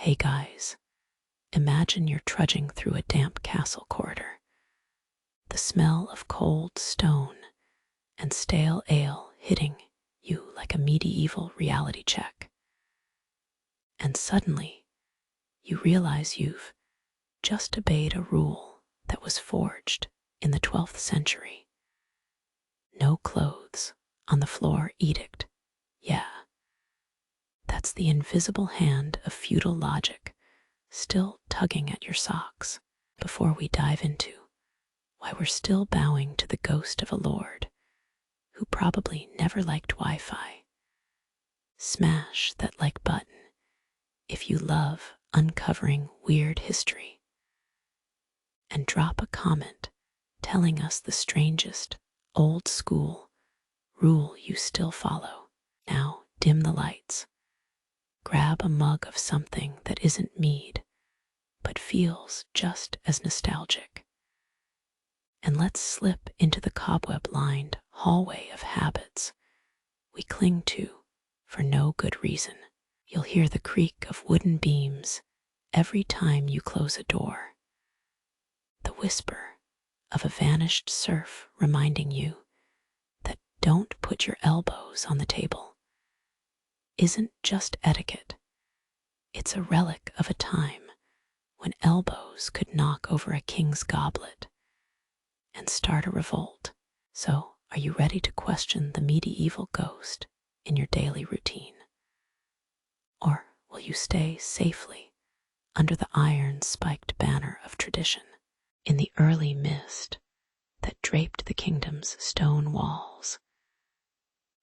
Hey guys, imagine you're trudging through a damp castle corridor. The smell of cold stone and stale ale hitting you like a medieval reality check. And suddenly, you realize you've just obeyed a rule that was forged in the 12th century. No clothes on the floor edict. Yeah, that's the invisible hand of feudal logic still tugging at your socks. Before we dive into why we're still bowing to the ghost of a lord who probably never liked Wi-Fi, smash that like button if you love uncovering weird history, and drop a comment telling us the strangest old school rule you still follow. Now dim the lights, grab a mug of something that isn't mead but feels just as nostalgic, and let's slip into the cobweb-lined hallway of habits we cling to for no good reason. You'll hear the creak of wooden beams every time you close a door, the whisper of a vanished serf reminding you that don't put your elbows on the table isn't just etiquette, it's a relic of a time when elbows could knock over a king's goblet and start a revolt. So, are you ready to question the medieval ghost in your daily routine? Or will you stay safely under the iron-spiked banner of tradition? In the early mist that draped the kingdom's stone walls,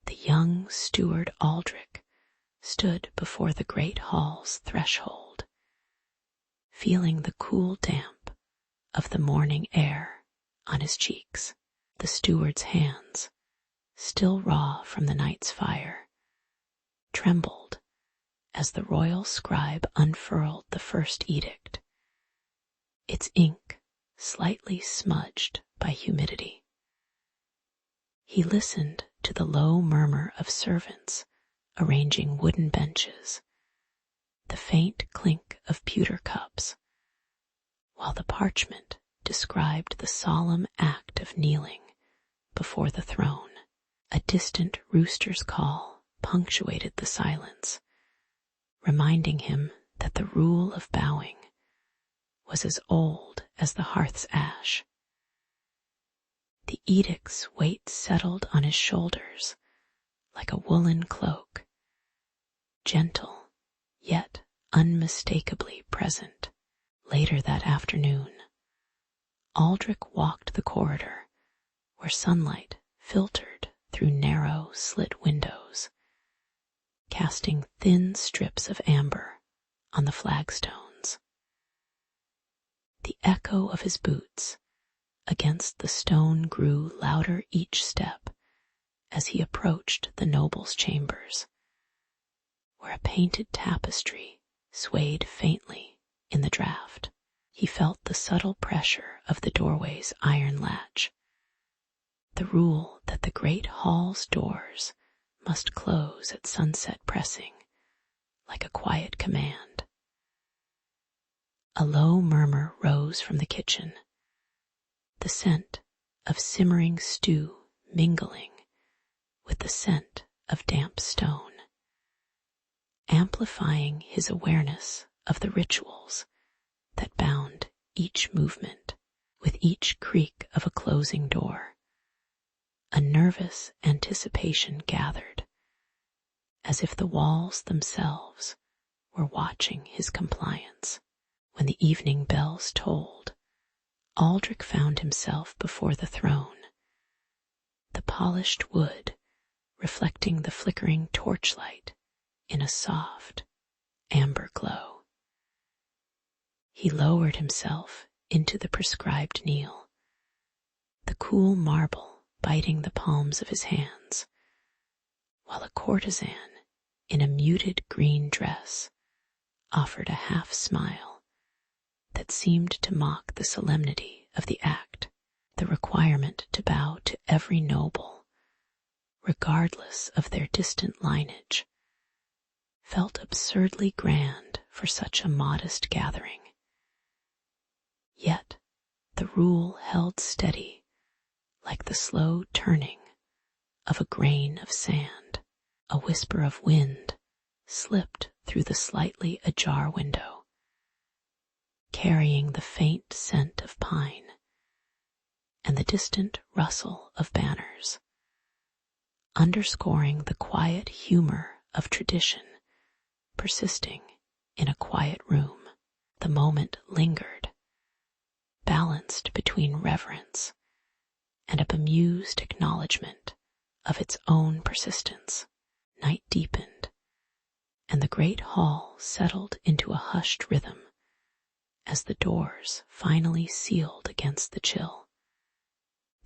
the young steward Aldrich stood before the great hall's threshold, feeling the cool damp of the morning air on his cheeks. The steward's hands, still raw from the night's fire, trembled as the royal scribe unfurled the first edict, its ink slightly smudged by humidity. He listened to the low murmur of servants arranging wooden benches, the faint clink of pewter cups, while the parchment described the solemn act of kneeling before the throne. A distant rooster's call punctuated the silence, reminding him that the rule of bowing was as old as the hearth's ash. The edict's weight settled on his shoulders like a woolen cloak, gentle yet unmistakably present. Later that afternoon, Aldrich walked the corridor where sunlight filtered through narrow slit windows, casting thin strips of amber on the flagstones. The echo of his boots against the stone grew louder each step as he approached the noble's chambers, where a painted tapestry swayed faintly in the draught. He felt the subtle pressure of the doorway's iron latch, the rule that the great hall's doors must close at sunset pressing like a quiet command. A low murmur rose from the kitchen, the scent of simmering stew mingling with the scent of damp stone, amplifying his awareness of the rituals that bound each movement. With each creak of a closing door, a nervous anticipation gathered, as if the walls themselves were watching his compliance. When the evening bells tolled, Aldrich found himself before the throne, the polished wood reflecting the flickering torchlight in a soft, amber glow. He lowered himself into the prescribed kneel, the cool marble biting the palms of his hands, while a courtesan in a muted green dress offered a half smile that seemed to mock the solemnity of the act. The requirement to bow to every noble, regardless of their distant lineage, felt absurdly grand for such a modest gathering. Yet the rule held steady, like the slow turning of a grain of sand. A whisper of wind slipped through the slightly ajar window, carrying the faint scent of pine and the distant rustle of banners, underscoring the quiet humor of tradition persisting in a quiet room. The moment lingered, balanced between reverence and a bemused acknowledgement of its own persistence. Night deepened, and the great hall settled into a hushed rhythm as the doors finally sealed against the chill,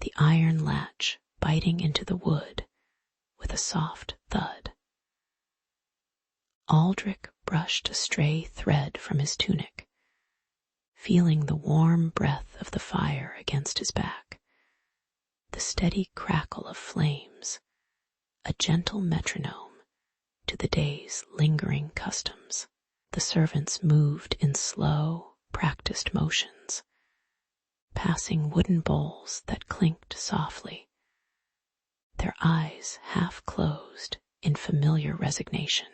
the iron latch biting into the wood with a soft thud. Aldrich brushed a stray thread from his tunic, feeling the warm breath of the fire against his back, the steady crackle of flames, a gentle metronome to the day's lingering customs. The servants moved in slow, practiced motions, passing wooden bowls that clinked softly, their eyes half closed in familiar resignation.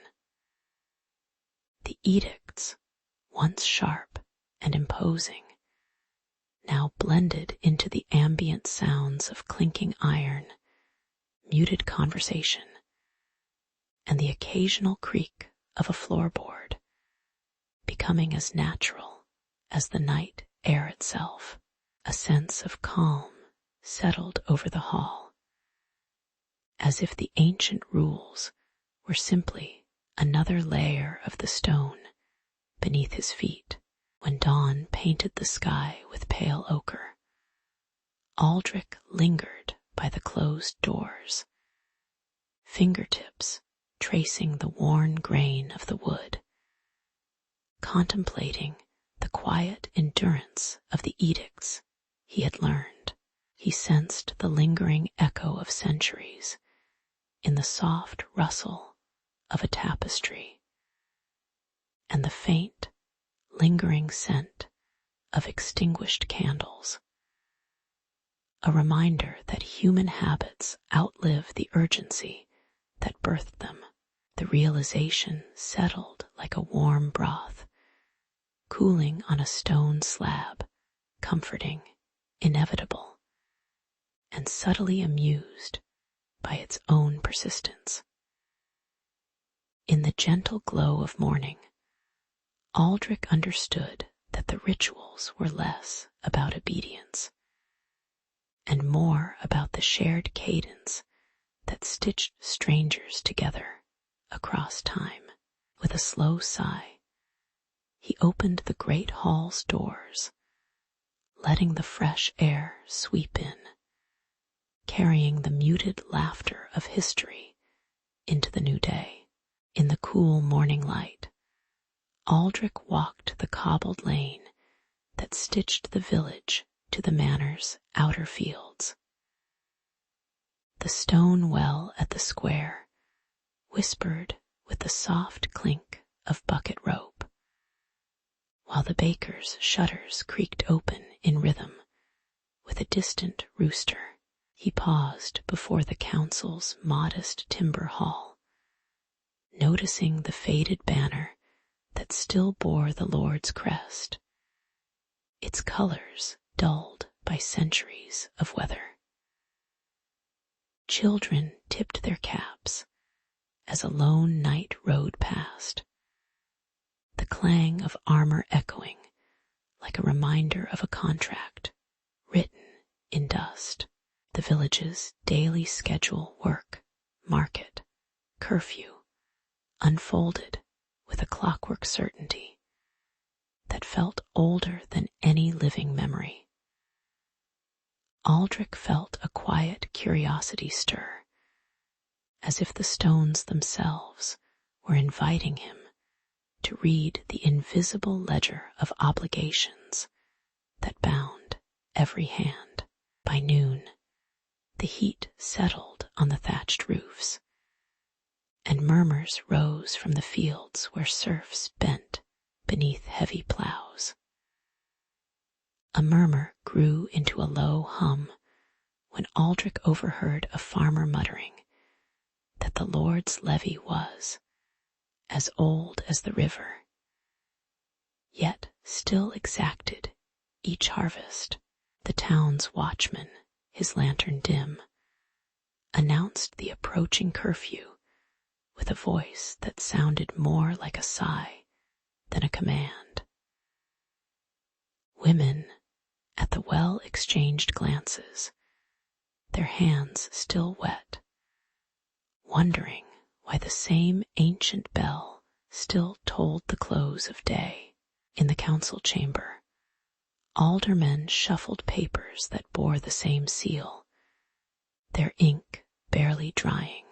The edicts, once sharp and imposing, now blended into the ambient sounds of clinking iron, muted conversation, and the occasional creak of a floorboard, becoming as natural as the night air itself. A sense of calm settled over the hall, as if the ancient rules were simply another layer of the stone beneath his feet. When dawn painted the sky with pale ochre, Aldrich lingered by the closed doors, fingertips tracing the worn grain of the wood, contemplating the quiet endurance of the edicts he had learned. He sensed the lingering echo of centuries in the soft rustle of a tapestry and the faint, lingering scent of extinguished candles, a reminder that human habits outlive the urgency that birthed them. The realization settled like a warm broth, cooling on a stone slab, comforting, inevitable, and subtly amused by its own persistence. In the gentle glow of morning, Aldrich understood that the rituals were less about obedience and more about the shared cadence that stitched strangers together across time. With a slow sigh, he opened the great hall's doors, letting the fresh air sweep in, carrying the muted laughter of history into the new day. In the cool morning light, Aldrich walked the cobbled lane that stitched the village to the manor's outer fields. The stone well at the square whispered with the soft clink of bucket rope, while the baker's shutters creaked open in rhythm with a distant rooster. He paused before the council's modest timber hall, noticing the faded banner that still bore the Lord's crest, its colors dulled by centuries of weather. Children tipped their caps as a lone knight rode past, the clang of armor echoing like a reminder of a contract written in dust. The village's daily schedule, work, market, curfew, unfolded with a clockwork certainty that felt older than any living memory. Aldrich felt a quiet curiosity stir, as if the stones themselves were inviting him to read the invisible ledger of obligations that bound every hand. By noon, the heat settled on the thatched roofs, and murmurs rose from the fields where serfs bent beneath heavy plows. A murmur grew into a low hum when Aldrich overheard a farmer muttering that the Lord's levy was as old as the river, yet still exacted each harvest. The town's watchman, his lantern dim, announced the approaching curfew with a voice that sounded more like a sigh than a command. Women, at the well exchanged glances, their hands still wet, wondering why the same ancient bell still tolled the close of day. In the council chamber, aldermen shuffled papers that bore the same seal, their ink barely drying,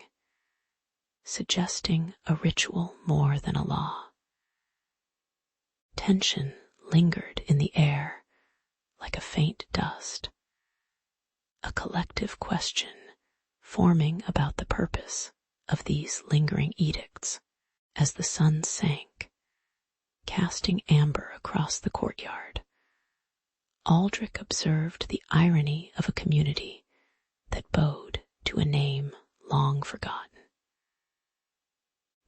suggesting a ritual more than a law. Tension lingered in the air like a faint dust, a collective question forming about the purpose of these lingering edicts. As the sun sank, casting amber across the courtyard, Aldrich observed the irony of a community that bowed to a name long forgotten.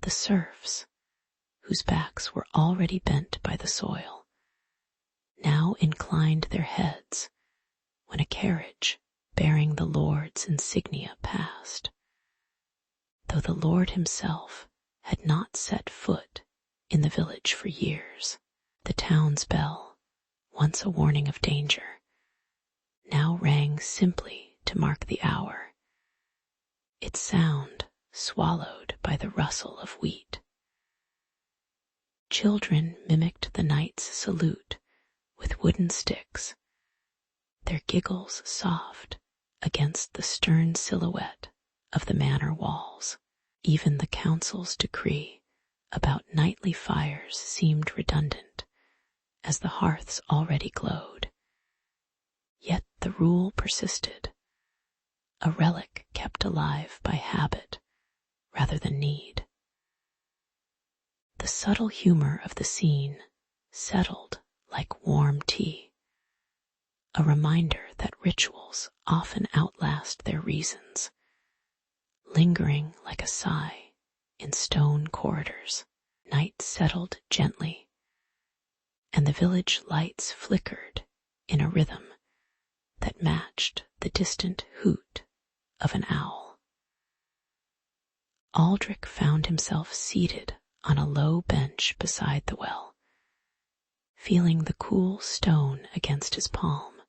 The serfs, whose backs were already bent by the soil, now inclined their heads when a carriage bearing the Lord's insignia passed, though the Lord himself had not set foot in the village for years. The town's bell, once a warning of danger, now rang simply to mark the hour, its sound swallowed by the rustle of wheat. Children mimicked the knight's salute with wooden sticks, their giggles soft against the stern silhouette of the manor walls. Even the council's decree about nightly fires seemed redundant, as the hearths already glowed. Yet the rule persisted, a relic kept alive by habit rather than need. The subtle humor of the scene settled like warm tea, a reminder that rituals often outlast their reasons, lingering like a sigh in stone corridors. Night settled gently, and the village lights flickered in a rhythm that matched the distant hoot of an owl. Aldrich found himself seated on a low bench beside the well, feeling the cool stone against his palm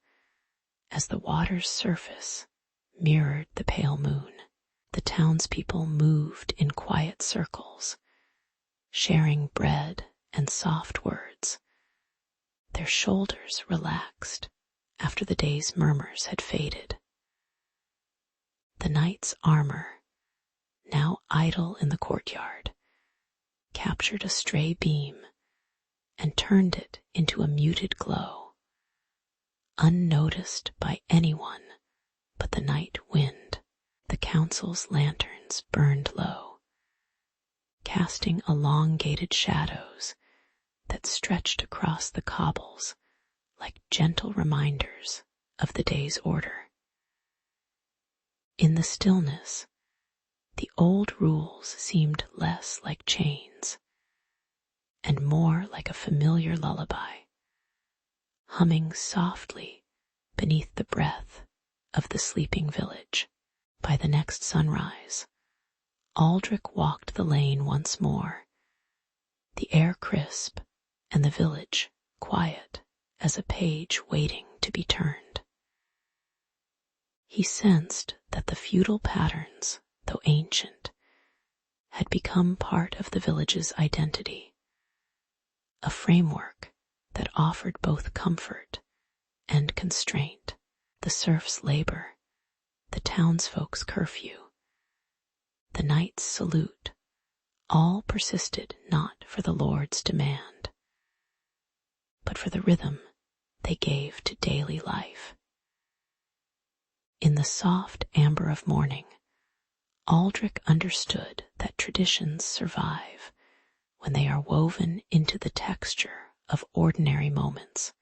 as the water's surface mirrored the pale moon. The townspeople moved in quiet circles, sharing bread and soft words, their shoulders relaxed after the day's murmurs had faded. The knight's armor, now idle in the courtyard, captured a stray beam and turned it into a muted glow, unnoticed by anyone but the night wind. The council's lanterns burned low, casting elongated shadows that stretched across the cobbles like gentle reminders of the day's order. In the stillness, the old rules seemed less like chains and more like a familiar lullaby, humming softly beneath the breath of the sleeping village. By the next sunrise, Aldrich walked the lane once more, the air crisp and the village quiet as a page waiting to be turned. He sensed that the feudal patterns, though ancient, had become part of the village's identity, a framework that offered both comfort and constraint. The serf's labor, the townsfolk's curfew, the knight's salute, all persisted not for the Lord's demand, but for the rhythm they gave to daily life. In the soft amber of morning, Aldrich understood that traditions survive when they are woven into the texture of ordinary moments,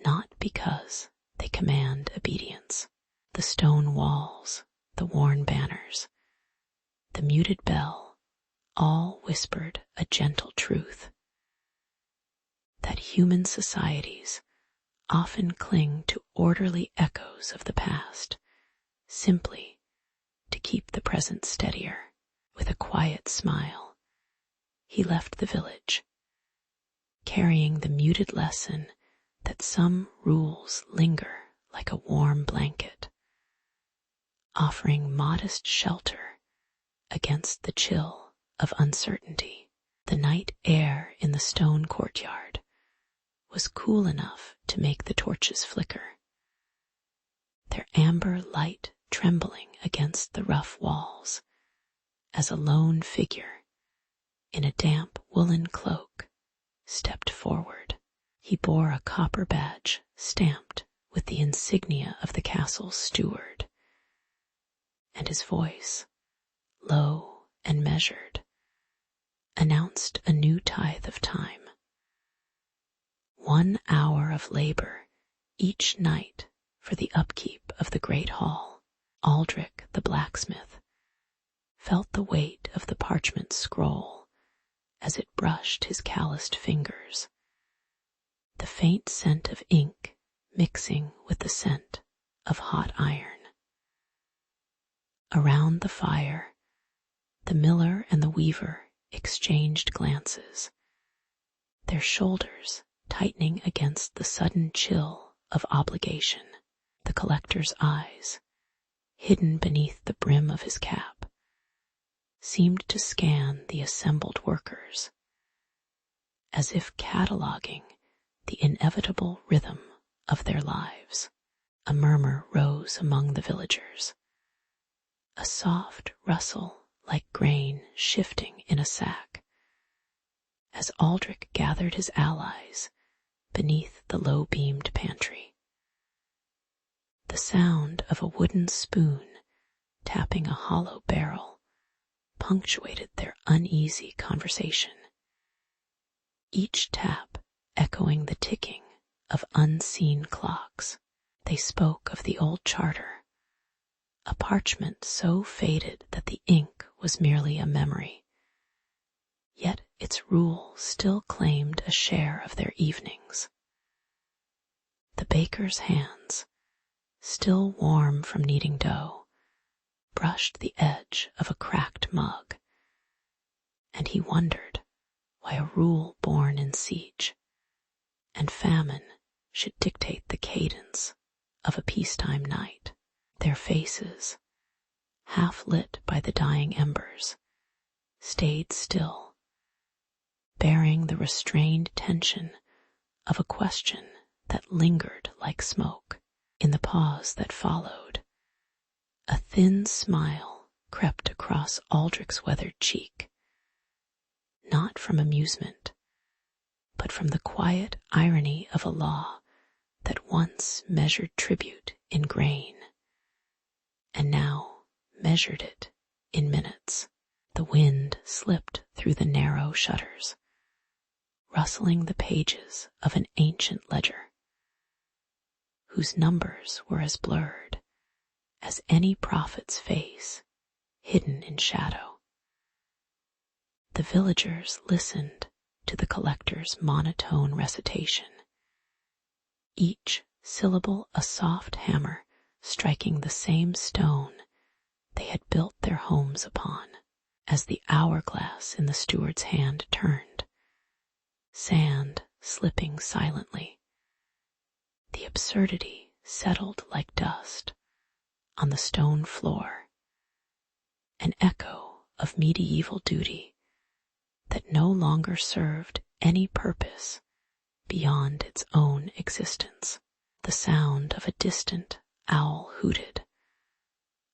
not because they command obedience. The stone walls, the worn banners, the muted bell, all whispered a gentle truth, that human societies often cling to orderly echoes of the past, simply to keep the present steadier. With a quiet smile, he left the village, carrying the muted lesson that some rules linger like a warm blanket, offering modest shelter against the chill of uncertainty. The night air in the stone courtyard was cool enough to make the torches flicker, their amber light trembling against the rough walls as a lone figure in a damp woolen cloak stepped forward. He bore a copper badge stamped with the insignia of the castle's steward, and his voice, low and measured, announced a new tithe of time. 1 hour of labor each night for the upkeep of the great hall. Aldrich the blacksmith felt the weight of the parchment scroll as it brushed his calloused fingers, the faint scent of ink mixing with the scent of hot iron. Around the fire, the miller and the weaver exchanged glances, their shoulders tightening against the sudden chill of obligation. The collector's eyes, hidden beneath the brim of his cap, seemed to scan the assembled workers, as if cataloging the inevitable rhythm of their lives. A murmur rose among the villagers, a soft rustle like grain shifting in a sack, as Aldrich gathered his allies beneath the low-beamed pantry. The sound of a wooden spoon tapping a hollow barrel punctuated their uneasy conversation, each tap echoing the ticking of unseen clocks. They spoke of the old charter, a parchment so faded that the ink was merely a memory, yet its rule still claimed a share of their evenings. The baker's hands, still warm from kneading dough, brushed the edge of a cracked mug, and he wondered why a rule born in siege and famine should dictate the cadence of a peacetime night. Their faces, half lit by the dying embers, stayed still, bearing the restrained tension of a question that lingered like smoke. In the pause that followed, a thin smile crept across Aldrich's weathered cheek, not from amusement, but from the quiet irony of a law that once measured tribute in grain, and now measured it in minutes. The wind slipped through the narrow shutters, rustling the pages of an ancient ledger, whose numbers were as blurred as any prophet's face hidden in shadow. The villagers listened to the collector's monotone recitation, each syllable a soft hammer striking the same stone they had built their homes upon. As the hourglass in the steward's hand turned, sand slipping silently, the absurdity settled like dust on the stone floor, an echo of medieval duty that no longer served any purpose beyond its own existence. The sound of a distant owl hooted,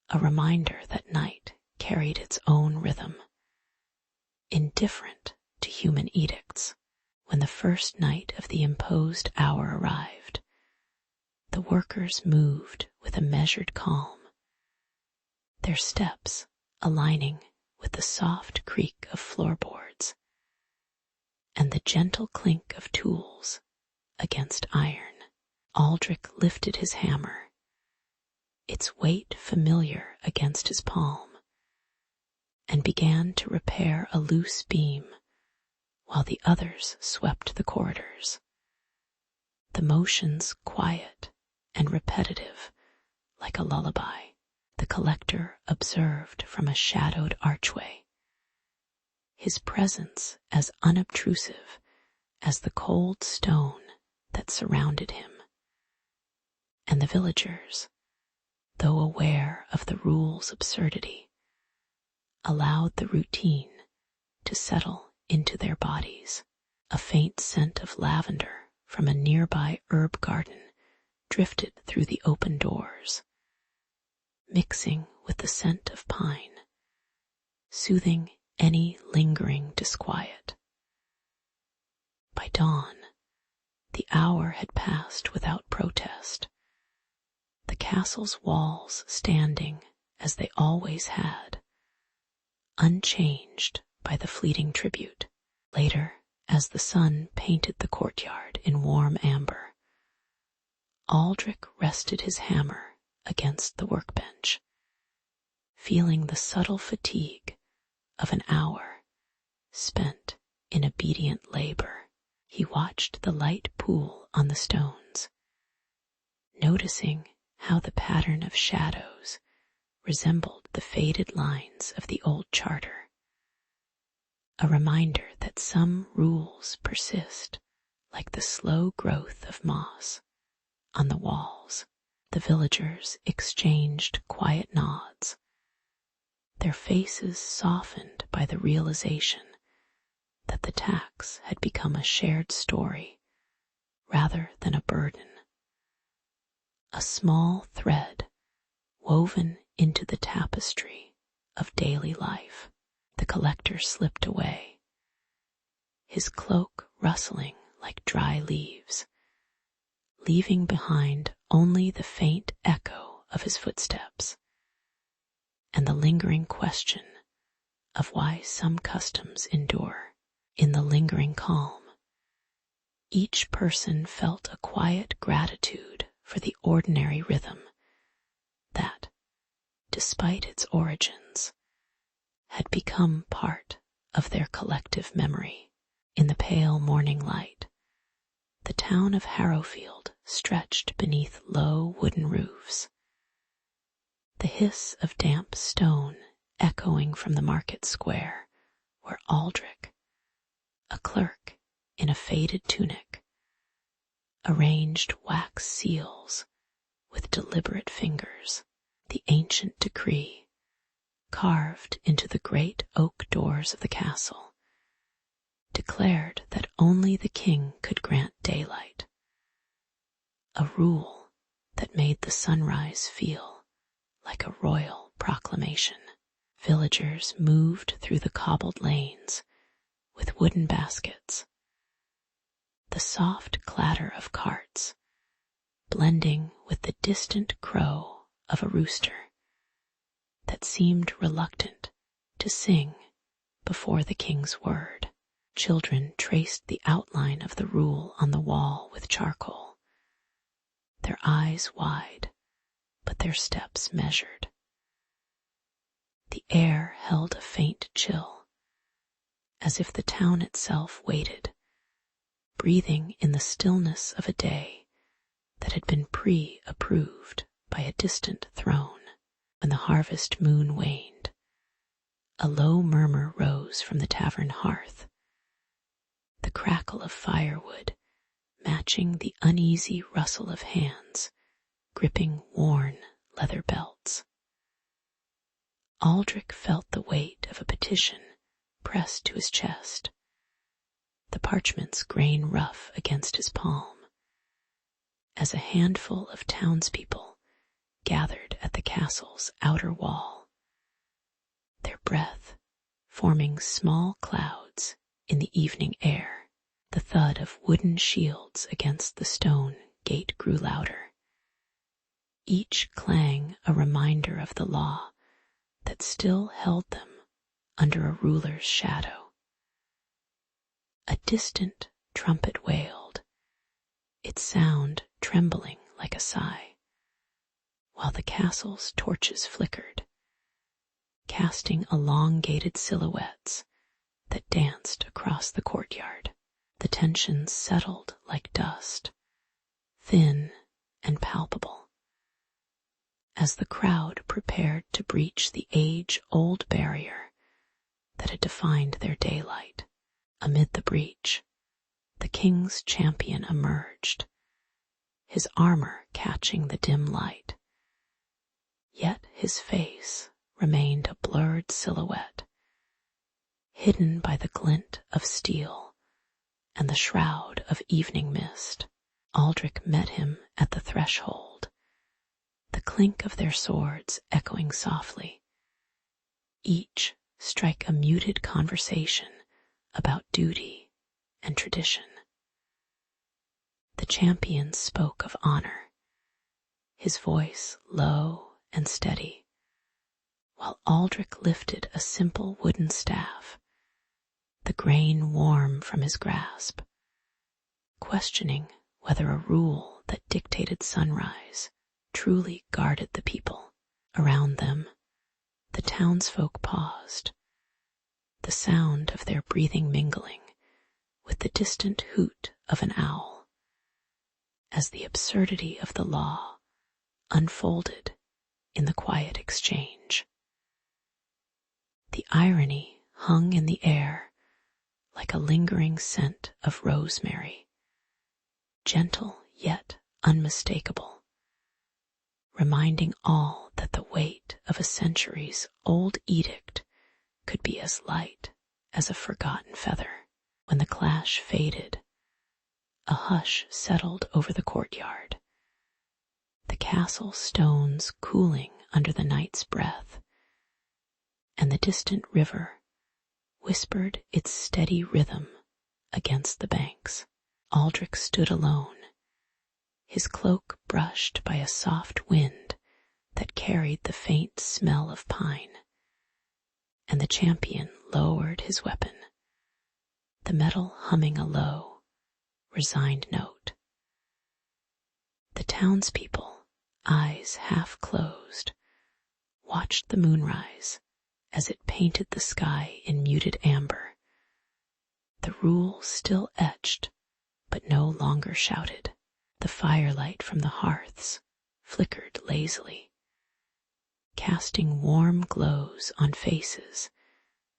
a reminder that night carried its own rhythm, indifferent to human edicts. When the first night of the imposed hour arrived, the workers moved with a measured calm, their steps aligning with the soft creak of floorboards and the gentle clink of tools against iron. Aldrich lifted his hammer, its weight familiar against his palm, and began to repair a loose beam while the others swept the corridors. The motions quiet and repetitive, like a lullaby, the collector observed from a shadowed archway, his presence as unobtrusive as the cold stone that surrounded him. And the villagers, though aware of the rule's absurdity, allowed the routine to settle into their bodies. A faint scent of lavender from a nearby herb garden drifted through the open doors, mixing with the scent of pine, soothing any lingering disquiet. By dawn, the hour had passed without protest, the castle's walls standing as they always had, unchanged by the fleeting tribute. Later, as the sun painted the courtyard in warm amber, Aldrich rested his hammer against the workbench, feeling the subtle fatigue of an hour spent in obedient labor. He watched the light pool on the stones, noticing how the pattern of shadows resembled the faded lines of the old charter, a reminder that some rules persist like the slow growth of moss on the walls. The villagers exchanged quiet nods, their faces softened by the realization that the tax had become a shared story rather than a burden. A small thread woven into the tapestry of daily life. The collector slipped away, his cloak rustling like dry leaves, leaving behind only the faint echo of his footsteps and the lingering question of why some customs endure. In the lingering calm, each person felt a quiet gratitude for the ordinary rhythm that, despite its origins, had become part of their collective memory. In the pale morning light, the town of Harrowfield stretched beneath low wooden roofs, the hiss of damp stone echoing from the market square where Aldrich, a clerk in a faded tunic, arranged wax seals with deliberate fingers. The ancient decree, carved into the great oak doors of the castle, declared that only the king could grant daylight, a rule that made the sunrise feel like a royal proclamation. Villagers moved through the cobbled lanes with wooden baskets, the soft clatter of carts blending with the distant crow of a rooster that seemed reluctant to sing before the king's word. Children traced the outline of the rule on the wall with charcoal, their eyes wide, but their steps measured. The air held a faint chill, as if the town itself waited, breathing in the stillness of a day that had been pre-approved by a distant throne. When the harvest moon waned, a low murmur rose from the tavern hearth, the crackle of firewood matching the uneasy rustle of hands gripping worn leather belts. Aldrich felt the weight of a petition pressed to his chest, the parchments grain rough against his palm, as a handful of townspeople gathered at the castle's outer wall, their breath forming small clouds in the evening air. The thud of wooden shields against the stone gate grew louder, each clang a reminder of the law that still held them under a ruler's shadow. A distant trumpet wailed, its sound trembling like a sigh, while the castle's torches flickered, casting elongated silhouettes that danced across the courtyard. The tension settled like dust, thin and palpable, as the crowd prepared to breach the age-old barrier that had defined their daylight. Amid the breach, the king's champion emerged, his armor catching the dim light. Yet his face remained a blurred silhouette, hidden by the glint of steel and the shroud of evening mist. Aldrich met him at the threshold, the clink of their swords echoing softly. Each strike a muted conversation about duty and tradition. The champion spoke of honor, his voice low and steady, while Aldrich lifted a simple wooden staff, the grain warm from his grasp, questioning whether a rule that dictated sunrise truly guarded the people. Around them, the townsfolk paused, the sound of their breathing mingling with the distant hoot of an owl, as the absurdity of the law unfolded in the quiet exchange. The irony hung in the air like a lingering scent of rosemary, gentle yet unmistakable, reminding all that the weight of a century's old edict could be as light as a forgotten feather. When the clash faded, a hush settled over the courtyard, the castle stones cooling under the night's breath, and the distant river whispered its steady rhythm against the banks. Aldrich stood alone, his cloak brushed by a soft wind that carried the faint smell of pine, and the champion lowered his weapon, the metal humming a low, resigned note. The townspeople, eyes half closed, watched the moonrise as it painted the sky in muted amber, the rule still etched but no longer shouted. The firelight from the hearths flickered lazily, casting warm glows on faces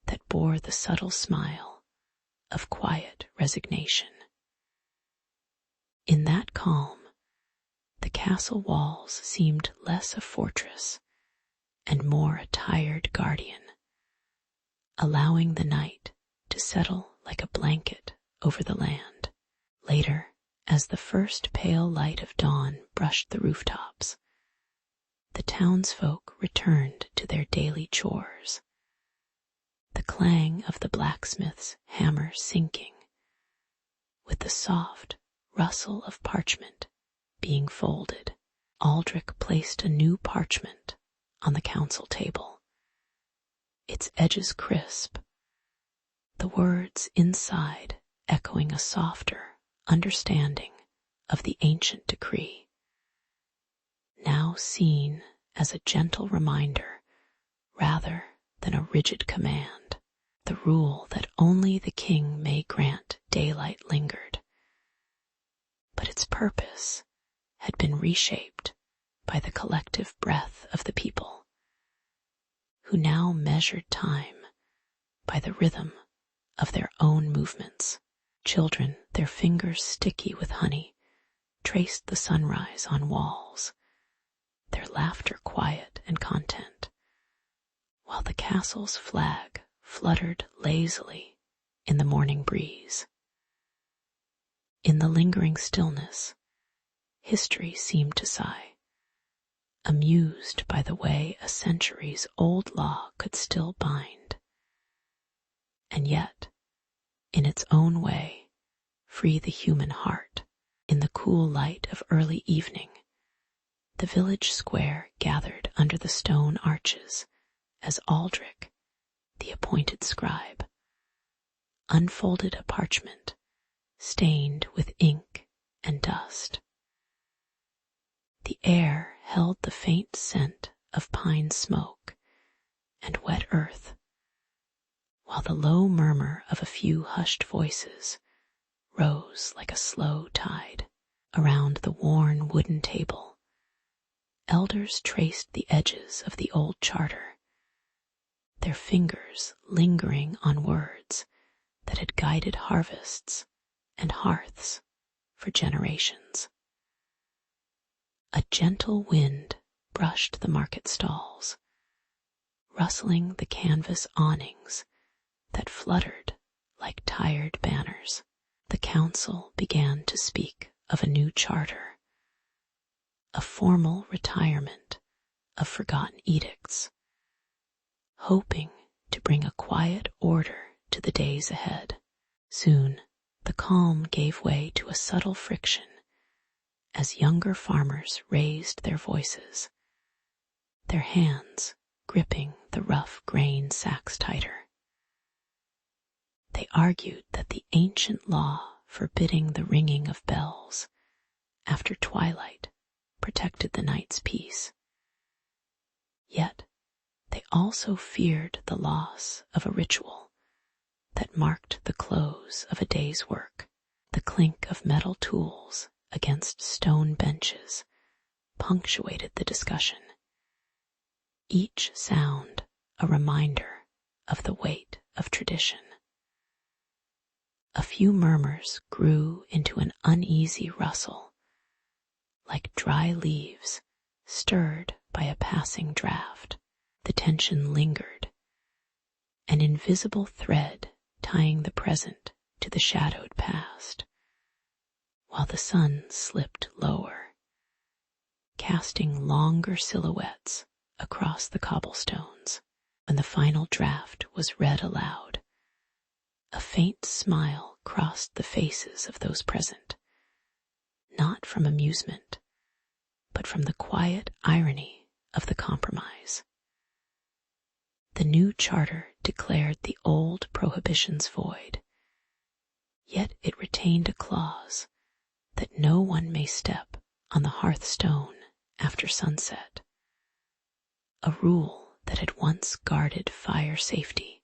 that bore the subtle smile of quiet resignation. In that calm, the castle walls seemed less a fortress and more a tired guardian, allowing the night to settle like a blanket over the land. Later, as the first pale light of dawn brushed the rooftops, the townsfolk returned to their daily chores, the clang of the blacksmith's hammer sinking, with the soft rustle of parchment being folded. Aldrich placed a new parchment on the council table, its edges crisp, the words inside echoing a softer understanding of the ancient decree, now seen as a gentle reminder rather than a rigid command. The rule that only the king may grant daylight lingered, but its purpose had been reshaped by the collective breath of the people, who now measured time by the rhythm of their own movements. Children, their fingers sticky with honey, traced the sunrise on walls, their laughter quiet and content, while the castle's flag fluttered lazily in the morning breeze. In the lingering stillness, history seemed to sigh, amused by the way a century's old law could still bind, and yet, in its own way, free the human heart. In the cool light of early evening, the village square gathered under the stone arches as Aldrich, the appointed scribe, unfolded a parchment stained with ink and dust. The air held the faint scent of pine smoke and wet earth, while the low murmur of a few hushed voices rose like a slow tide. Around the worn wooden table, elders traced the edges of the old charter, their fingers lingering on words that had guided harvests and hearths for generations. A gentle wind brushed the market stalls, rustling the canvas awnings that fluttered like tired banners. The council began to speak of a new charter, a formal retirement of forgotten edicts, hoping to bring a quiet order to the days ahead. Soon, the calm gave way to a subtle friction as younger farmers raised their voices, their hands gripping the rough grain sacks tighter. They argued that the ancient law forbidding the ringing of bells after twilight protected the night's peace. Yet they also feared the loss of a ritual that marked the close of a day's work. The clink of metal tools against stone benches punctuated the discussion, each sound a reminder of the weight of tradition. A few murmurs grew into an uneasy rustle, like dry leaves stirred by a passing draft. The tension lingered, an invisible thread tying the present to the shadowed past, while the sun slipped lower, casting longer silhouettes across the cobblestones. When the final draft was read aloud, a faint smile crossed the faces of those present, not from amusement, but from the quiet irony of the compromise. The new charter declared the old prohibitions void, yet it retained a clause that no one may step on the hearthstone after sunset, a rule that had once guarded fire safety,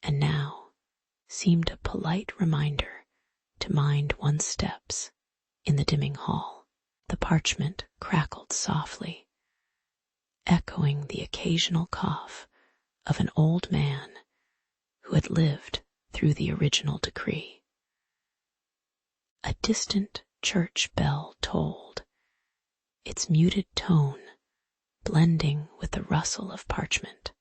and now seemed a polite reminder to mind one's steps in the dimming hall. The parchment crackled softly, echoing the occasional cough of an old man who had lived through the original decree. A distant church bell tolled, its muted tone blending with the rustle of parchment,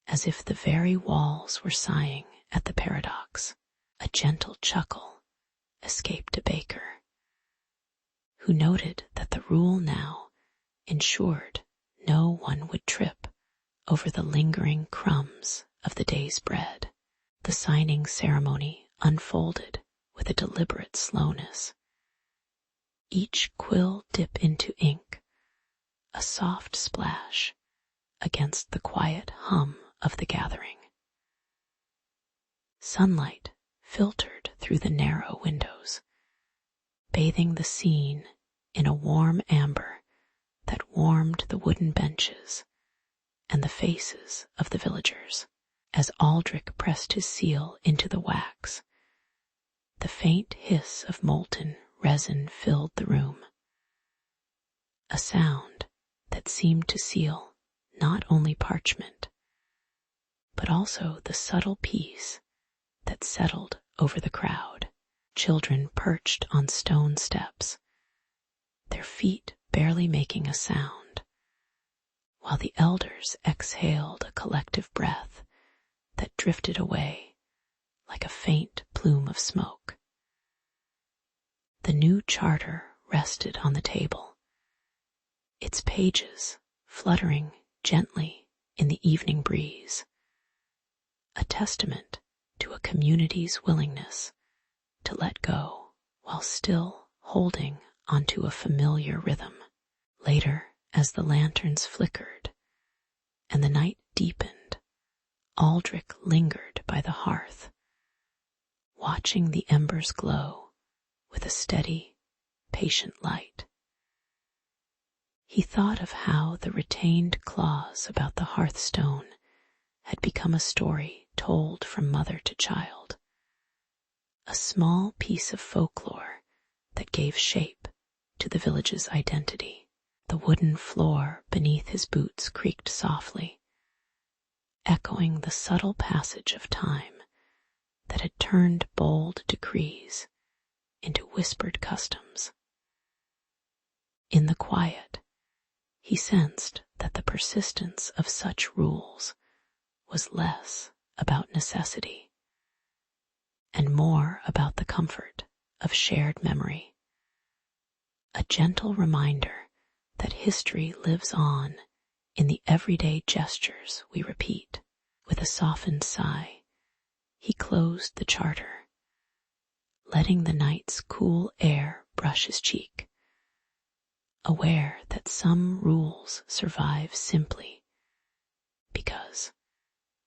as if the very walls were sighing at the paradox. A gentle chuckle escaped a baker, who noted that the rule now ensured no one would trip over the lingering crumbs of the day's bread. The signing ceremony unfolded with a deliberate slowness, each quill dip into ink a soft splash against the quiet hum of the gathering. Sunlight filtered through the narrow windows, bathing the scene in a warm amber that warmed the wooden benches and the faces of the villagers. As Aldrich pressed his seal into the wax, the faint hiss of molten resin filled the room, a sound that seemed to seal not only parchment, but also the subtle peace that settled over the crowd. Children perched on stone steps, their feet barely making a sound, while the elders exhaled a collective breath that drifted away like a faint plume of smoke. The new charter rested on the table, its pages fluttering gently in the evening breeze, a testament to a community's willingness to let go while still holding onto a familiar rhythm. Later, as the lanterns flickered and the night deepened, Aldrich lingered by the hearth, watching the embers glow with a steady, patient light. He thought of how the retained clause about the hearthstone had become a story told from mother to child, a small piece of folklore that gave shape to the village's identity. The wooden floor beneath his boots creaked softly, echoing the subtle passage of time that had turned bold decrees into whispered customs. In the quiet, he sensed that the persistence of such rules was less about necessity and more about the comfort of shared memory, a gentle reminder that history lives on in the everyday gestures we repeat. With a softened sigh, he closed the charter, letting the night's cool air brush his cheek, aware that some rules survive simply because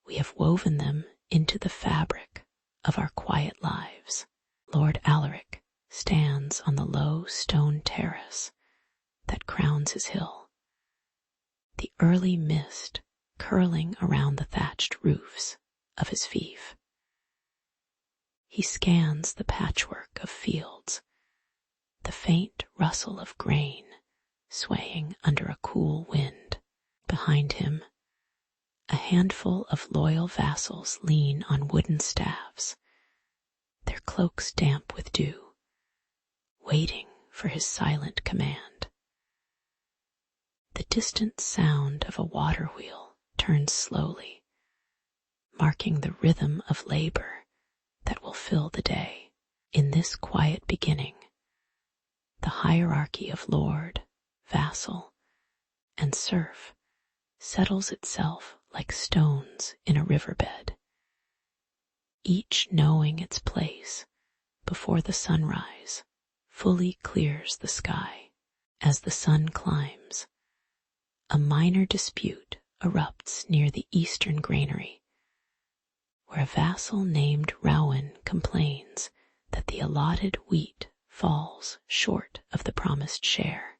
we have woven them into the fabric of our quiet lives. Lord Alaric stands on the low stone terrace that crowns his hill, the early mist curling around the thatched roofs of his fief. He scans the patchwork of fields, the faint rustle of grain swaying under a cool wind. Behind him, a handful of loyal vassals lean on wooden staffs, their cloaks damp with dew, waiting for his silent command. The distant sound of a water wheel turns slowly, marking the rhythm of labor that will fill the day. In this quiet beginning, the hierarchy of lord, vassal, and serf settles itself like stones in a riverbed, each knowing its place before the sunrise fully clears the sky. As the sun climbs, a minor dispute erupts near the eastern granary, where a vassal named Rowan complains that the allotted wheat falls short of the promised share.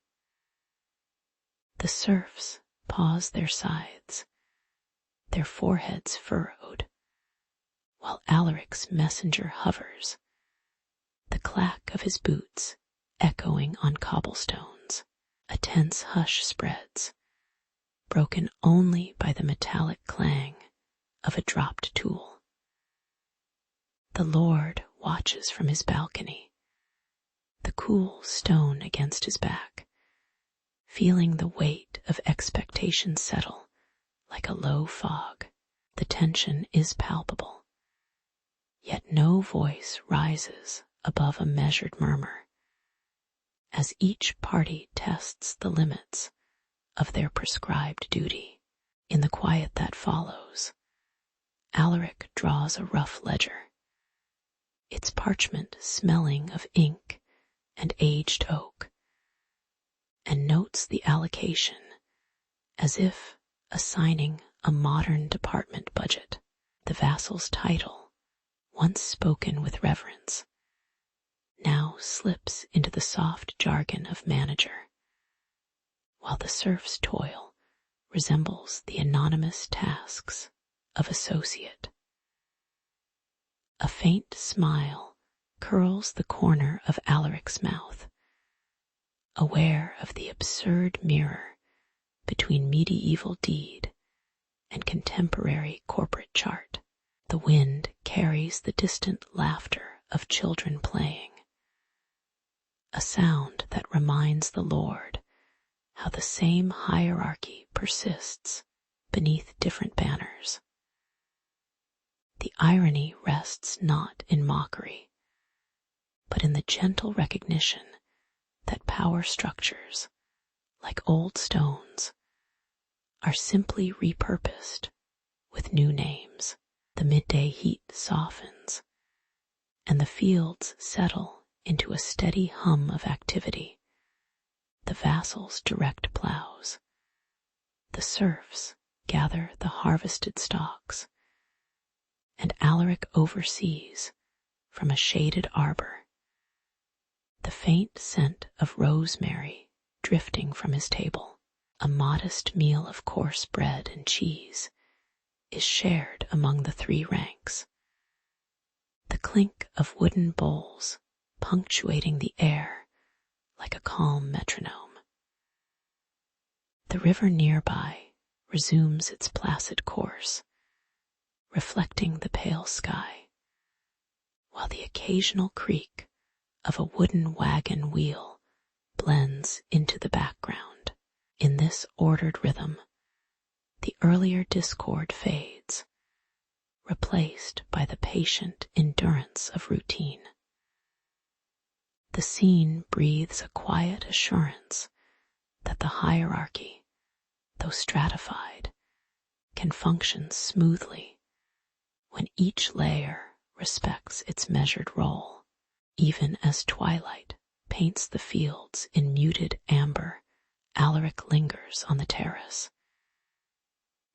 The serfs pause their scythes, their foreheads furrowed, while Alaric's messenger hovers, the clack of his boots echoing on cobblestones. A tense hush spreads, broken only by the metallic clang of a dropped tool. The lord watches from his balcony, the cool stone against his back, feeling the weight of expectation settle like a low fog. The tension is palpable, yet no voice rises above a measured murmur, as each party tests the limits of their prescribed duty. In the quiet that follows, Alaric draws a rough ledger, its parchment smelling of ink and aged oak, and notes the allocation as if assigning a modern department budget. The vassal's title, once spoken with reverence, now slips into the soft jargon of manager, while the serf's toil resembles the anonymous tasks of associate. A faint smile curls the corner of Alaric's mouth, aware of the absurd mirror between medieval deed and contemporary corporate chart. The wind carries the distant laughter of children playing, a sound that reminds the lord how the same hierarchy persists beneath different banners. The irony rests not in mockery, but in the gentle recognition that power structures, like old stones, are simply repurposed with new names. The midday heat softens, and the fields settle into a steady hum of activity. The vassals direct plows, the serfs gather the harvested stalks, and Alaric oversees, from a shaded arbor, the faint scent of rosemary drifting from his table. A modest meal of coarse bread and cheese is shared among the three ranks, the clink of wooden bowls punctuating the air like a calm metronome. The river nearby resumes its placid course, reflecting the pale sky, while the occasional creak of a wooden wagon wheel blends into the background. In this ordered rhythm, the earlier discord fades, replaced by the patient endurance of routine. The scene breathes a quiet assurance that the hierarchy, though stratified, can function smoothly when each layer respects its measured role. Even as twilight paints the fields in muted amber, Alaric lingers on the terrace,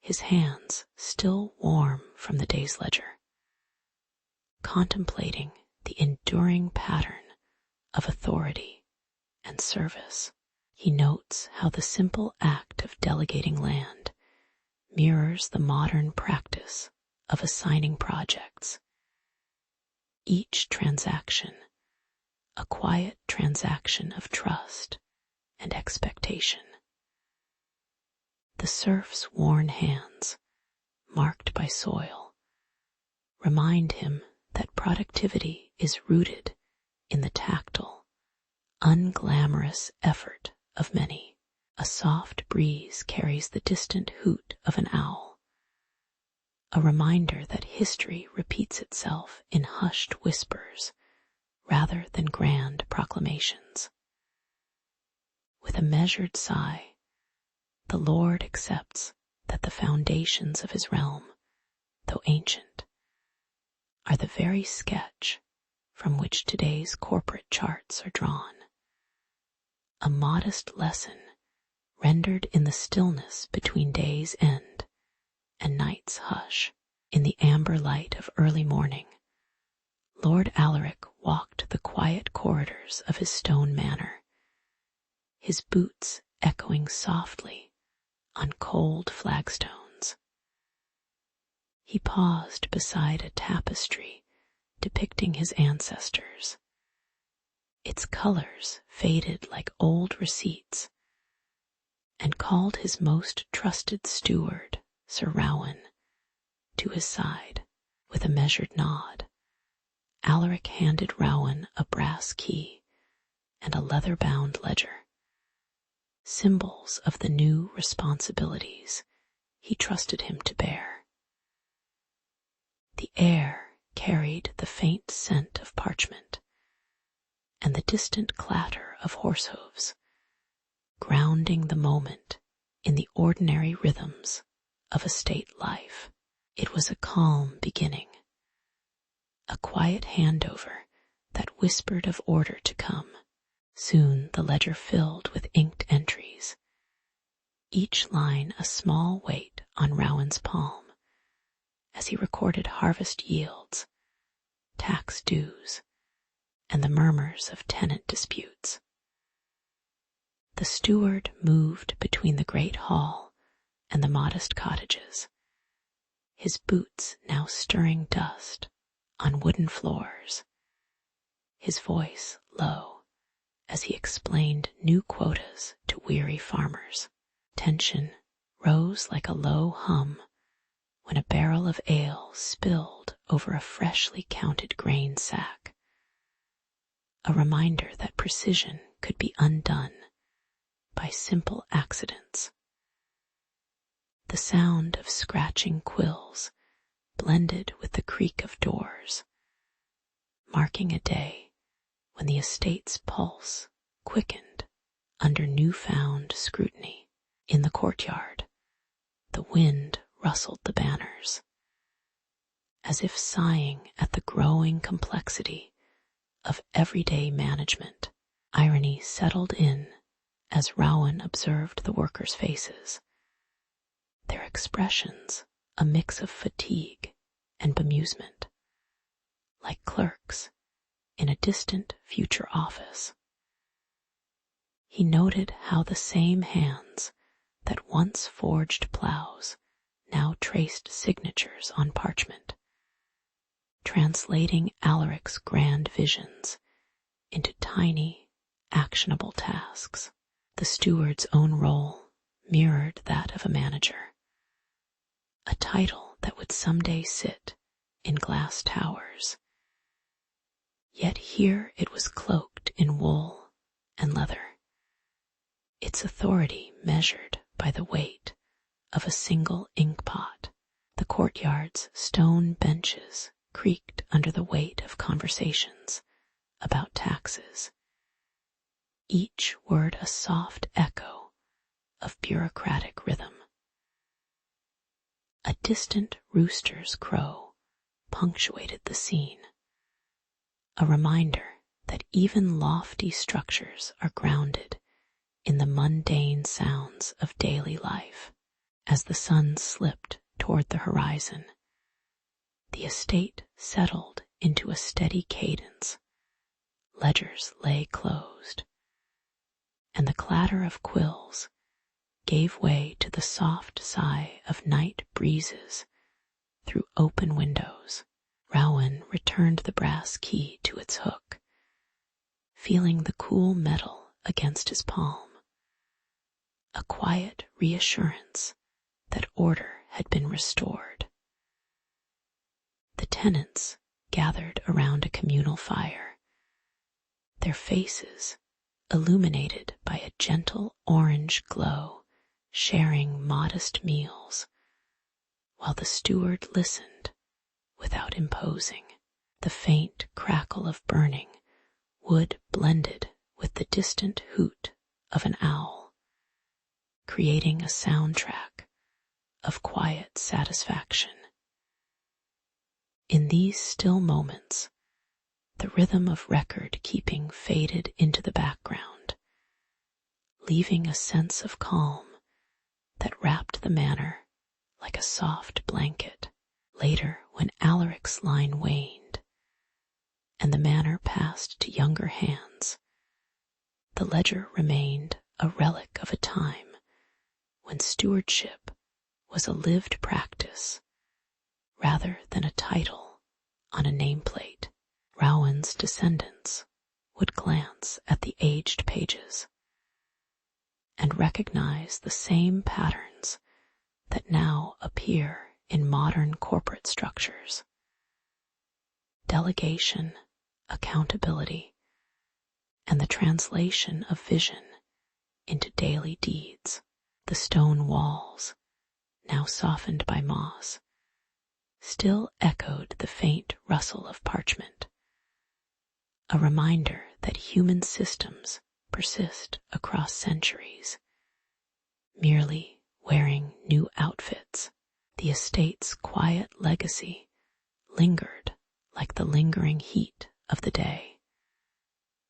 his hands still warm from the day's ledger, contemplating the enduring pattern of authority and service. He notes how the simple act of delegating land mirrors the modern practice of assigning projects. Each transaction, a quiet transaction of trust and expectation. The serf's worn hands, marked by soil, remind him that productivity is rooted in the tactile, unglamorous effort of many. A soft breeze carries the distant hoot of an owl, a reminder that history repeats itself in hushed whispers rather than grand proclamations. With a measured sigh, the Lord accepts that the foundations of his realm, though ancient, are the very sketch from which today's corporate charts are drawn. A modest lesson rendered in the stillness between day's end and night's hush. In the amber light of early morning, Lord Alaric walked the quiet corridors of his stone manor, his boots echoing softly on cold flagstones. He paused beside a tapestry depicting his ancestors, its colors faded like old receipts, and called his most trusted steward, Sir Rowan, to his side. With a measured nod, Alaric handed Rowan a brass key and a leather-bound ledger, symbols of the new responsibilities he trusted him to bear. The air carried the faint scent of parchment and the distant clatter of horse hoofs, grounding the moment in the ordinary rhythms of a state life. It was a calm beginning, a quiet handover that whispered of order to come. Soon the ledger filled with inked entries, each line a small weight on Rowan's palm, as he recorded harvest yields, tax dues, and the murmurs of tenant disputes. The steward moved between the great hall and the modest cottages, his boots now stirring dust on wooden floors, his voice low as he explained new quotas to weary farmers. Tension rose like a low hum when a barrel of ale spilled over a freshly counted grain sack, a reminder that precision could be undone by simple accidents. The sound of scratching quills blended with the creak of doors, marking a day when the estate's pulse quickened under newfound scrutiny. In the courtyard, the wind rustled the banners, as if sighing at the growing complexity of everyday management. Irony settled in as Rowan observed the workers' faces, their expressions a mix of fatigue and bemusement, like clerks in a distant future office. He noted how the same hands that once forged plows now traced signatures on parchment, translating Alaric's grand visions into tiny, actionable tasks. The steward's own role mirrored that of a manager, a title that would someday sit in glass towers. Yet here it was cloaked in wool and leather, its authority measured by the weight of a single inkpot. The courtyard's stone benches creaked under the weight of conversations about taxes, each word a soft echo of bureaucratic rhythm. A distant rooster's crow punctuated the scene, a reminder that even lofty structures are grounded in the mundane sounds of daily life. As the sun slipped toward the horizon, the estate settled into a steady cadence. Ledgers lay closed, and the clatter of quills gave way to the soft sigh of night breezes through open windows. Rowan returned the brass key to its hook, feeling the cool metal against his palm, a quiet reassurance that order had been restored. The tenants gathered around a communal fire, their faces illuminated by a gentle orange glow, sharing modest meals, while the steward listened without imposing. The faint crackle of burning wood blended with the distant hoot of an owl, creating a soundtrack of quiet satisfaction. In these still moments, the rhythm of record-keeping faded into the background, leaving a sense of calm that wrapped the manor like a soft blanket. Later, when Alaric's line waned and the manor passed to younger hands, the ledger remained a relic of a time when stewardship was a lived practice rather than a title on a nameplate. Rowan's descendants would glance at the aged pages and recognize the same patterns that now appear in modern corporate structures: delegation, accountability, and the translation of vision into daily deeds. The stone walls, now softened by moss, still echoed the faint rustle of parchment, a reminder that human systems persist across centuries, merely wearing new outfits. The estate's quiet legacy lingered like the lingering heat of the day,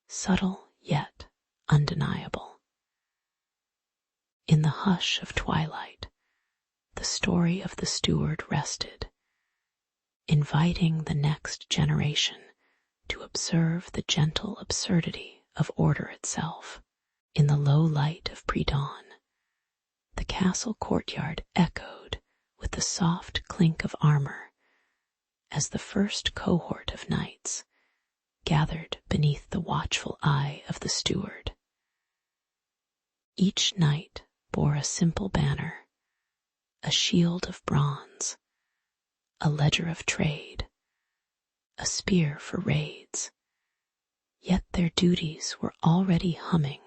subtle yet undeniable. In the hush of twilight, the story of the steward rested, inviting the next generation to observe the gentle absurdity of order itself. In the low light of pre-dawn, the castle courtyard echoed with the soft clink of armor as the first cohort of knights gathered beneath the watchful eye of the steward. Each knight bore a simple banner, a shield of bronze, a ledger of trade, a spear for raids, yet their duties were already humming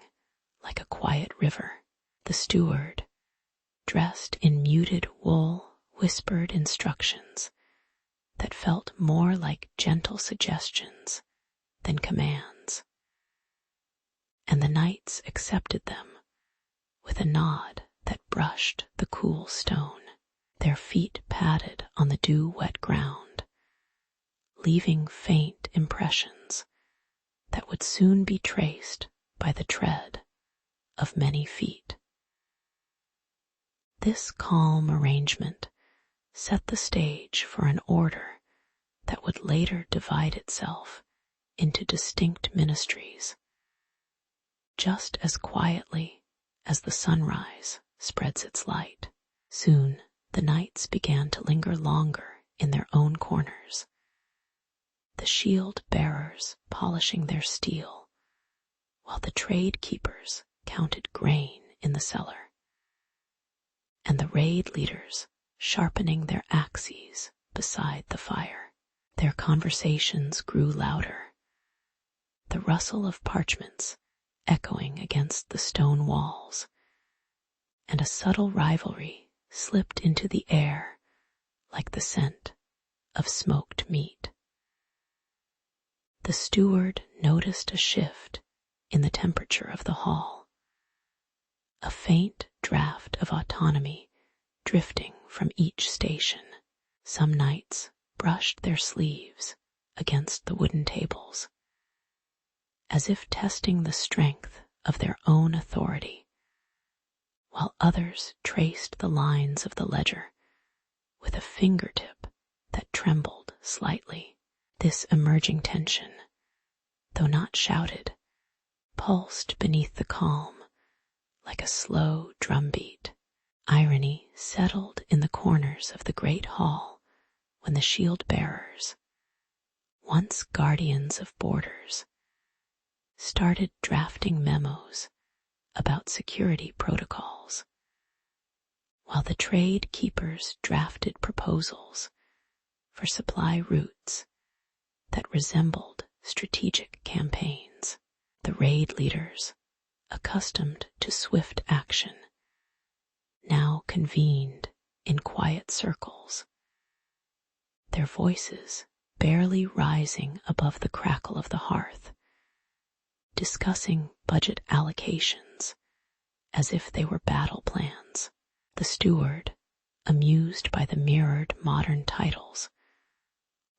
like a quiet river. The steward, dressed in muted wool, whispered instructions that felt more like gentle suggestions than commands, and the knights accepted them with a nod that brushed the cool stone. Their feet padded on the dew-wet ground, leaving faint impressions that would soon be traced by the tread of many feet. This calm arrangement set the stage for an order that would later divide itself into distinct ministries. Just as quietly as the sunrise spreads its light, soon the knights began to linger longer in their own corners, the shield bearers polishing their steel, while the trade keepers counted grain in the cellar, and the raid leaders sharpening their axes beside the fire. Their conversations grew louder, the rustle of parchments echoing against the stone walls, and a subtle rivalry slipped into the air like the scent of smoked meat. The steward noticed a shift in the temperature of the hall, a faint draft of autonomy drifting from each station. Some knights brushed their sleeves against the wooden tables, as if testing the strength of their own authority, while others traced the lines of the ledger with a fingertip that trembled slightly. This emerging tension, though not shouted, pulsed beneath the calm like a slow drumbeat. Irony settled in the corners of the great hall when the shield bearers, once guardians of borders, started drafting memos about security protocols, while the trade keepers drafted proposals for supply routes that resembled strategic campaigns. The raid leaders, accustomed to swift action, now convened in quiet circles, their voices barely rising above the crackle of the hearth, discussing budget allocations as if they were battle plans. The steward, amused by the mirrored modern titles,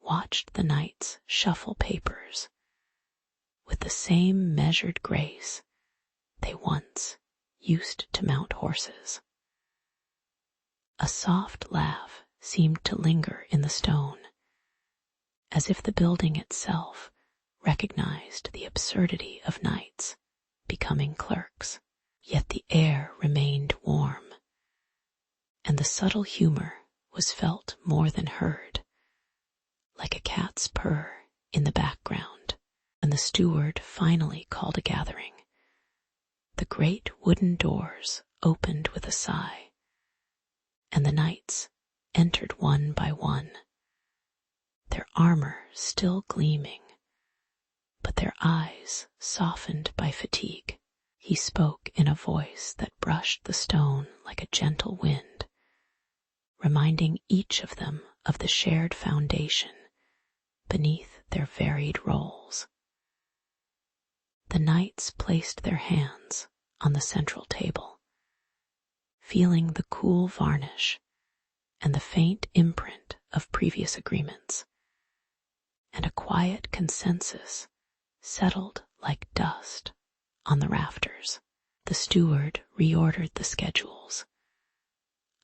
watched the knights shuffle papers with the same measured grace they once used to mount horses. A soft laugh seemed to linger in the stone, as if the building itself recognized the absurdity of knights becoming clerks. Yet the air remained warm, and the subtle humor was felt more than heard, like a cat's purr in the background. When the steward finally called a gathering, the great wooden doors opened with a sigh, and the knights entered one by one, their armor still gleaming, but their eyes softened by fatigue. He spoke in a voice that brushed the stone like a gentle wind, reminding each of them of the shared foundation beneath their varied roles. The knights placed their hands on the central table, feeling the cool varnish and the faint imprint of previous agreements, and a quiet consensus settled like dust on the rafters. The steward reordered the schedules,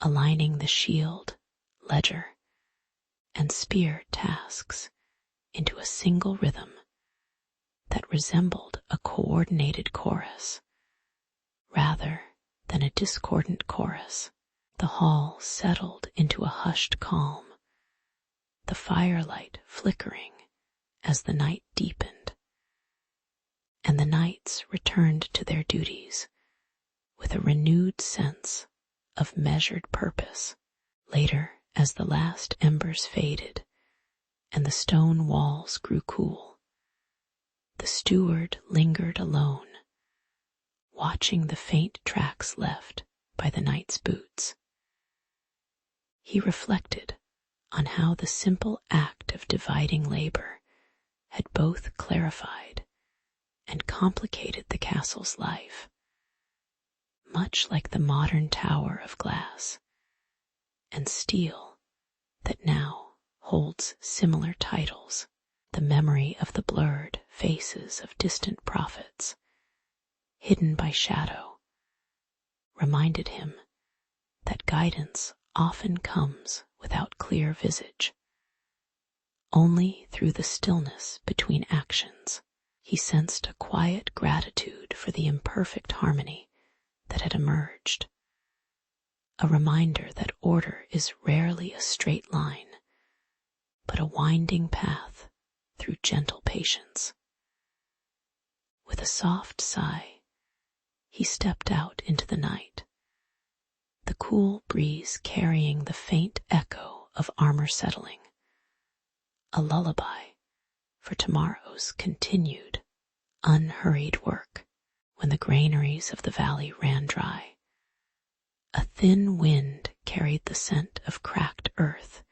aligning the shield, ledger, and spear tasks into a single rhythm that resembled a coordinated chorus rather than a discordant chorus. The hall settled into a hushed calm, the firelight flickering as the night deepened, and the knights returned to their duties with a renewed sense of measured purpose. Later, as the last embers faded and the stone walls grew cool, the steward lingered alone, watching the faint tracks left by the knight's boots. He reflected on how the simple act of dividing labor had both clarified and complicated the castle's life, much like the modern tower of glass and steel that now holds similar titles. The memory of the blurred faces of distant prophets, hidden by shadow, reminded him that guidance often comes without clear visage. Only through the stillness between actions, he sensed a quiet gratitude for the imperfect harmony that had emerged, a reminder that order is rarely a straight line, but a winding path through gentle patience. With a soft sigh, he stepped out into the night, the cool breeze carrying the faint echo of armor settling, a lullaby for tomorrow's continued, unhurried work. When the granaries of the valley ran dry, a thin wind carried the scent of cracked earth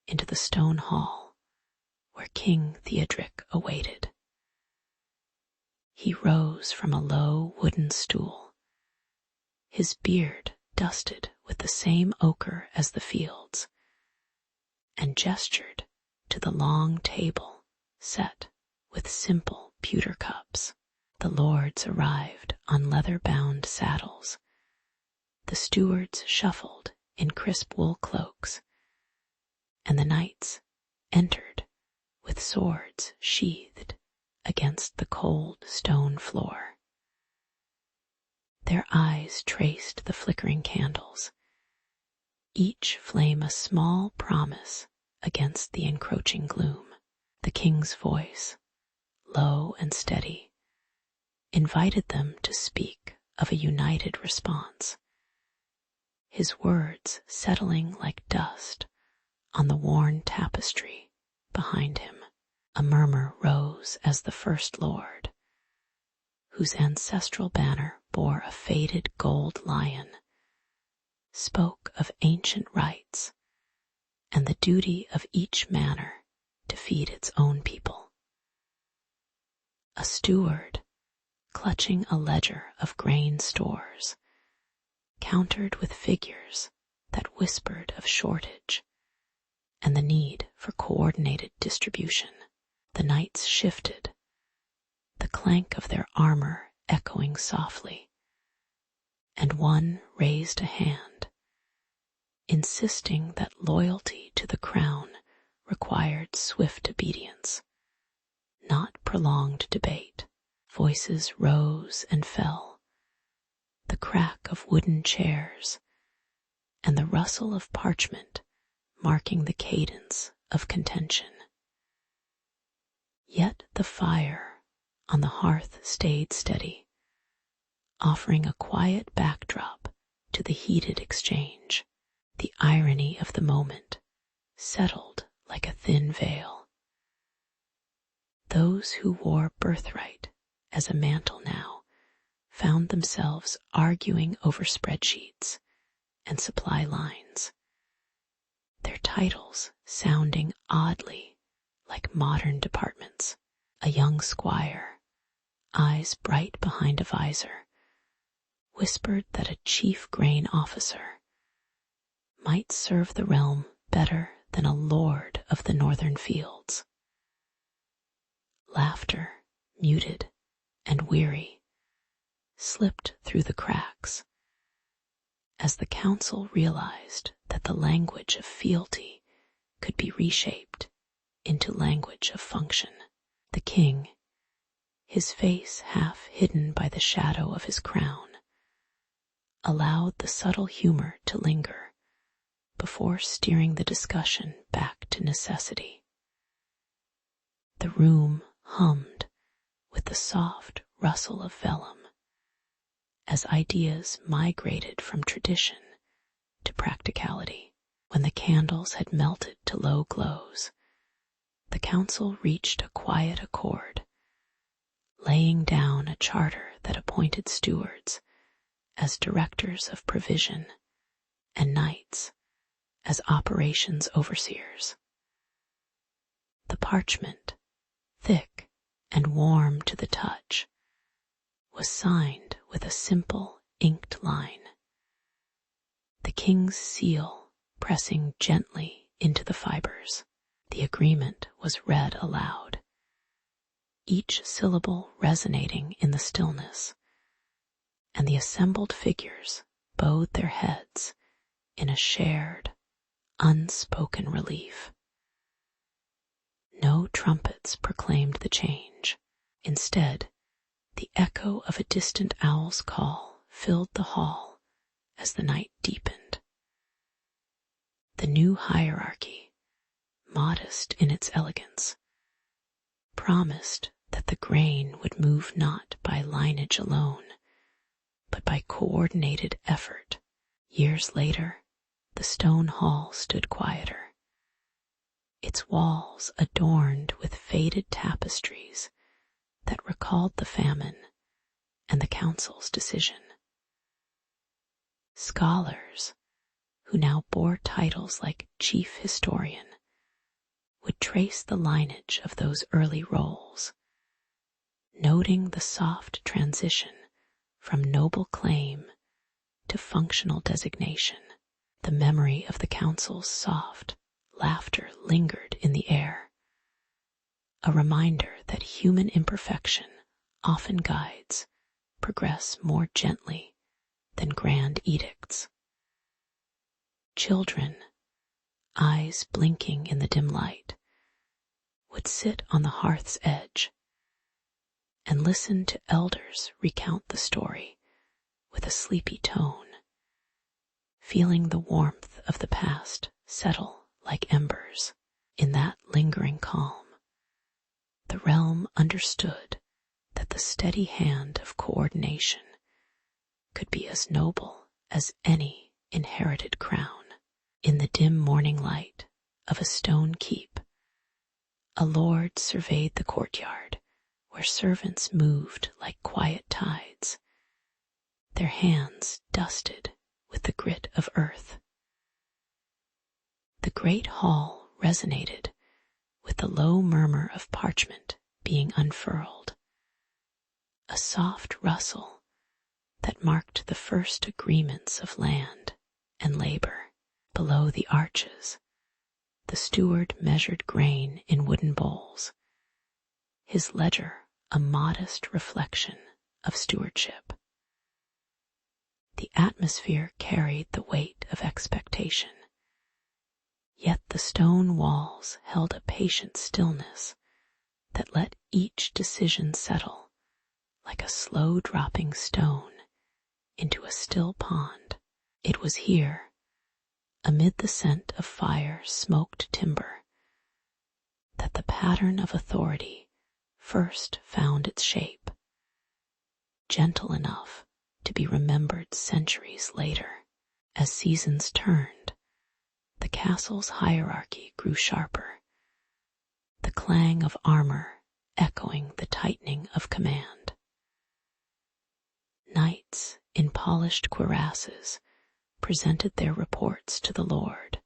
into the stone hall where King Theodric awaited. He rose from a low wooden stool, his beard dusted with the same ochre as the fields, and gestured to the long table set with simple pewter cups. The lords arrived on leather-bound saddles, the stewards shuffled in crisp wool cloaks, and the knights entered with swords sheathed against the cold stone floor. Their eyes traced the flickering candles, each flame a small promise against the encroaching gloom. The king's voice, low and steady, invited them to speak of a united response, his words settling like dust on the worn tapestry behind him. A murmur rose as the First Lord, whose ancestral banner bore a faded gold lion, spoke of ancient rights and the duty of each manor to feed its own people. A steward, clutching a ledger of grain stores, countered with figures that whispered of shortage and the need for coordinated distribution. The knights shifted, the clank of their armor echoing softly, and one raised a hand, insisting that loyalty to the crown required swift obedience, not prolonged debate. Voices rose and fell, the crack of wooden chairs and the rustle of parchment marking the cadence of contention. Yet the fire on the hearth stayed steady, offering a quiet backdrop to the heated exchange. The irony of the moment settled like a thin veil. Those who wore birthright as a mantle now found themselves arguing over spreadsheets and supply lines, their titles sounding oddly like modern departments. A young squire, eyes bright behind a visor, whispered that a chief grain officer might serve the realm better than a lord of the northern fields. Laughter, muted and weary, slipped through the cracks as the council realized that the language of fealty could be reshaped into language of function. The king, his face half hidden by the shadow of his crown, allowed the subtle humor to linger before steering the discussion back to necessity. The room hummed with the soft rustle of vellum as ideas migrated from tradition to practicality. When the candles had melted to low glows, the council reached a quiet accord, laying down a charter that appointed stewards as directors of provision and knights as operations overseers. The parchment, thick and warm to the touch, was signed with a simple inked line, the king's seal pressing gently into the fibers. The agreement was read aloud, each syllable resonating in the stillness, and the assembled figures bowed their heads in a shared, unspoken relief. No trumpets proclaimed the change. Instead, the echo of a distant owl's call filled the hall as the night deepened. The new hierarchy, modest in its elegance, promised that the grain would move not by lineage alone, but by coordinated effort. Years later, the stone hall stood quieter, its walls adorned with faded tapestries that recalled the famine and the council's decision. Scholars, who now bore titles like chief historian, would trace the lineage of those early roles, noting the soft transition from noble claim to functional designation. The memory of the council's soft laughter lingered in the air, a reminder that human imperfection often guides progress more gently than grand edicts. Children, eyes blinking in the dim light, would sit on the hearth's edge and listen to elders recount the story with a sleepy tone, feeling the warmth of the past settle like embers. In that lingering calm, the realm understood that the steady hand of coordination could be as noble as any inherited crown. In the dim morning light of a stone keep, a lord surveyed the courtyard where servants moved like quiet tides, their hands dusted with the grit of earth. The great hall resonated with the low murmur of parchment being unfurled, a soft rustle that marked the first agreements of land and labor. Below the arches, the steward measured grain in wooden bowls, his ledger a modest reflection of stewardship. The atmosphere carried the weight of expectation, yet the stone walls held a patient stillness that let each decision settle like a slow-dropping stone into a still pond. It was here, amid the scent of fire-smoked timber, that the pattern of authority first found its shape, gentle enough to be remembered centuries later. As seasons turned, the castle's hierarchy grew sharper, the clang of armor echoing the tightening of command. Knights in polished cuirasses presented their reports to the Lord,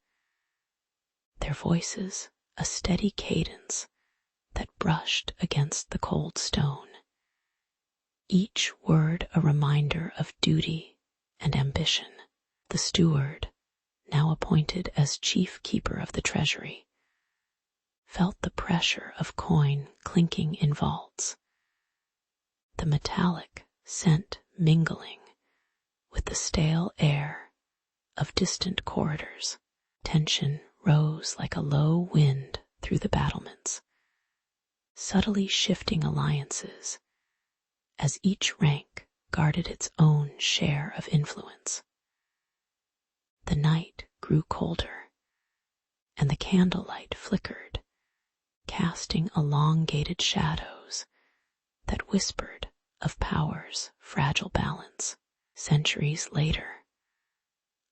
their voices a steady cadence that brushed against the cold stone, each word a reminder of duty and ambition. The steward, now appointed as chief keeper of the treasury, felt the pressure of coin clinking in vaults, the metallic scent mingling with the stale air of distant corridors. Tension rose like a low wind through the battlements, subtly shifting alliances as each rank guarded its own share of influence. The night grew colder, and the candlelight flickered, casting elongated shadows that whispered of power's fragile balance. Centuries later,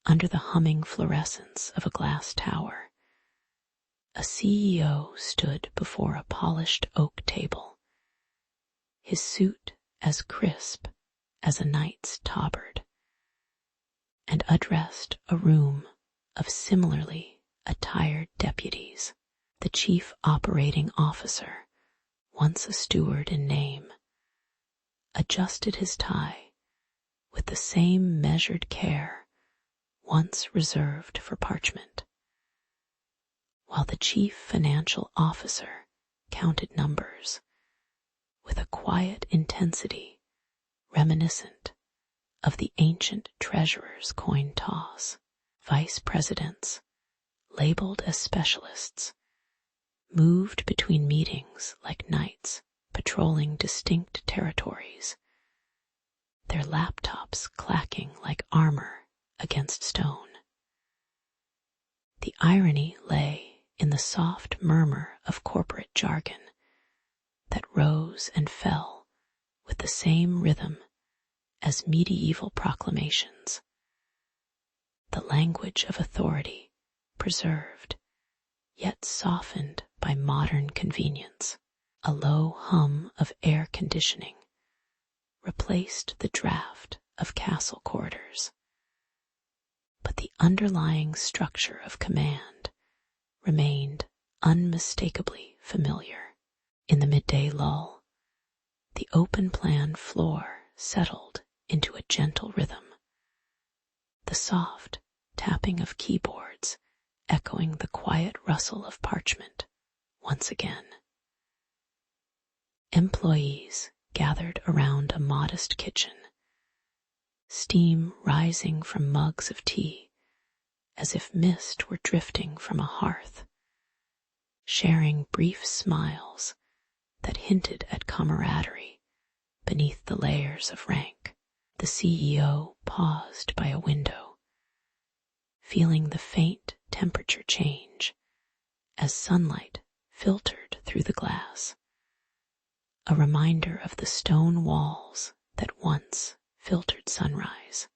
under the humming fluorescence of a glass tower, a CEO stood before a polished oak table, his suit as crisp as a knight's tabard, and addressed a room of similarly attired deputies. The chief operating officer, once a steward in name, adjusted his tie with the same measured care once reserved for parchment, while the chief financial officer counted numbers with a quiet intensity reminiscent of the ancient treasurer's coin toss. Vice presidents, labeled as specialists, moved between meetings like knights patrolling distinct territories, their laptops clacking like armor against stone. The irony lay in the soft murmur of corporate jargon that rose and fell with the same rhythm as medieval proclamations. The language of authority preserved, yet softened by modern convenience. A low hum of air conditioning replaced the draft of castle corridors. But the underlying structure of command remained unmistakably familiar. In the midday lull, the open-plan floor settled into a gentle rhythm, the soft tapping of keyboards echoing the quiet rustle of parchment once again. Employees gathered around a modest kitchen, steam rising from mugs of tea as if mist were drifting from a hearth, sharing brief smiles that hinted at camaraderie beneath the layers of rank. The CEO paused by a window, feeling the faint temperature change as sunlight filtered through the glass, a reminder of the stone walls that once filtered sunrise.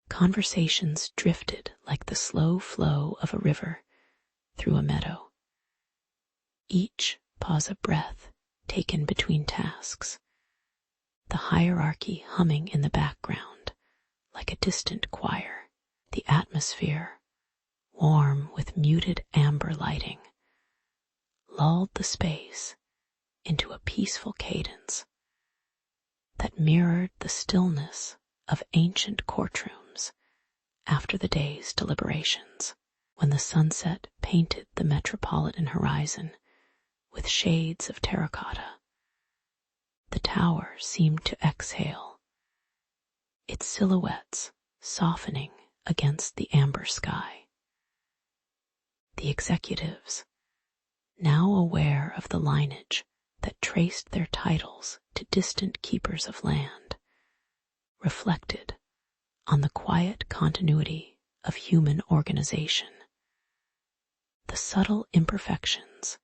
Conversations drifted like the slow flow of a river through a meadow, each pause a breath taken between tasks, the hierarchy humming in the background like a distant choir. The atmosphere, warm with muted amber lighting, lulled the space into a peaceful cadence that mirrored the stillness of ancient courtrooms after the day's deliberations. When the sunset painted the metropolitan horizon with shades of terracotta, the tower seemed to exhale, its silhouettes softening against the amber sky. The executives, now aware of the lineage that traced their titles to distant keepers of land, reflected on the quiet continuity of human organization, the subtle imperfections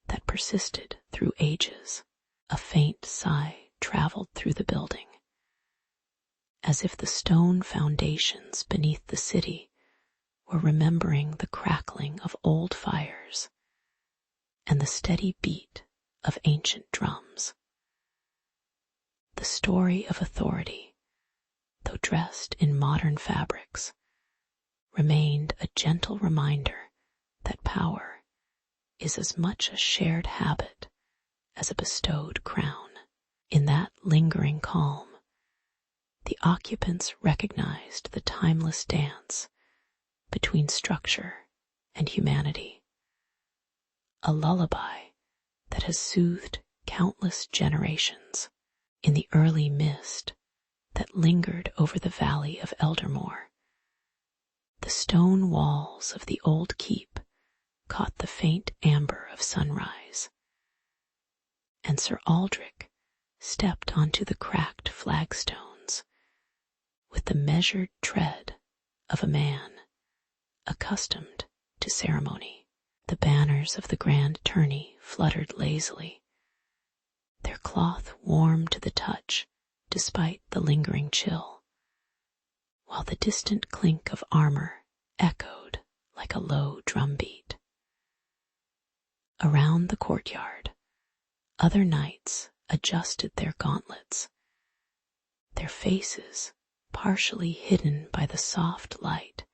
that persisted through ages. A faint sigh traveled through the building, as if the stone foundations beneath the city were remembering the crackling of old fires and the steady beat of ancient drums. The story of authority, though dressed in modern fabrics, remained a gentle reminder that power is as much a shared habit as a bestowed crown. In that lingering calm, the occupants recognized the timeless dance between structure and humanity, a lullaby that has soothed countless generations. In the early mist that lingered over the valley of Eldermore, the stone walls of the old keep caught the faint amber of sunrise, and Sir Aldrich stepped onto the cracked flagstones with the measured tread of a man accustomed to ceremony. The banners of the grand tourney fluttered lazily, their cloth warm to the touch despite the lingering chill, while the distant clink of armor echoed like a low drumbeat. Around the courtyard, other knights adjusted their gauntlets, their faces partially hidden by the soft light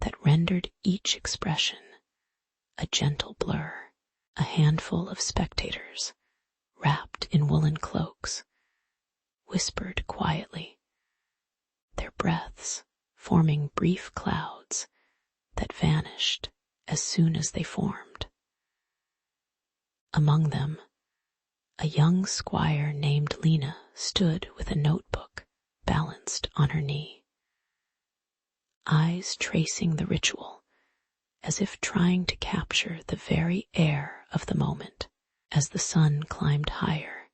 that rendered each expression a gentle blur. A handful of spectators, wrapped in woolen cloaks, whispered quietly, their breaths forming brief clouds that vanished as soon as they formed. Among them, a young squire named Lena stood with a notebook balanced on her knee. eyes tracing the ritual, as if trying to capture the very air of the moment. As the sun climbed higher,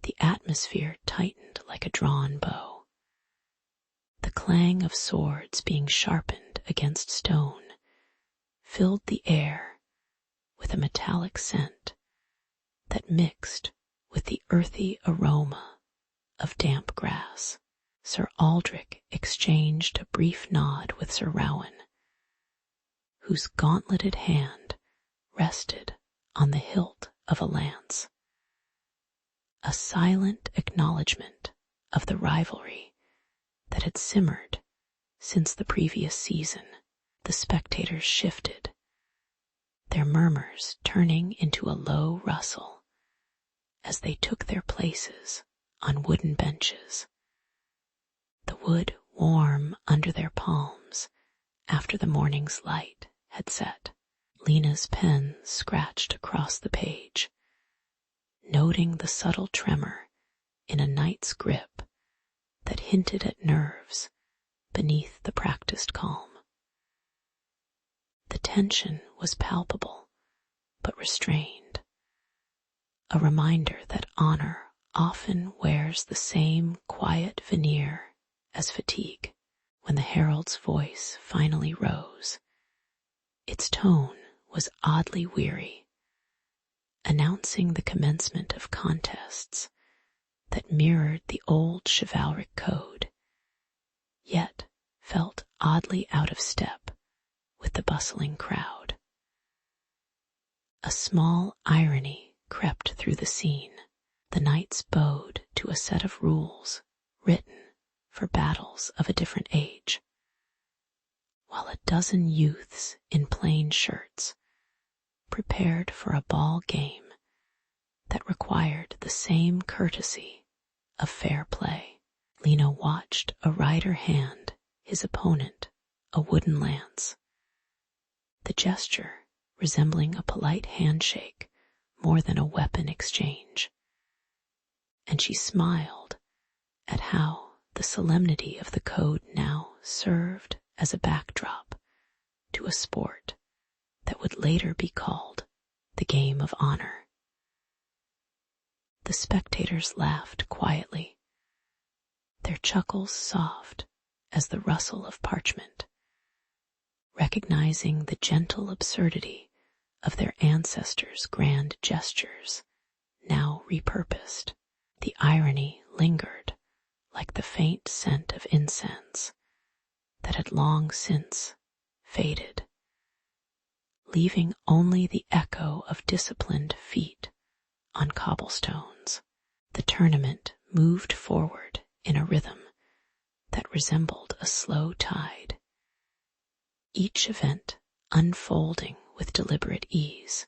the atmosphere tightened like a drawn bow. The clang of swords being sharpened against stone filled the air with a metallic scent that mixed with the earthy aroma of damp grass. Sir Aldrich exchanged a brief nod with Sir Rowan, whose gauntleted hand rested on the hilt of a lance. A silent acknowledgement of the rivalry that had simmered since the previous season. The spectators shifted, their murmurs turning into a low rustle as they took their places on wooden benches, the wood warm under their palms after the morning's light had set. Lena's pen scratched across the page, noting the subtle tremor in a knight's grip that hinted at nerves beneath the practiced calm. The tension was palpable, but restrained, a reminder that honor often wears the same quiet veneer as fatigue. When the herald's voice finally rose, its tone was oddly weary, announcing the commencement of contests that mirrored the old chivalric code, yet felt oddly out of step with the bustling crowd. A small irony crept through the scene. The knights bowed to a set of rules written for battles of a different age, while a dozen youths in plain shirts prepared for a ball game that required the same courtesy of fair play. Lena watched a rider hand his opponent a wooden lance, the gesture resembling a polite handshake more than a weapon exchange, and she smiled at how the solemnity of the code now served as a backdrop to a sport that would later be called the game of honor. The spectators laughed quietly, their chuckles soft as the rustle of parchment, recognizing the gentle absurdity of their ancestors' grand gestures, now repurposed. The irony lingered like the faint scent of incense that had long since faded, leaving only the echo of disciplined feet on cobblestones. The tournament moved forward in a rhythm that resembled a slow tide, each event unfolding with deliberate ease,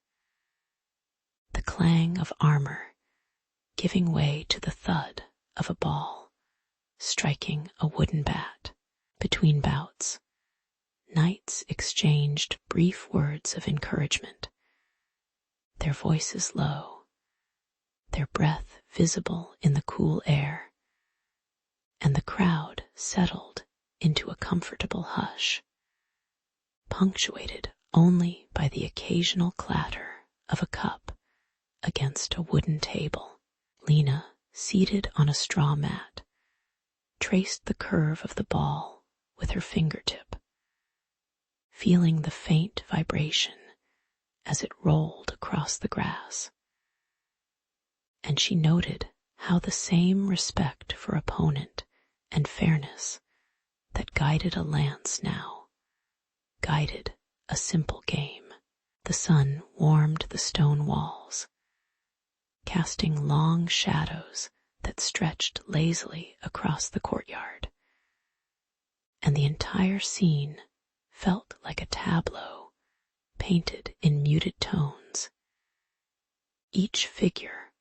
the clang of armor giving way to the thud of a ball striking a wooden bat. Between bouts, knights exchanged brief words of encouragement, their voices low, their breath visible in the cool air, and the crowd settled into a comfortable hush, punctuated only by the occasional clatter of a cup against a wooden table. Lena, seated on a straw mat, traced the curve of the ball with her fingertip, feeling the faint vibration as it rolled across the grass. And she noted how the same respect for opponent and fairness that guided a lance now guided a simple game. The sun warmed the stone walls, casting long shadows that stretched lazily across the courtyard, and the entire scene felt like a tableau painted in muted tones, each figure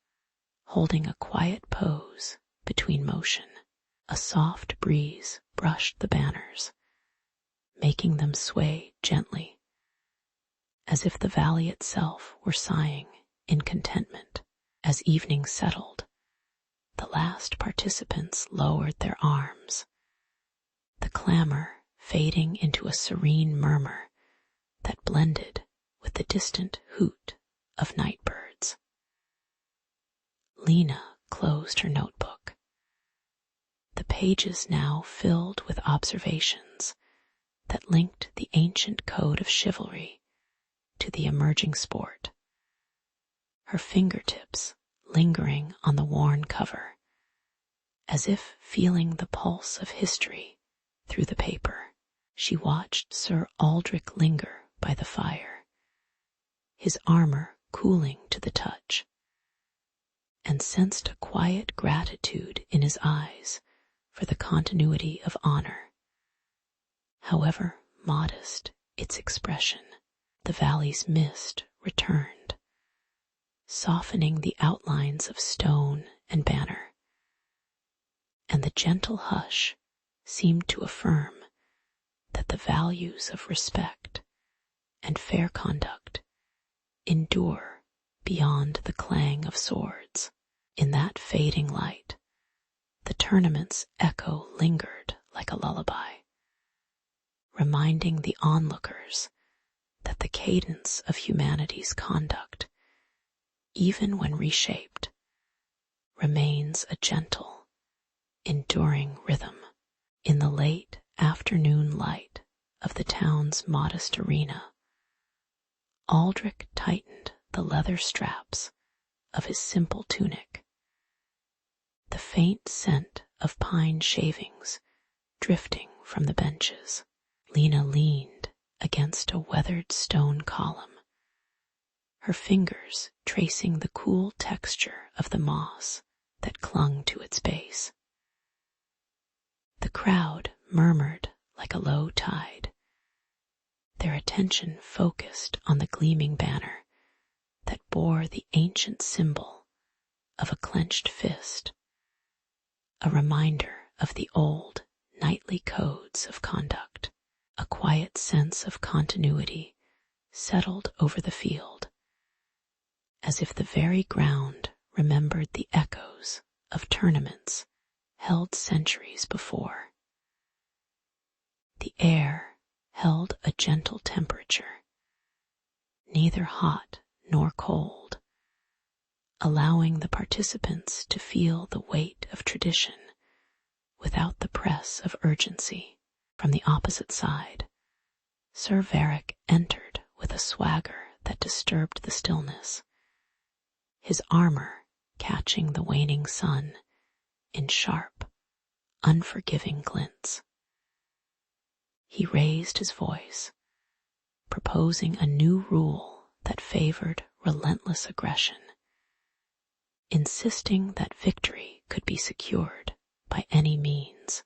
holding a quiet pose between motion. A soft breeze brushed the banners, making them sway gently, as if the valley itself were sighing in contentment. As evening settled, the last participants lowered their arms, the clamor fading into a serene murmur that blended with the distant hoot of night birds. Lena closed her notebook, the pages now filled with observations that linked the ancient code of chivalry to the emerging sport, her fingertips lingering on the worn cover, as if feeling the pulse of history through the paper. She watched Sir Aldrich linger by the fire, his armor cooling to the touch, and sensed a quiet gratitude in his eyes for the continuity of honor. However modest its expression, the valley's mist returned, softening the outlines of stone and banner, and the gentle hush seemed to affirm that the values of respect and fair conduct endure beyond the clang of swords. In that fading light, the tournament's echo lingered like a lullaby, reminding the onlookers that the cadence of humanity's conduct, even when reshaped, remains a gentle, enduring rhythm. In the late afternoon light of the town's modest arena, Aldrich tightened the leather straps of his simple tunic. The faint scent of pine shavings drifting from the benches. Lena leaned against a weathered stone column, her fingers tracing the cool texture of the moss that clung to its base. The crowd murmured like a low tide, their attention focused on the gleaming banner that bore the ancient symbol of a clenched fist, a reminder of the old knightly codes of conduct. A quiet sense of continuity settled over the field, as if the very ground remembered the echoes of tournaments held centuries before. The air held a gentle temperature, neither hot nor cold, allowing the participants to feel the weight of tradition without the press of urgency. From the opposite side, Sir Varick entered with a swagger that disturbed the stillness, his armor catching the waning sun in sharp, unforgiving glints. He raised his voice, proposing a new rule that favored relentless aggression, insisting that victory could be secured by any means,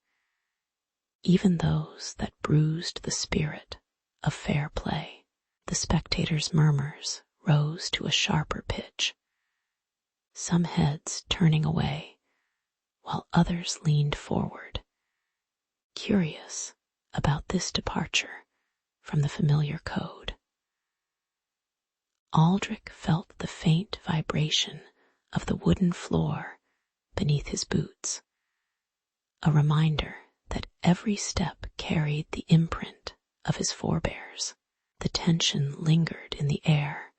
even those that bruised the spirit of fair play. The spectators' murmurs rose to a sharper pitch, some heads turning away, while others leaned forward, curious about this departure from the familiar code. Aldrich felt the faint vibration of the wooden floor beneath his boots, a reminder that every step carried the imprint of his forebears. The tension lingered in the air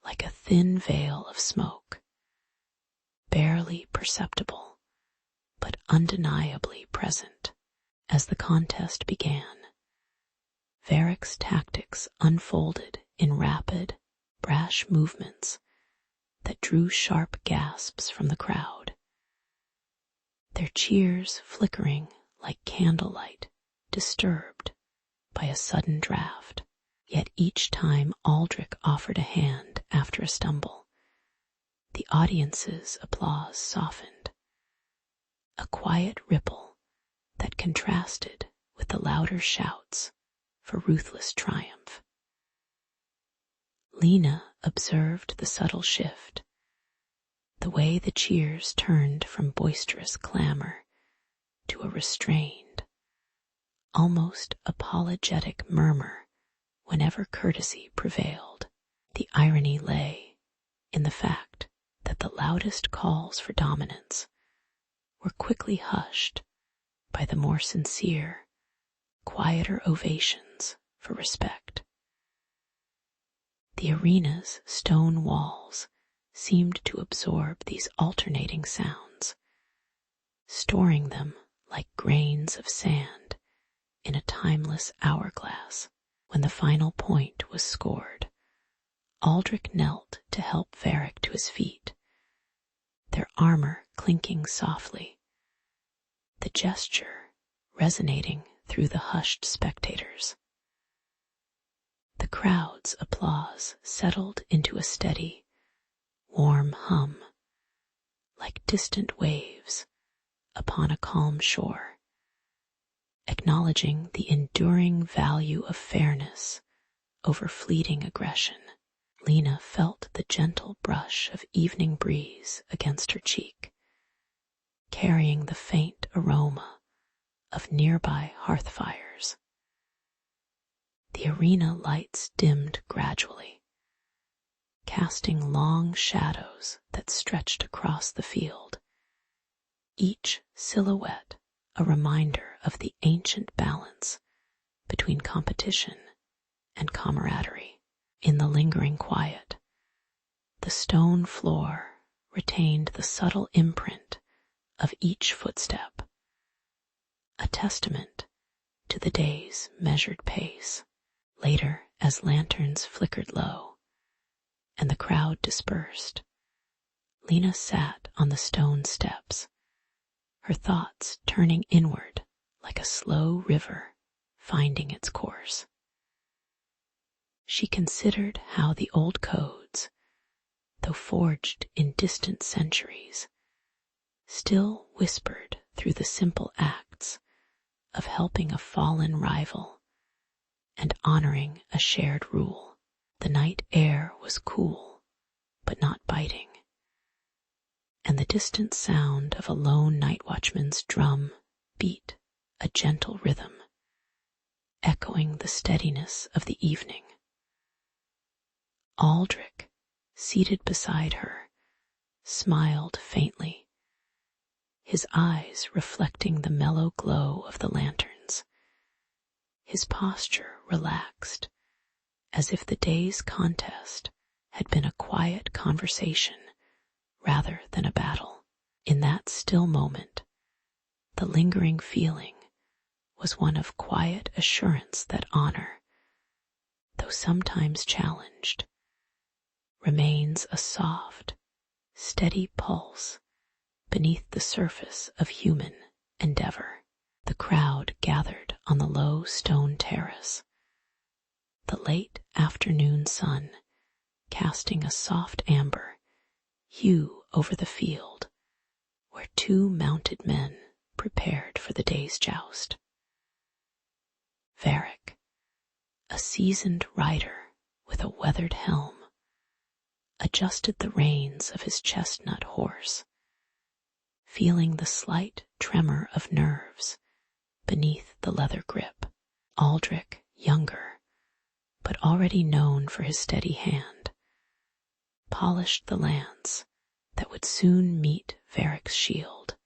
like a thin veil of smoke, barely perceptible, but undeniably present. As the contest began, Varick's tactics unfolded in rapid, brash movements that drew sharp gasps from the crowd, their cheers flickering like candlelight disturbed by a sudden draft. Yet each time Aldrich offered a hand after a stumble, the audience's applause softened, a quiet ripple that contrasted with the louder shouts for ruthless triumph. Lena observed the subtle shift, the way the cheers turned from boisterous clamor to a restrained, almost apologetic murmur whenever courtesy prevailed. The irony lay in the fact that the loudest calls for dominance were quickly hushed by the more sincere, quieter ovations for respect. The arena's stone walls seemed to absorb these alternating sounds, storing them like grains of sand in a timeless hourglass. When the final point was scored, Aldrich knelt to help Varric to his feet, their armor clinking softly, the gesture resonating through the hushed spectators. The crowd's applause settled into a steady, warm hum, like distant waves upon a calm shore, acknowledging the enduring value of fairness over fleeting aggression. Lena felt the gentle brush of evening breeze against her cheek, carrying the faint aroma of nearby hearth fires. The arena lights dimmed gradually, casting long shadows that stretched across the field, each silhouette a reminder of the ancient balance between competition and camaraderie. In the lingering quiet, the stone floor retained the subtle imprint of each footstep, a testament to the day's measured pace. Later, as lanterns flickered low and the crowd dispersed, Lena sat on the stone steps, her thoughts turning inward like a slow river finding its course. She considered how the old codes, though forged in distant centuries, still whispered through the simple acts of helping a fallen rival and honoring a shared rule. The night air was cool, but not biting, and the distant sound of a lone night watchman's drum beat a gentle rhythm, echoing the steadiness of the evening. Aldrich, seated beside her, smiled faintly, his eyes reflecting the mellow glow of the lanterns, his posture relaxed, as if the day's contest had been a quiet conversation rather than a battle. In that still moment, the lingering feeling was one of quiet assurance that honor, though sometimes challenged, remains a soft, steady pulse beneath the surface of human endeavor. The crowd gathered on the low stone terrace, the late afternoon sun casting a soft amber hue over the field where two mounted men prepared for the day's joust. Varric, a seasoned rider with a weathered helm, adjusted the reins of his chestnut horse, feeling the slight tremor of nerves beneath the leather grip. Aldrich, younger, but already known for his steady hand, polished the lance that would soon meet Varric's shield,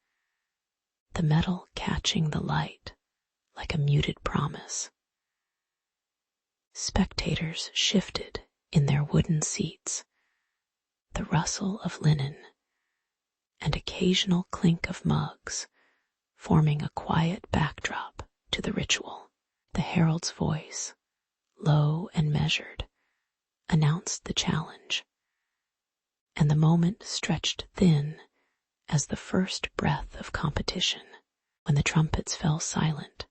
the metal catching the light like a muted promise. Spectators shifted in their wooden seats, the rustle of linen and occasional clink of mugs forming a quiet backdrop to the ritual. The herald's voice, low and measured, announced the challenge, and the moment stretched thin as the first breath of competition. When the trumpets fell silent,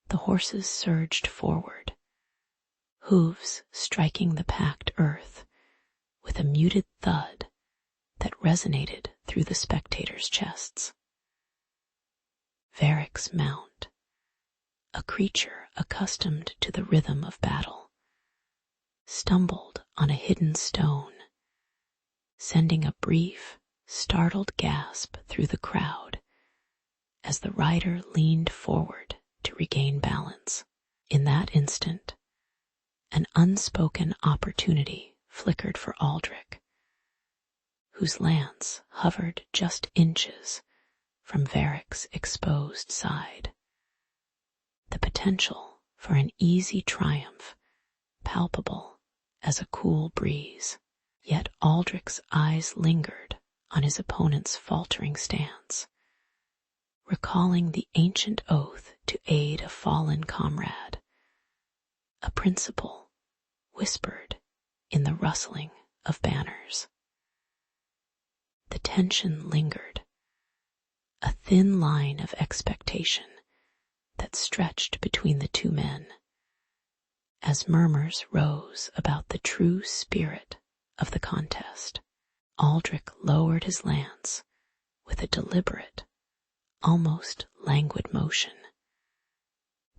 the horses surged forward, hooves striking the packed earth with a muted thud that resonated through the spectators' chests. Varric's mount, a creature accustomed to the rhythm of battle, stumbled on a hidden stone, sending a brief, startled gasp through the crowd as the rider leaned forward to regain balance. In that instant, an unspoken opportunity flickered for Aldrich, whose lance hovered just inches from Varric's exposed side. the potential for an easy triumph palpable as a cool breeze. Yet Aldrich's eyes lingered on his opponent's faltering stance, recalling the ancient oath to aid a fallen comrade, a principle whispered in the rustling of banners. The tension lingered, a thin line of expectation that stretched between the two men, as murmurs rose about the true spirit of the contest. Aldrich lowered his lance with a deliberate, almost languid motion,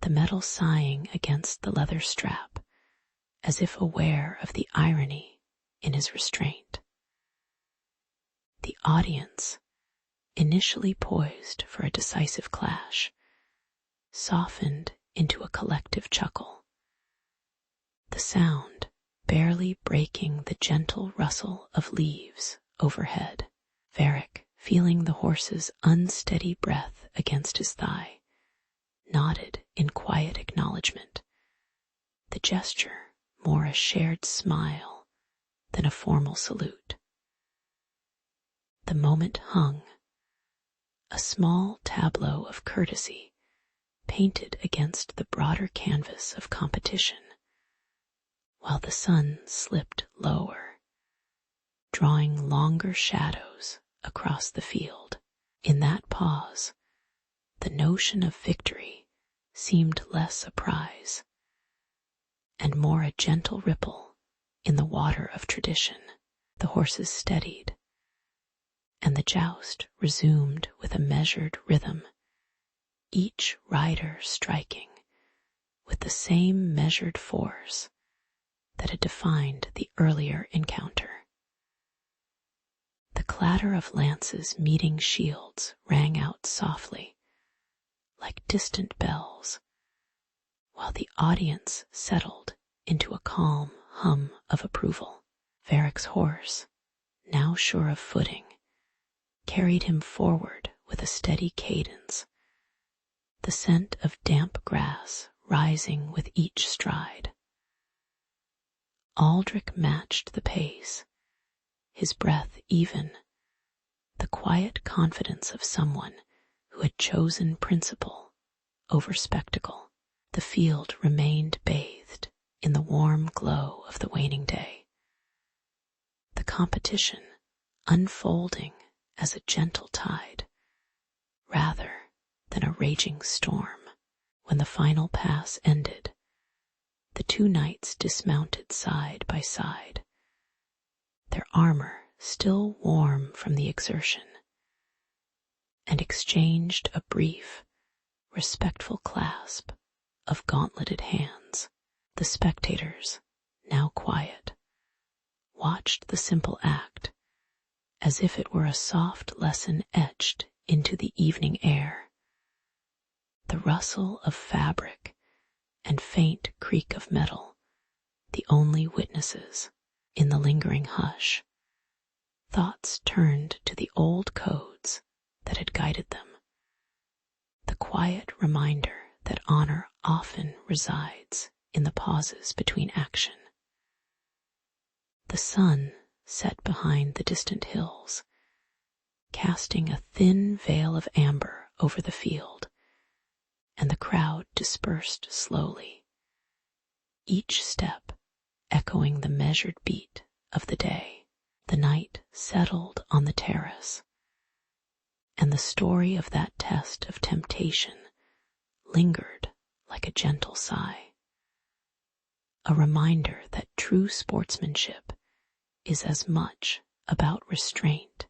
the metal sighing against the leather strap as if aware of the irony in his restraint. The audience, initially poised for a decisive clash, softened into a collective chuckle, the sound barely breaking the gentle rustle of leaves overhead. Varric, feeling the horse's unsteady breath against his thigh, nodded in quiet acknowledgement, the gesture more a shared smile than a formal salute. The moment hung, a small tableau of courtesy painted against the broader canvas of competition, while the sun slipped lower, drawing longer shadows across the field. In that pause, the notion of victory seemed less a prize, and more a gentle ripple in the water of tradition. The horses steadied, and the joust resumed with a measured rhythm, each rider striking with the same measured force that had defined the earlier encounter. The clatter of lances meeting shields rang out softly, like distant bells, while the audience settled into a calm hum of approval. Varric's horse, now sure of footing, carried him forward with a steady cadence, the scent of damp grass rising with each stride. Aldrich matched the pace, his breath even, the quiet confidence of someone who had chosen principle over spectacle. The field remained bathed in the warm glow of the waning day, the competition unfolding as a gentle tide rather than a raging storm. When the final pass ended, the two knights dismounted side by side, their armor still warm from the exertion, and exchanged a brief, respectful clasp of gauntleted hands. The spectators, now quiet, watched the simple act as if it were a soft lesson etched into the evening air. The rustle of fabric and faint creak of metal, the only witnesses. In the lingering hush, thoughts turned to the old codes that had guided them, the quiet reminder that honor often resides in the pauses between action. The sun set behind the distant hills, casting a thin veil of amber over the field, and the crowd dispersed slowly, each step echoing the measured beat of the day. The night settled on the terrace, and the story of that test of temptation lingered like a gentle sigh, a reminder that true sportsmanship is as much about restraint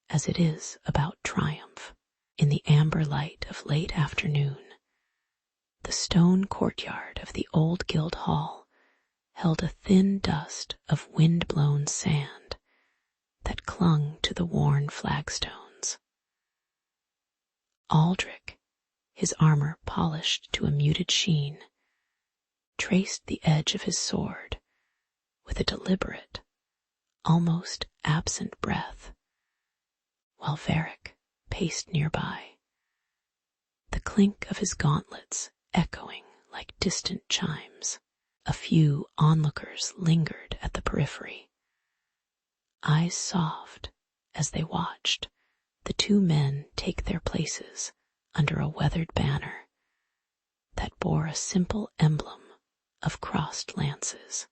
as it is about triumph. In the amber light of late afternoon, the stone courtyard of the old guild hall held a thin dust of wind-blown sand that clung to the worn flagstones. Aldrich, his armor polished to a muted sheen, traced the edge of his sword with a deliberate, almost absent breath, while Varric paced nearby, the clink of his gauntlets echoing like distant chimes. A few onlookers lingered at the periphery, eyes soft as they watched the two men take their places under a weathered banner that bore a simple emblem of crossed lances.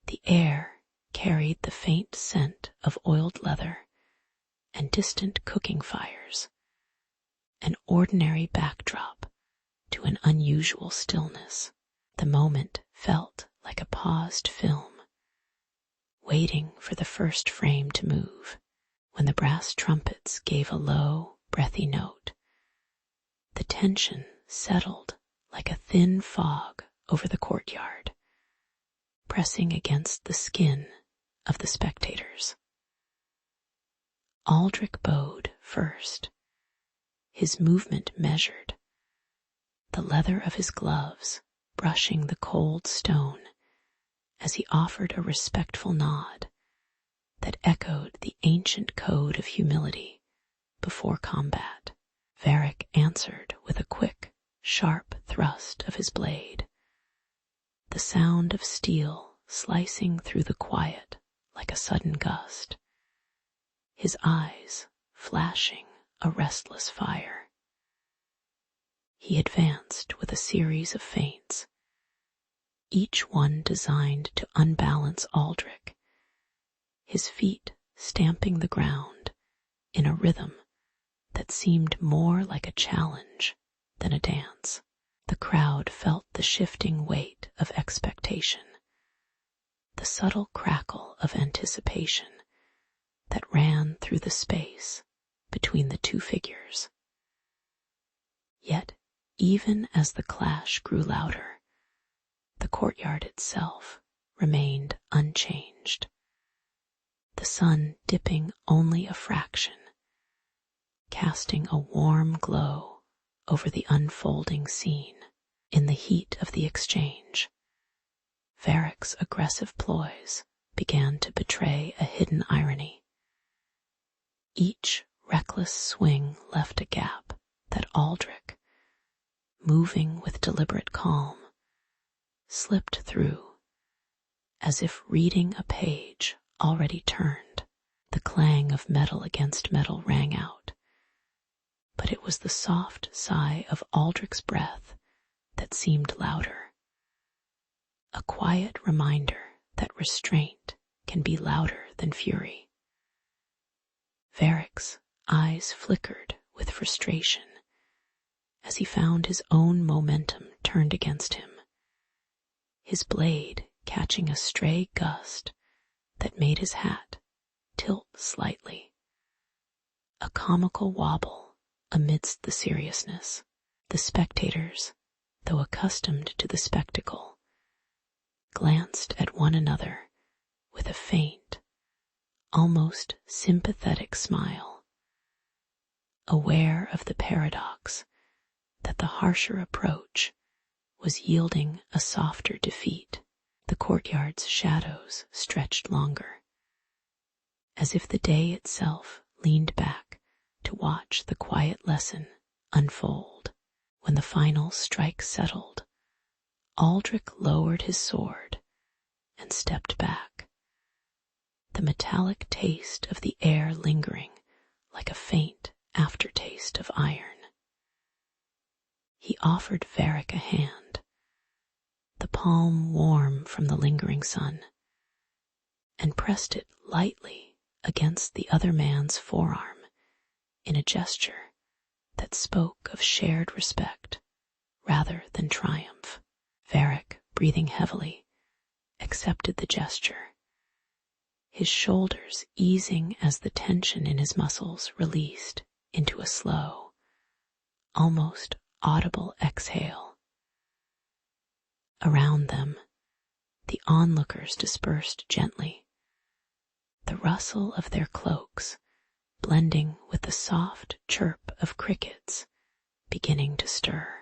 The air carried the faint scent of oiled leather and distant cooking fires, an ordinary backdrop to an unusual stillness. The moment felt like a paused film, waiting for the first frame to move. When the brass trumpets gave a low, breathy note, the tension settled like a thin fog over the courtyard, pressing against the skin of the spectators. Aldrich bowed first, his movement measured, the leather of his gloves brushing the cold stone as he offered a respectful nod that echoed the ancient code of humility before combat. Varric answered with a quick, sharp thrust of his blade, the sound of steel slicing through the quiet like a sudden gust, his eyes flashing a restless fire. He advanced with a series of feints, each one designed to unbalance Aldrich, his feet stamping the ground in a rhythm that seemed more like a challenge than a dance. The crowd felt the shifting weight of expectation, the subtle crackle of anticipation that ran through the space between the two figures. Yet, even as the clash grew louder, the courtyard itself remained unchanged, the sun dipping only a fraction, casting a warm glow over the unfolding scene. In the heat of the exchange, Varric's aggressive ploys began to betray a hidden irony. Each reckless swing left a gap that Aldrich, moving with deliberate calm, slipped through, as if reading a page already turned. The clang of metal against metal rang out, but it was the soft sigh of Aldrich's breath that seemed louder, a quiet reminder that restraint can be louder than fury. Varric's eyes flickered with frustration as he found his own momentum turned against him, his blade catching a stray gust that made his hat tilt slightly, a comical wobble amidst the seriousness. The spectators, though accustomed to the spectacle, glanced at one another with a faint, almost sympathetic smile, aware of the paradox that the harsher approach was yielding a softer defeat. The courtyard's shadows stretched longer, as if the day itself leaned back to watch the quiet lesson unfold. When the final strike settled, Aldrich lowered his sword and stepped back, the metallic taste of the air lingering like a faint aftertaste of iron. He offered Varric a hand, the palm warm from the lingering sun, and pressed it lightly against the other man's forearm in a gesture that spoke of shared respect rather than triumph. Varric, breathing heavily, accepted the gesture, his shoulders easing as the tension in his muscles released into a slow, almost audible exhale. Around them, the onlookers dispersed gently, the rustle of their cloaks blending with the soft chirp of crickets beginning to stir.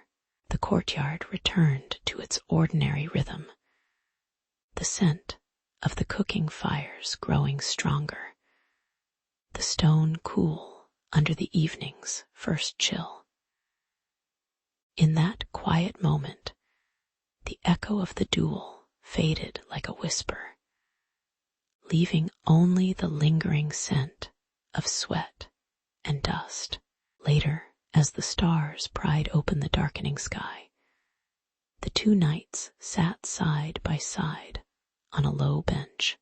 The courtyard returned to its ordinary rhythm, the scent of the cooking fires growing stronger, the stone cool under the evening's first chill. In that quiet moment, the echo of the duel faded like a whisper, leaving only the lingering scent of sweat and dust. Later, as the stars pried open the darkening sky, the two knights sat side by side on a low bench,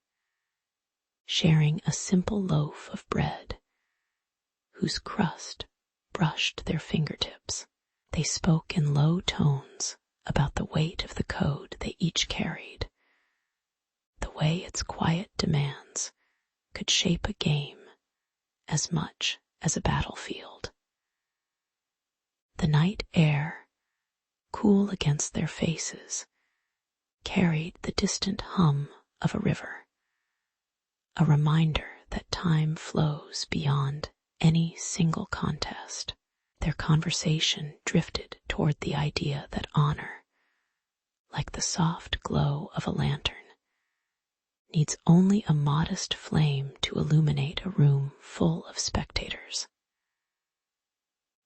sharing a simple loaf of bread whose crust brushed their fingertips. They spoke in low tones about the weight of the code they each carried, the way its quiet demands could shape a game as much as a battlefield. The night air, cool against their faces, carried the distant hum of a river, a reminder that time flows beyond any single contest. Their conversation drifted toward the idea that honor, like the soft glow of a lantern, needs only a modest flame to illuminate a room full of spectators.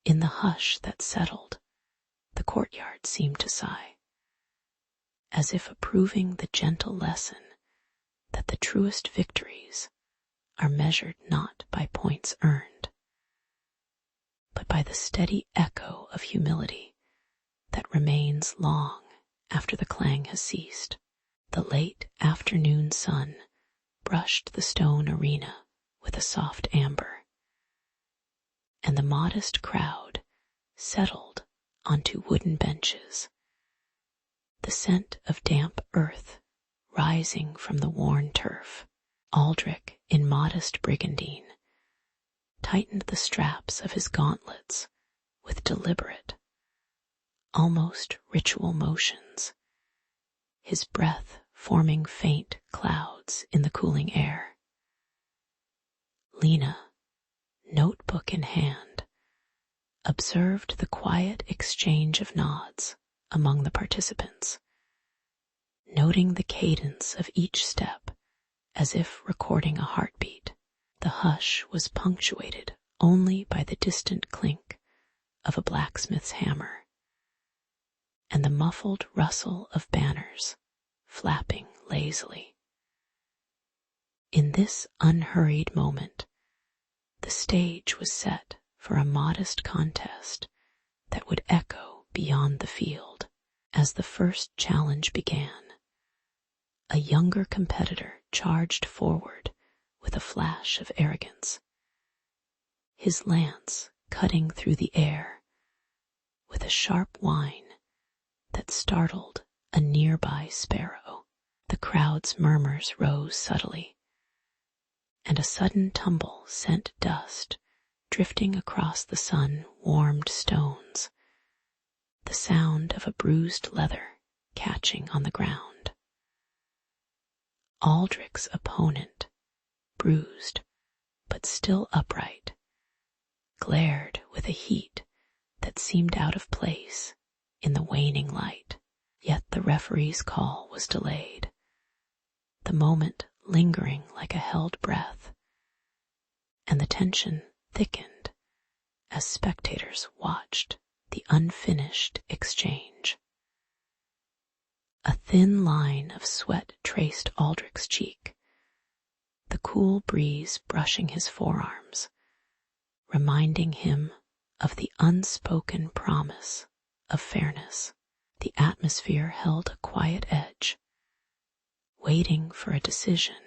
In the hush that settled, the courtyard seemed to sigh, as if approving the gentle lesson that the truest victories are measured not by points earned, but by the steady echo of humility that remains long after the clang has ceased. The late afternoon sun brushed the stone arena with a soft amber, and the modest crowd settled onto wooden benches, the scent of damp earth rising from the worn turf. Aldrich, in modest brigandine, tightened the straps of his gauntlets with deliberate, almost ritual motions, his breath forming faint clouds in the cooling air. Lena, notebook in hand, observed the quiet exchange of nods among the participants, noting the cadence of each step as if recording a heartbeat. The hush was punctuated only by the distant clink of a blacksmith's hammer and the muffled rustle of banners flapping lazily. In this unhurried moment, the stage was set for a modest contest that would echo beyond the field. As the first challenge began, a younger competitor charged forward with a flash of arrogance, his lance cutting through the air with a sharp whine that startled a nearby sparrow. The crowd's murmurs rose subtly, and a sudden tumble sent dust drifting across the sun-warmed stones, the sound of a bruised leather catching on the ground. Aldrich's opponent, bruised but still upright, glared with a heat that seemed out of place in the waning light. Yet the referee's call was delayed, the moment lingering like a held breath, and the tension thickened as spectators watched the unfinished exchange. A thin line of sweat traced Aldrich's cheek, the cool breeze brushing his forearms, reminding him of the unspoken promise of fairness. The atmosphere held a quiet edge, waiting for a decision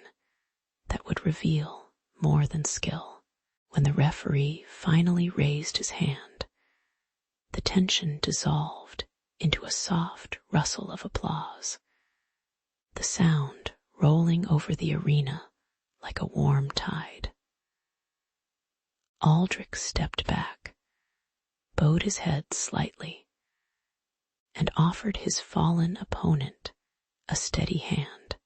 that would reveal more than skill. When the referee finally raised his hand, the tension dissolved into a soft rustle of applause, the sound rolling over the arena like a warm tide. Aldrich stepped back, bowed his head slightly, and offered his fallen opponent a steady hand,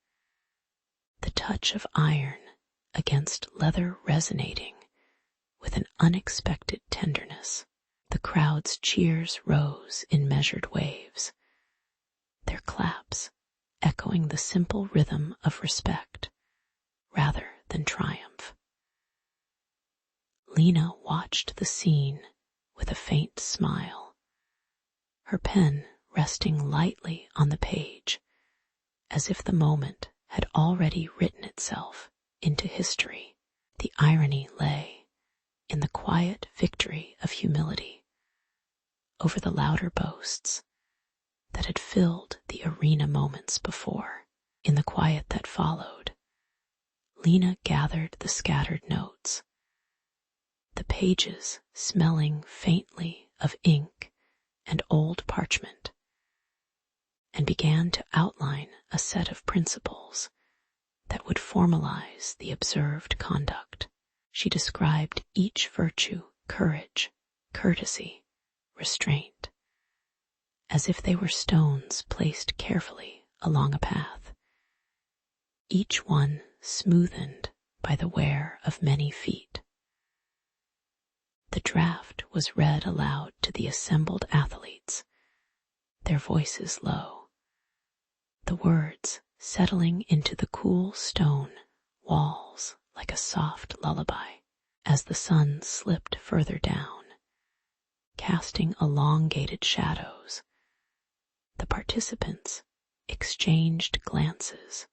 the touch of iron against leather resonating with an unexpected tenderness. The crowd's cheers rose in measured waves, their claps echoing the simple rhythm of respect rather than triumph. Lena watched the scene with a faint smile, her pen resting lightly on the page, as if the moment had already written itself into history. The irony lay in the quiet victory of humility over the louder boasts that had filled the arena moments before. In the quiet that followed, Lena gathered the scattered notes, the pages smelling faintly of ink and old parchment, and began to outline a set of principles that would formalize the observed conduct. She described each virtue: courage, courtesy, restraint, as if they were stones placed carefully along a path, each one smoothened by the wear of many feet. The draft was read aloud to the assembled athletes, their voices low, the words settling into the cool stone walls like a soft lullaby. As the sun slipped further down, casting elongated shadows, the participants exchanged glances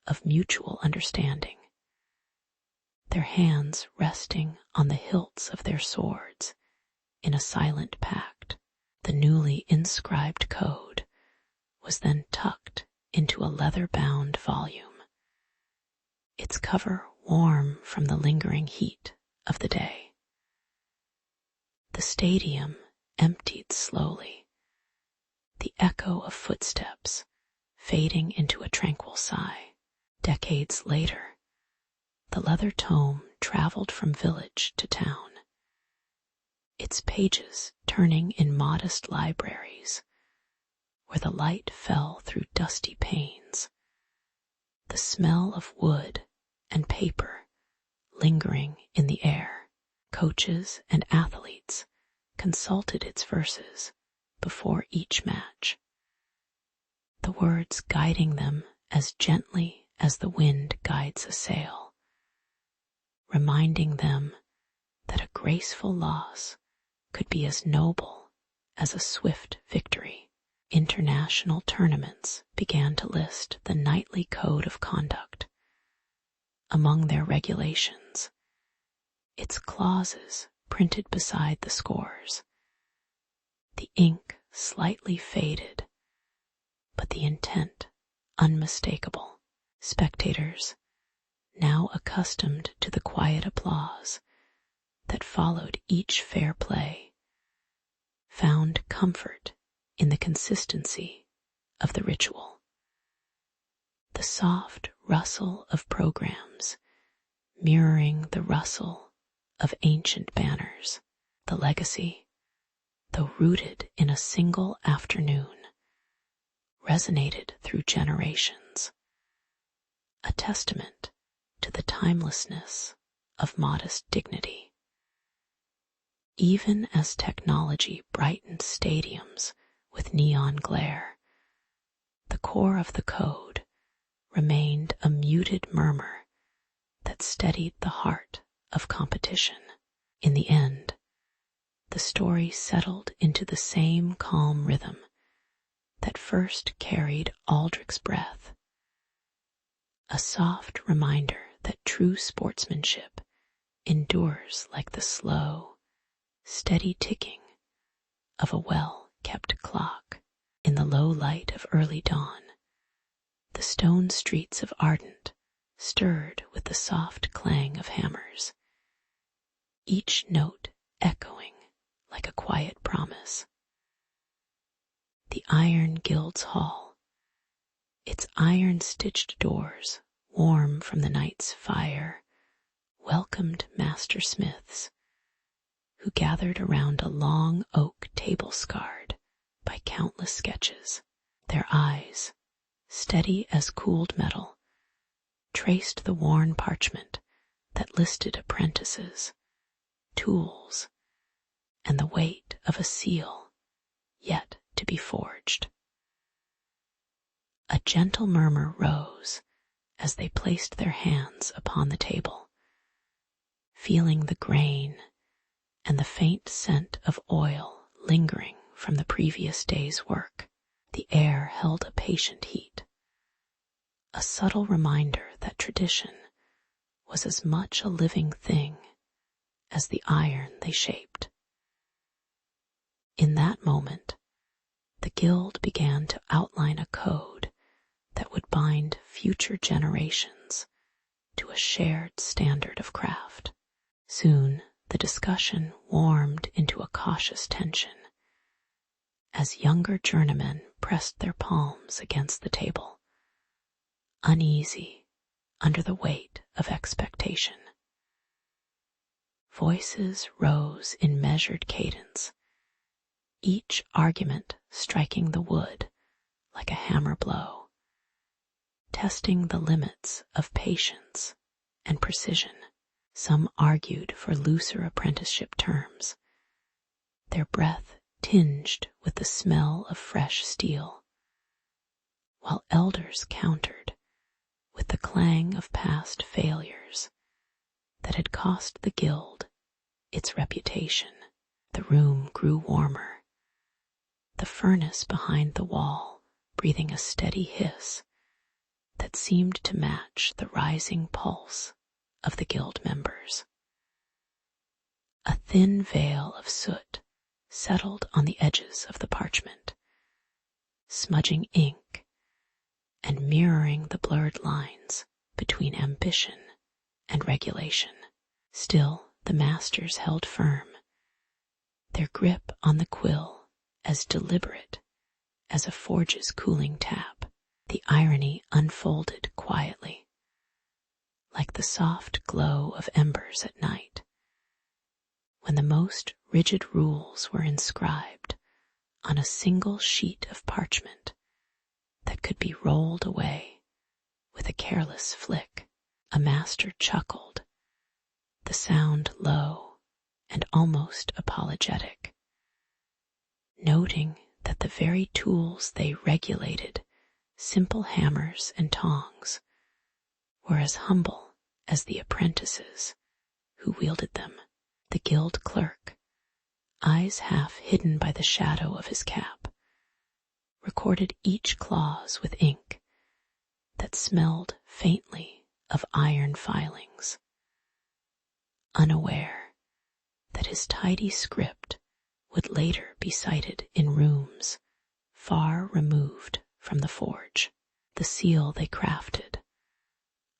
of mutual understanding, their hands resting on the hilts of their swords in a silent pact. The newly inscribed code was then tucked into a leather-bound volume, its cover warm from the lingering heat of the day. The stadium emptied slowly, the echo of footsteps fading into a tranquil sigh. Decades later, the leather tome traveled from village to town, its pages turning in modest libraries where the light fell through dusty panes, the smell of wood and paper lingering in the air. Coaches and athletes consulted its verses before each match, the words guiding them as gently as the wind guides a sail, reminding them that a graceful loss could be as noble as a swift victory. International tournaments began to list the knightly code of conduct among their regulations, its clauses printed beside the scores. The ink slightly faded, but the intent unmistakable. Spectators, now accustomed to the quiet applause that followed each fair play, found comfort in the consistency of the ritual. The soft rustle of programs mirroring the rustle of ancient banners. The legacy, though rooted in a single afternoon, resonated through generations, a testament to the timelessness of modest dignity. Even as technology brightened stadiums with neon glare, the core of the code remained a muted murmur that steadied the heart of competition. In the end, the story settled into the same calm rhythm that first carried Aldrich's breath, a soft reminder that true sportsmanship endures like the slow, steady ticking of a well-kept clock. In the low light of early dawn, the stone streets of Ardent stirred with the soft clang of hammers, each note echoing like a quiet promise. The Iron Guild's hall, its iron-stitched doors warm from the night's fire, welcomed master smiths who gathered around a long oak table scarred by countless sketches. Their eyes, steady as cooled metal, traced the worn parchment that listed apprentices, tools, and the weight of a seal yet to be forged. A gentle murmur rose as they placed their hands upon the table, feeling the grain and the faint scent of oil lingering from the previous day's work. The air held a patient heat, a subtle reminder that tradition was as much a living thing as the iron they shaped. In that moment, the guild began to outline a code that would bind future generations to a shared standard of craft. Soon, the discussion warmed into a cautious tension as younger journeymen pressed their palms against the table, uneasy under the weight of expectation. Voices rose in measured cadence, each argument striking the wood like a hammer blow, testing the limits of patience and precision. Some argued for looser apprenticeship terms, their breath tinged with the smell of fresh steel, while elders countered with the clang of past failures that had cost the guild its reputation. The room grew warmer, the furnace behind the wall breathing a steady hiss that seemed to match the rising pulse of the guild members. A thin veil of soot settled on the edges of the parchment, smudging ink and mirroring the blurred lines between ambition and regulation. Still, the masters held firm, their grip on the quill as deliberate as a forge's cooling tap. The irony unfolded quietly, like the soft glow of embers at night, when the most rigid rules were inscribed on a single sheet of parchment that could be rolled away with a careless flick. A master chuckled, the sound low and almost apologetic, noting that the very tools they regulated, simple hammers and tongs, were as humble as the apprentices who wielded them. The guild clerk, eyes half hidden by the shadow of his cap, recorded each clause with ink that smelled faintly of iron filings, unaware that his tidy script would later be cited in rooms far removed from the forge. The seal they crafted,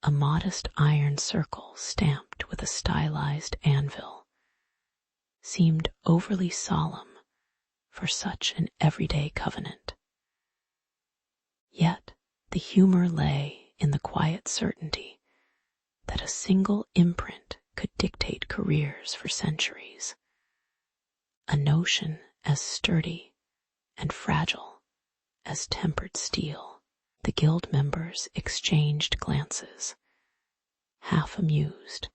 a modest iron circle stamped with a stylized anvil, seemed overly solemn for such an everyday covenant. Yet the humor lay in the quiet certainty that a single imprint could dictate careers for centuries, a notion as sturdy and fragile as tempered steel. The guild members exchanged glances, half amused,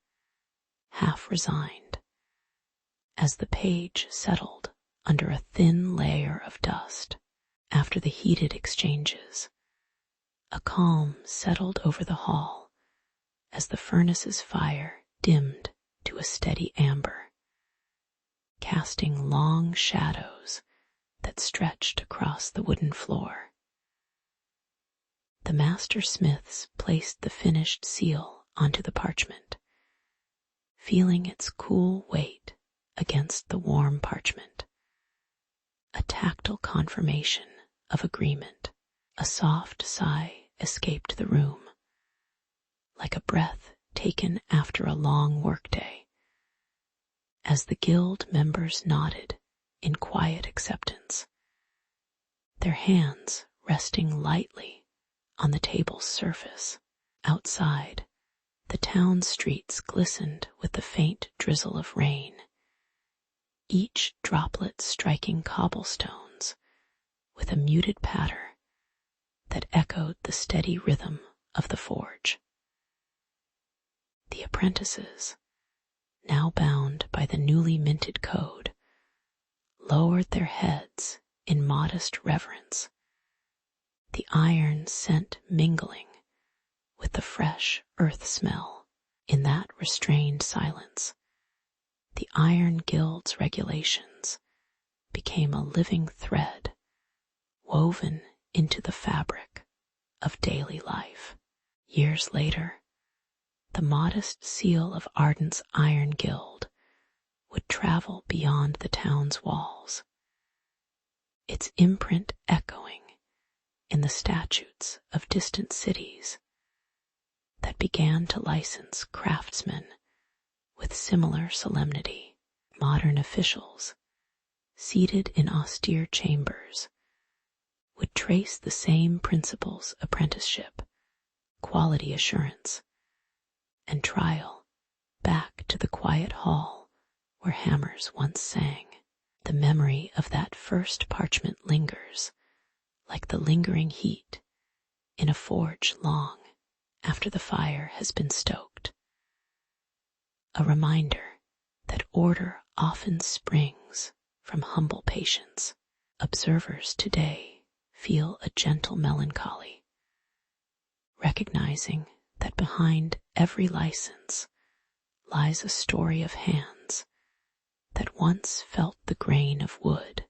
half resigned, as the page settled under a thin layer of dust. After the heated exchanges, a calm settled over the hall as the furnace's fire dimmed to a steady amber, casting long shadows that stretched across the wooden floor. The master smiths placed the finished seal onto the parchment, feeling its cool weight against the warm parchment, a tactile confirmation of agreement. A soft sigh escaped the room, like a breath taken after a long workday, as the guild members nodded in quiet acceptance, their hands resting lightly on the table's surface. Outside, the town streets glistened with the faint drizzle of rain, each droplet striking cobblestones with a muted patter that echoed the steady rhythm of the forge. The apprentices, now bound by the newly minted code, lowered their heads in modest reverence, the iron scent mingling with the fresh earth smell. In that restrained silence, the Iron Guild's regulations became a living thread woven into the fabric of daily life. Years later, the modest seal of Ardent's Iron Guild would travel beyond the town's walls, its imprint echoing in the statutes of distant cities that began to license craftsmen with similar solemnity. Modern officials, seated in austere chambers, would trace the same principles: apprenticeship, quality assurance, and trial back to the quiet hall where hammers once sang. The memory of that first parchment lingers like the lingering heat in a forge long after the fire has been stoked. A reminder that order often springs from humble patience. Observers today feel a gentle melancholy, recognizing that behind every license lies a story of hands that once felt the grain of wood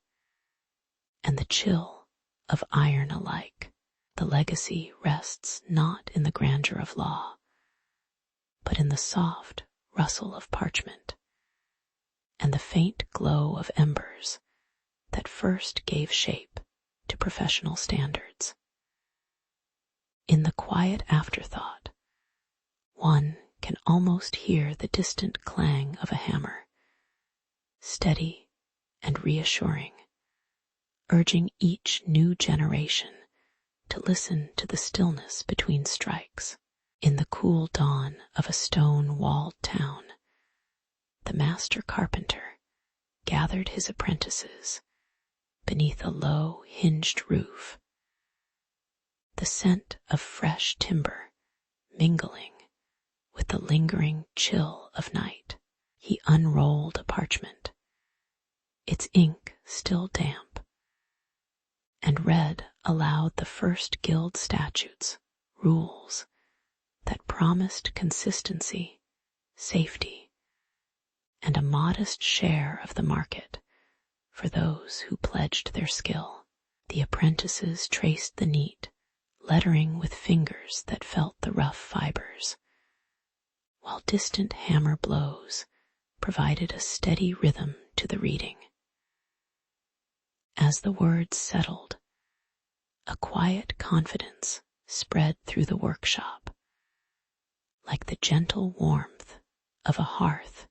and the chill of iron alike. The legacy rests not in the grandeur of law, but in the soft rustle of parchment and the faint glow of embers that first gave shape to professional standards. In the quiet afterthought, one can almost hear the distant clang of a hammer, steady and reassuring, urging each new generation to listen to the stillness between strikes. In the cool dawn of a stone-walled town, the master carpenter gathered his apprentices beneath a low, hinged roof, the scent of fresh timber mingling with the lingering chill of night. He unrolled a parchment, its ink still damp, and read aloud the first guild statutes, rules that promised consistency, safety, and a modest share of the market for those who pledged their skill. The apprentices traced the neat lettering with fingers that felt the rough fibers, while distant hammer blows provided a steady rhythm to the reading. As the words settled, a quiet confidence spread through the workshop, like the gentle warmth of a hearth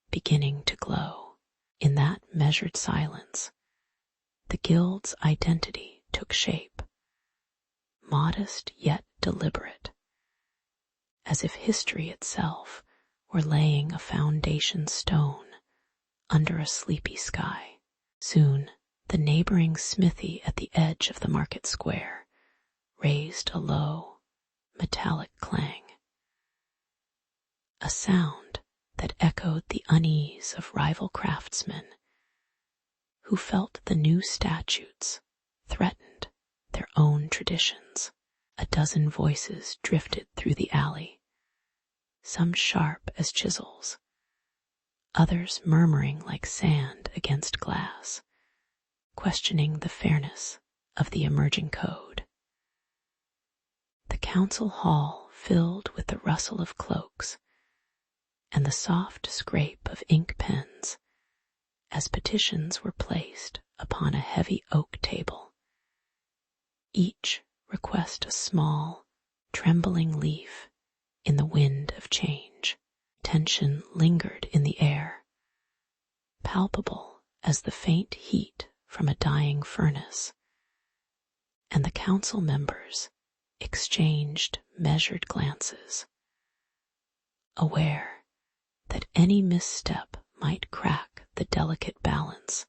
beginning to glow. In that measured silence, the guild's identity took shape, modest yet deliberate, as if history itself were laying a foundation stone under a sleepy sky. Soon, the neighboring smithy at the edge of the market square raised a low, metallic clang, a sound that echoed the unease of rival craftsmen who felt the new statutes threatened their own traditions. A dozen voices drifted through the alley, some sharp as chisels, others murmuring like sand against glass, questioning the fairness of the emerging code. The council hall filled with the rustle of cloaks and the soft scrape of ink pens as petitions were placed upon a heavy oak table. Each request a small, trembling leaf in the wind of change. Tension lingered in the air, palpable as the faint heat from a dying furnace, and the council members exchanged measured glances, aware that any misstep might crack the delicate balance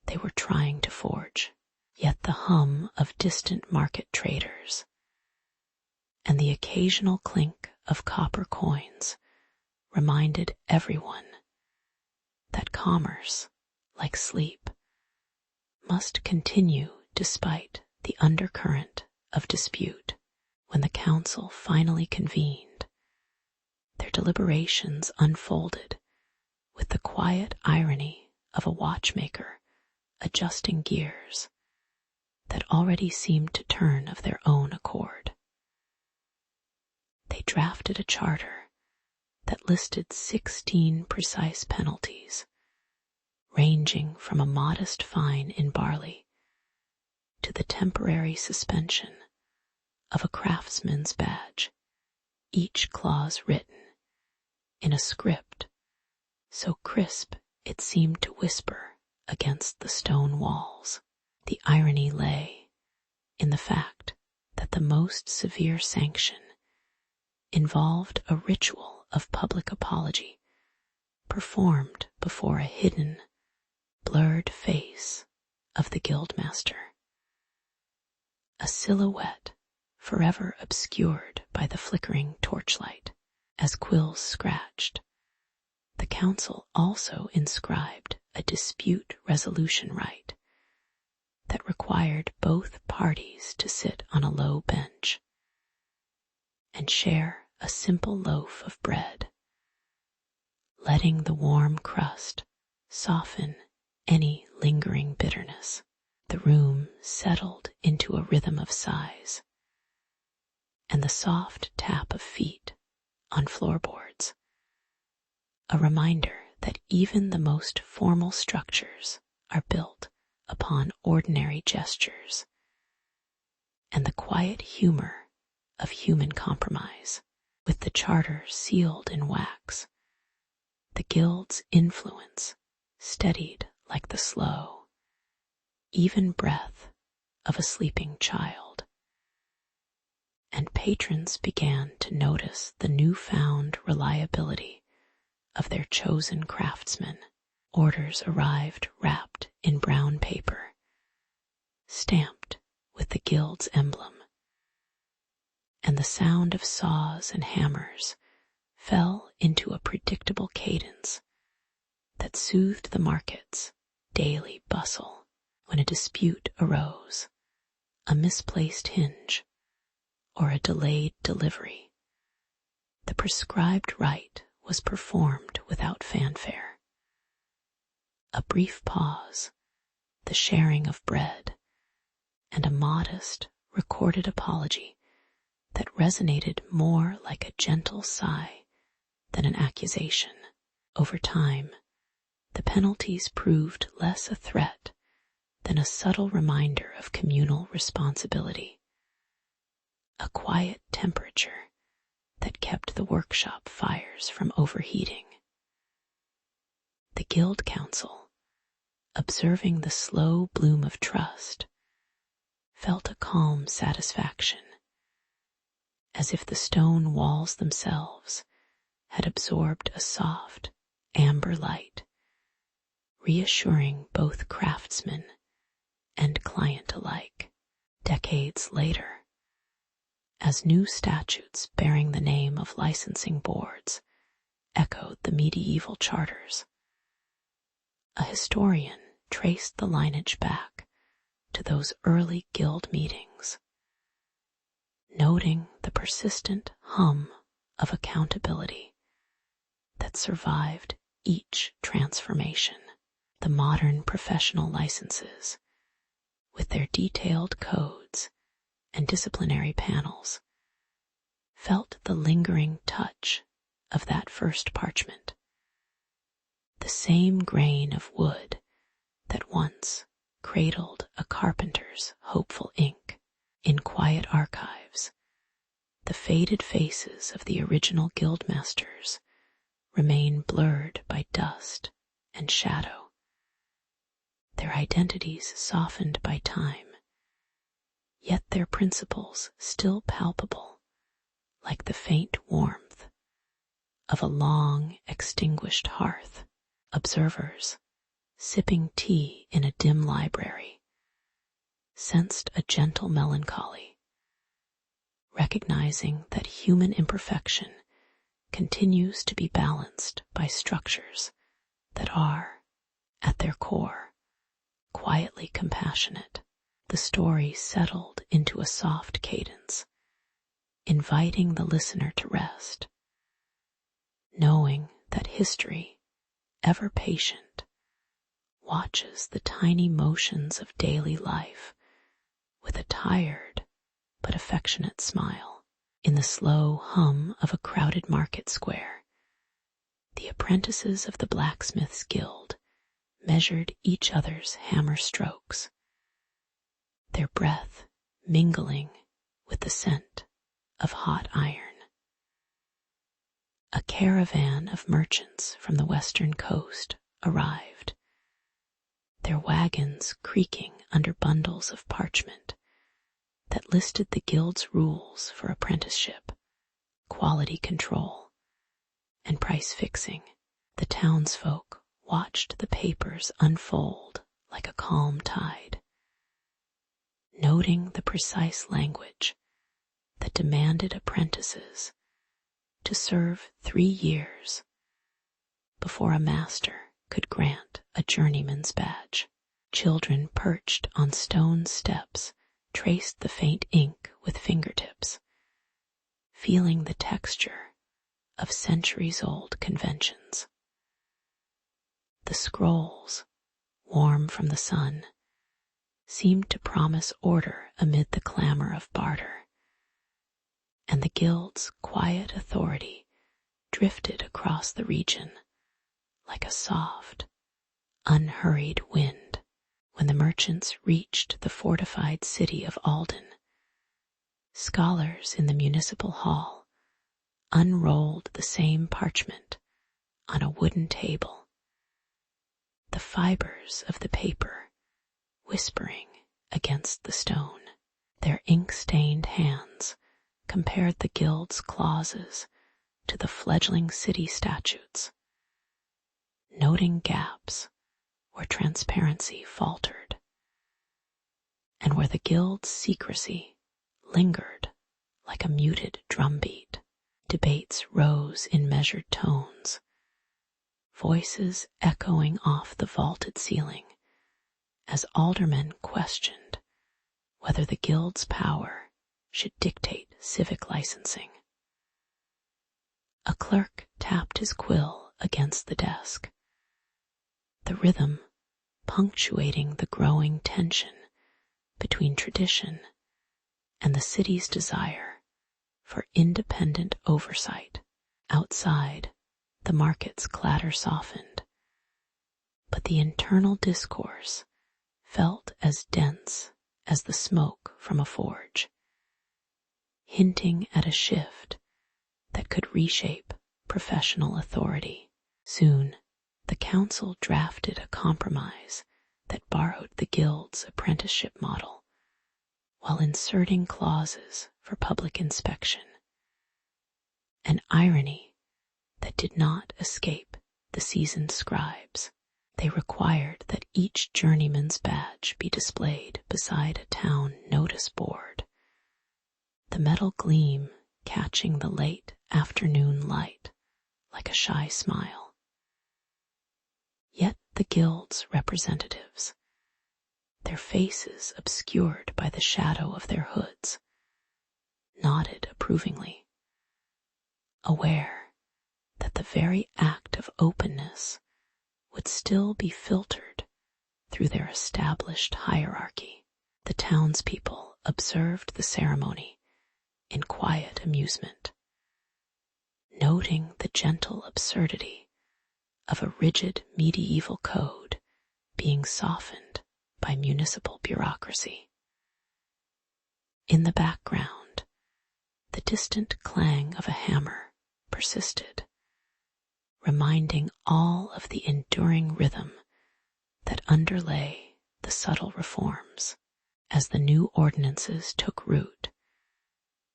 they were trying to forge. Yet the hum of distant market traders and the occasional clink of copper coins reminded everyone that commerce, like sleep, must continue despite the undercurrent of dispute. When the council finally convened, their deliberations unfolded with the quiet irony of a watchmaker adjusting gears that already seemed to turn of their own accord. They drafted a charter that listed 16 precise penalties, ranging from a modest fine in barley to the temporary suspension of a craftsman's badge, each clause written in a script so crisp it seemed to whisper against the stone walls. The irony lay in the fact that the most severe sanction involved a ritual of public apology performed before a hidden, blurred face of the guildmaster, a silhouette forever obscured by the flickering torchlight. As quills scratched, the council also inscribed a dispute resolution right that required both parties to sit on a low bench and share a simple loaf of bread, letting the warm crust soften any lingering bitterness. The room settled into a rhythm of sighs, and the soft tap of feet on floorboards, a reminder that even the most formal structures are built upon ordinary gestures and the quiet humor of human compromise. With the charter sealed in wax, the guild's influence steadied like the slow, even breath of a sleeping child, and patrons began to notice the newfound reliability of their chosen craftsmen. Orders arrived wrapped in brown paper, stamped with the guild's emblem, and the sound of saws and hammers fell into a predictable cadence that soothed the market's daily bustle. When a dispute arose, a misplaced hinge, or a delayed delivery, the prescribed rite was performed without fanfare. A brief pause, the sharing of bread, and a modest, recorded apology that resonated more like a gentle sigh than an accusation. Over time, the penalties proved less a threat than a subtle reminder of communal responsibility, a quiet temperature that kept the workshop fires from overheating. The guild council, observing the slow bloom of trust, felt a calm satisfaction, as if the stone walls themselves had absorbed a soft, amber light, reassuring both craftsmen and client alike. Decades later, as new statutes bearing the name of licensing boards echoed the medieval charters, a historian traced the lineage back to those early guild meetings, noting the persistent hum of accountability that survived each transformation. The modern professional licenses, with their detailed codes and disciplinary panels, felt the lingering touch of that first parchment. The same grain of wood that once cradled a carpenter's hopeful ink. In quiet archives, the faded faces of the original guildmasters remain blurred by dust and shadow, their identities softened by time, yet their principles still palpable, like the faint warmth of a long extinguished hearth. Observers, sipping tea in a dim library, sensed a gentle melancholy, recognizing that human imperfection continues to be balanced by structures that are, at their core, quietly compassionate. The story settled into a soft cadence, inviting the listener to rest, knowing that history, ever patient, watches the tiny motions of daily life with a tired but affectionate smile. In the slow hum of a crowded market square, the apprentices of the blacksmith's guild measured each other's hammer strokes, their breath mingling with the scent of hot iron. A caravan of merchants from the western coast arrived, their wagons creaking under bundles of parchment that listed the guild's rules for apprenticeship, quality control, and price fixing. The townsfolk watched the papers unfold like a calm tide, noting the precise language that demanded apprentices to serve 3 years before a master could grant a journeyman's badge. Children perched on stone steps traced the faint ink with fingertips, feeling the texture of centuries-old conventions. The scrolls, warm from the sun, seemed to promise order amid the clamor of barter, and the guild's quiet authority drifted across the region like a soft, unhurried wind. When the merchants reached the fortified city of Alden, scholars in the municipal hall unrolled the same parchment on a wooden table, the fibers of the paper whispering against the stone. Their ink-stained hands compared the guild's clauses to the fledgling city statutes, noting gaps where transparency faltered, and where the guild's secrecy lingered like a muted drumbeat. Debates rose in measured tones, voices echoing off the vaulted ceiling as aldermen questioned whether the guild's power should dictate civic licensing. A clerk tapped his quill against the desk, the rhythm punctuating the growing tension between tradition and the city's desire for independent oversight. Outside, the market's clatter softened, but the internal discourse felt as dense as the smoke from a forge, hinting at a shift that could reshape professional authority. Soon, the council drafted a compromise that borrowed the guild's apprenticeship model while inserting clauses for public inspection, an irony that did not escape the seasoned scribes. They required that each journeyman's badge be displayed beside a town notice board, the metal gleam catching the late afternoon light like a shy smile. Yet the guild's representatives, their faces obscured by the shadow of their hoods, nodded approvingly, aware that the very act of openness would still be filtered through their established hierarchy. The townspeople observed the ceremony in quiet amusement, noting the gentle absurdity of a rigid medieval code being softened by municipal bureaucracy. In the background, the distant clang of a hammer persisted, reminding all of the enduring rhythm that underlay the subtle reforms. As the new ordinances took root,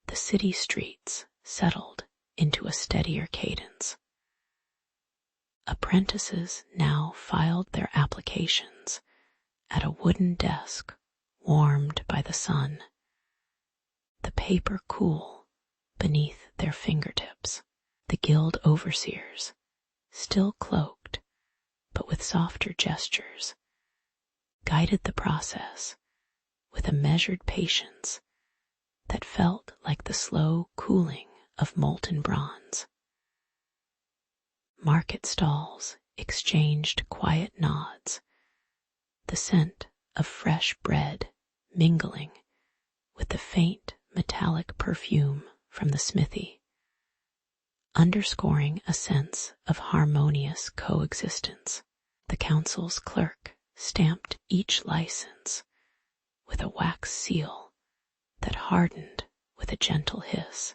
the city streets settled into a steadier cadence. Apprentices now filed their applications at a wooden desk warmed by the sun, the paper cool beneath their fingertips. The guild overseers, still cloaked but with softer gestures, guided the process with a measured patience that felt like the slow cooling of molten bronze. Market stalls exchanged quiet nods the scent of fresh bread mingling with the faint metallic perfume from the smithy, underscoring a sense of harmonious coexistence. The council's clerk stamped each license with a wax seal that hardened with a gentle hiss,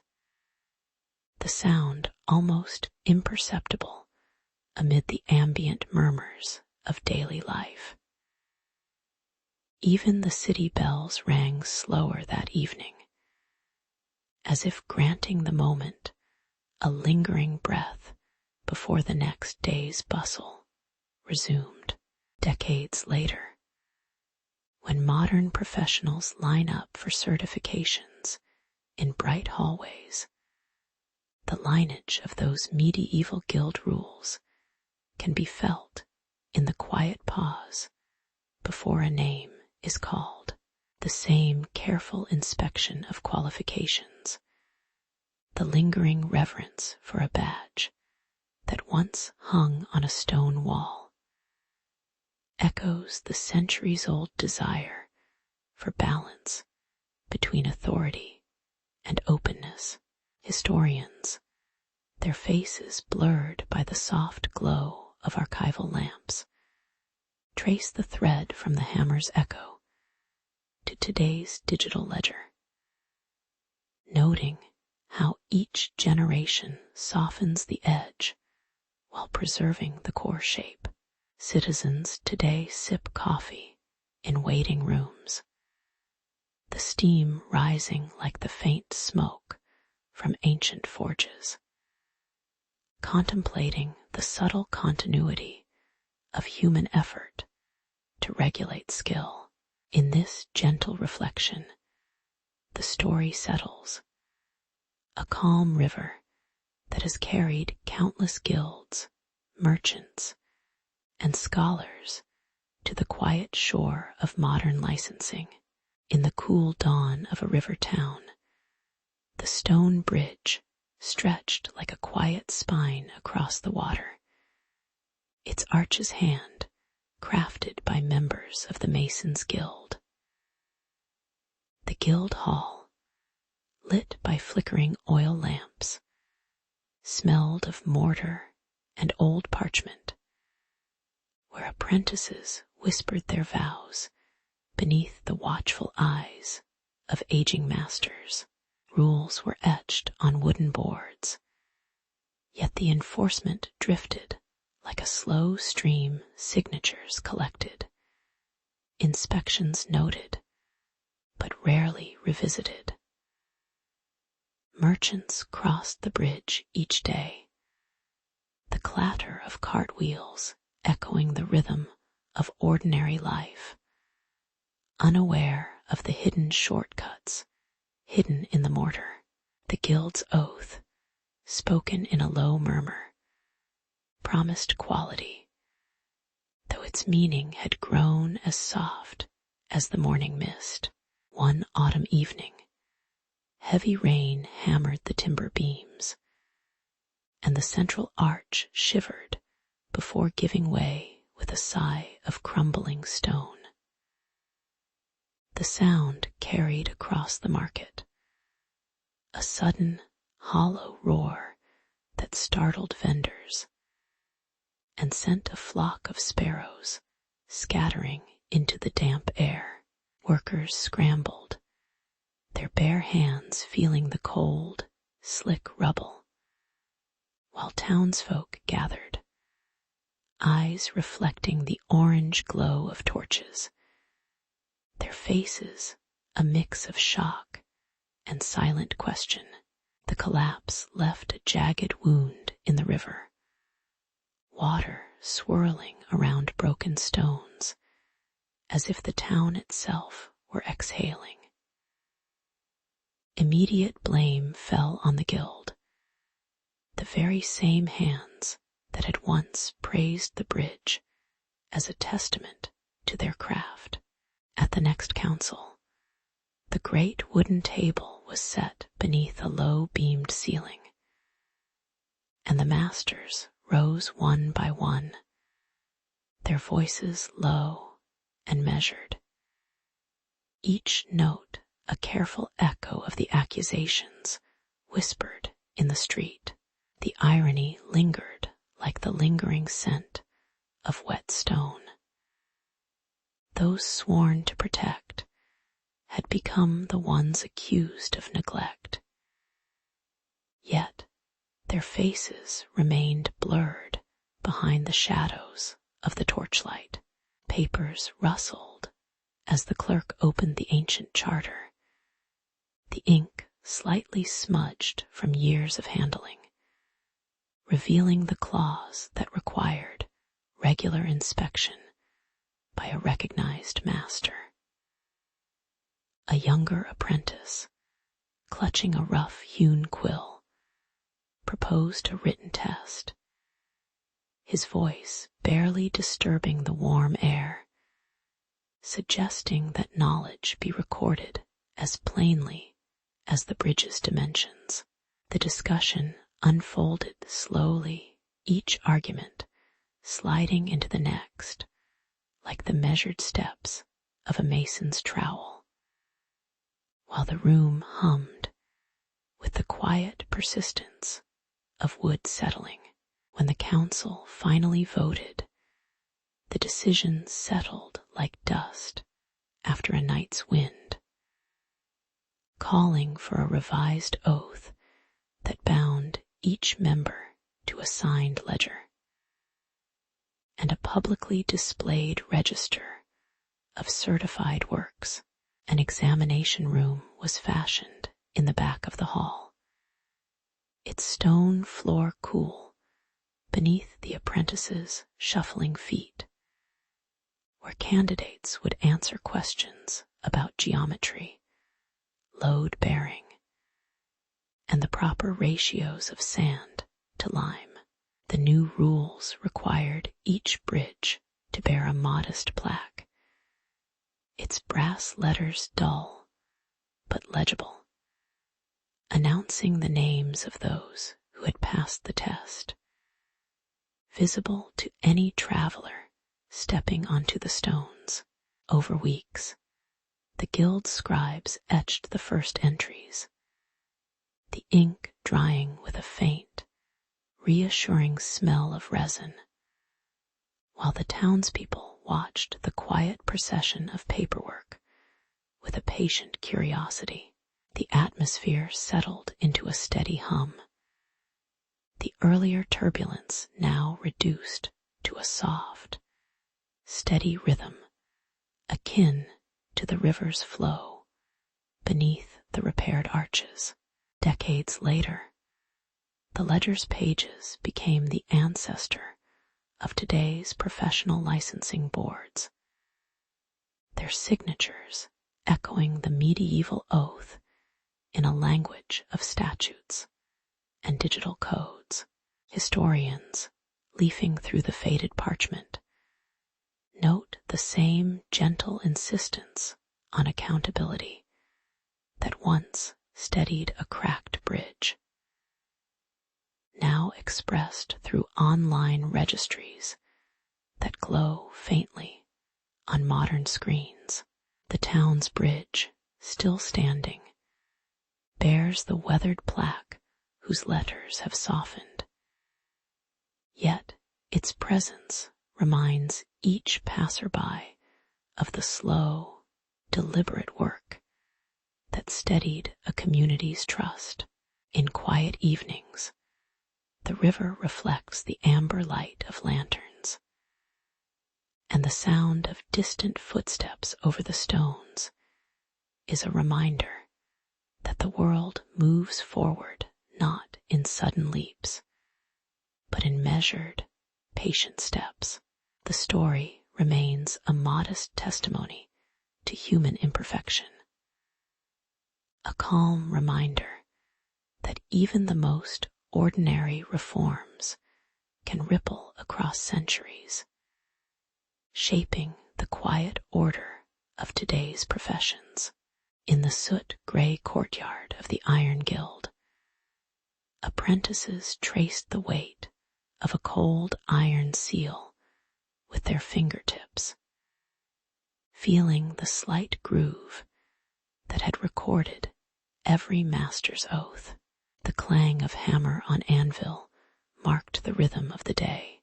the sound almost imperceptible amid the ambient murmurs of daily life. Even the city bells rang slower that evening, as if granting the moment a lingering breath before the next day's bustle resumed. Decades later, when modern professionals line up for certifications in bright hallways, the lineage of those medieval guild rules can be felt in the quiet pause before a name is called. The same careful inspection of qualifications, the lingering reverence for a badge that once hung on a stone wall, echoes the centuries-old desire for balance between authority and openness. Historians, their faces blurred by the soft glow of archival lamps, trace the thread from the hammer's echo to today's digital ledger, noting how each generation softens the edge while preserving the core shape. Citizens today sip coffee in waiting rooms, the steam rising like the faint smoke from ancient forges, contemplating the subtle continuity of human effort to regulate skill. In this gentle reflection, the story settles, a calm river that has carried countless guilds, merchants, and scholars to the quiet shore of modern licensing. In the cool dawn of a river town, the stone bridge stretched like a quiet spine across the water, its arches hand crafted by members of the Masons' Guild. The guild hall, lit by flickering oil lamps, smelled of mortar and old parchment, where apprentices whispered their vows beneath the watchful eyes of aging masters. Rules were etched on wooden boards, yet the enforcement drifted like a slow stream, signatures collected, inspections noted, but rarely revisited. Merchants crossed the bridge each day, the clatter of cartwheels echoing the rhythm of ordinary life, unaware of the hidden shortcuts hidden in the mortar. The guild's oath, spoken in a low murmur, promised quality, though its meaning had grown as soft as the morning mist. One autumn evening, heavy rain hammered the timber beams, and the central arch shivered before giving way with a sigh of crumbling stone. The sound carried across the market, a sudden, hollow roar that startled vendors and sent a flock of sparrows scattering into the damp air. Workers scrambled, their bare hands feeling the cold, slick rubble, while townsfolk gathered, eyes reflecting the orange glow of torches, their faces a mix of shock and silent question. The collapse left a jagged wound in the river, water swirling around broken stones, as if the town itself were exhaling. Immediate blame fell on the guild, the very same hands that had once praised the bridge as a testament to their craft. At the next council, the great wooden table was set beneath a low-beamed ceiling, and the masters rose one by one, their voices low and measured, each note a careful echo of the accusations whispered in the street. The irony lingered like the lingering scent of wet stone. Those sworn to protect had become the ones accused of neglect. Yet their faces remained blurred behind the shadows of the torchlight. Papers rustled as the clerk opened the ancient charter, the ink slightly smudged from years of handling, revealing the clause that required regular inspection by a recognized master. A younger apprentice, clutching a rough-hewn quill, proposed a written test, his voice barely disturbing the warm air, suggesting that knowledge be recorded as plainly as the bridge's dimensions. The discussion unfolded slowly, each argument sliding into the next like the measured steps of a mason's trowel, while the room hummed with the quiet persistence of wood settling. When the council finally voted, the decision settled like dust after a night's wind, calling for a revised oath that bound each member to a signed ledger, and a publicly displayed register of certified works. An examination room was fashioned in the back of the hall, its stone floor cool beneath the apprentices' shuffling feet, where candidates would answer questions about geometry, load bearing, and the proper ratios of sand to lime. The new rules required each bridge to bear a modest plaque, its brass letters dull but legible, announcing the names of those who had passed the test, visible to any traveler stepping onto the stones. Over weeks, the guild scribes etched the first entries, the ink drying with a faint, reassuring smell of resin, while the townspeople watched the quiet procession of paperwork with a patient curiosity. The atmosphere settled into a steady hum, the earlier turbulence now reduced to a soft, steady rhythm akin to the river's flow beneath the repaired arches. Decades later, the ledger's pages became the ancestor of today's professional licensing boards, their signatures echoing the medieval oath in a language of statutes and digital codes. Historians, leafing through the faded parchment, note the same gentle insistence on accountability that once steadied a cracked bridge, now expressed through online registries that glow faintly on modern screens. The town's bridge, still standing, bears the weathered plaque whose letters have softened. Yet its presence reminds each passerby of the slow, deliberate work that steadied a community's trust. In quiet evenings, the river reflects the amber light of lanterns, and the sound of distant footsteps over the stones is a reminder that the world moves forward not in sudden leaps, but in measured, patient steps. The story remains a modest testimony to human imperfection, a calm reminder that even the most ordinary reforms can ripple across centuries, shaping the quiet order of today's professions. In the soot-gray courtyard of the Iron Guild, apprentices traced the weight of a cold iron seal with their fingertips, feeling the slight groove that had recorded every master's oath. The clang of hammer on anvil marked the rhythm of the day,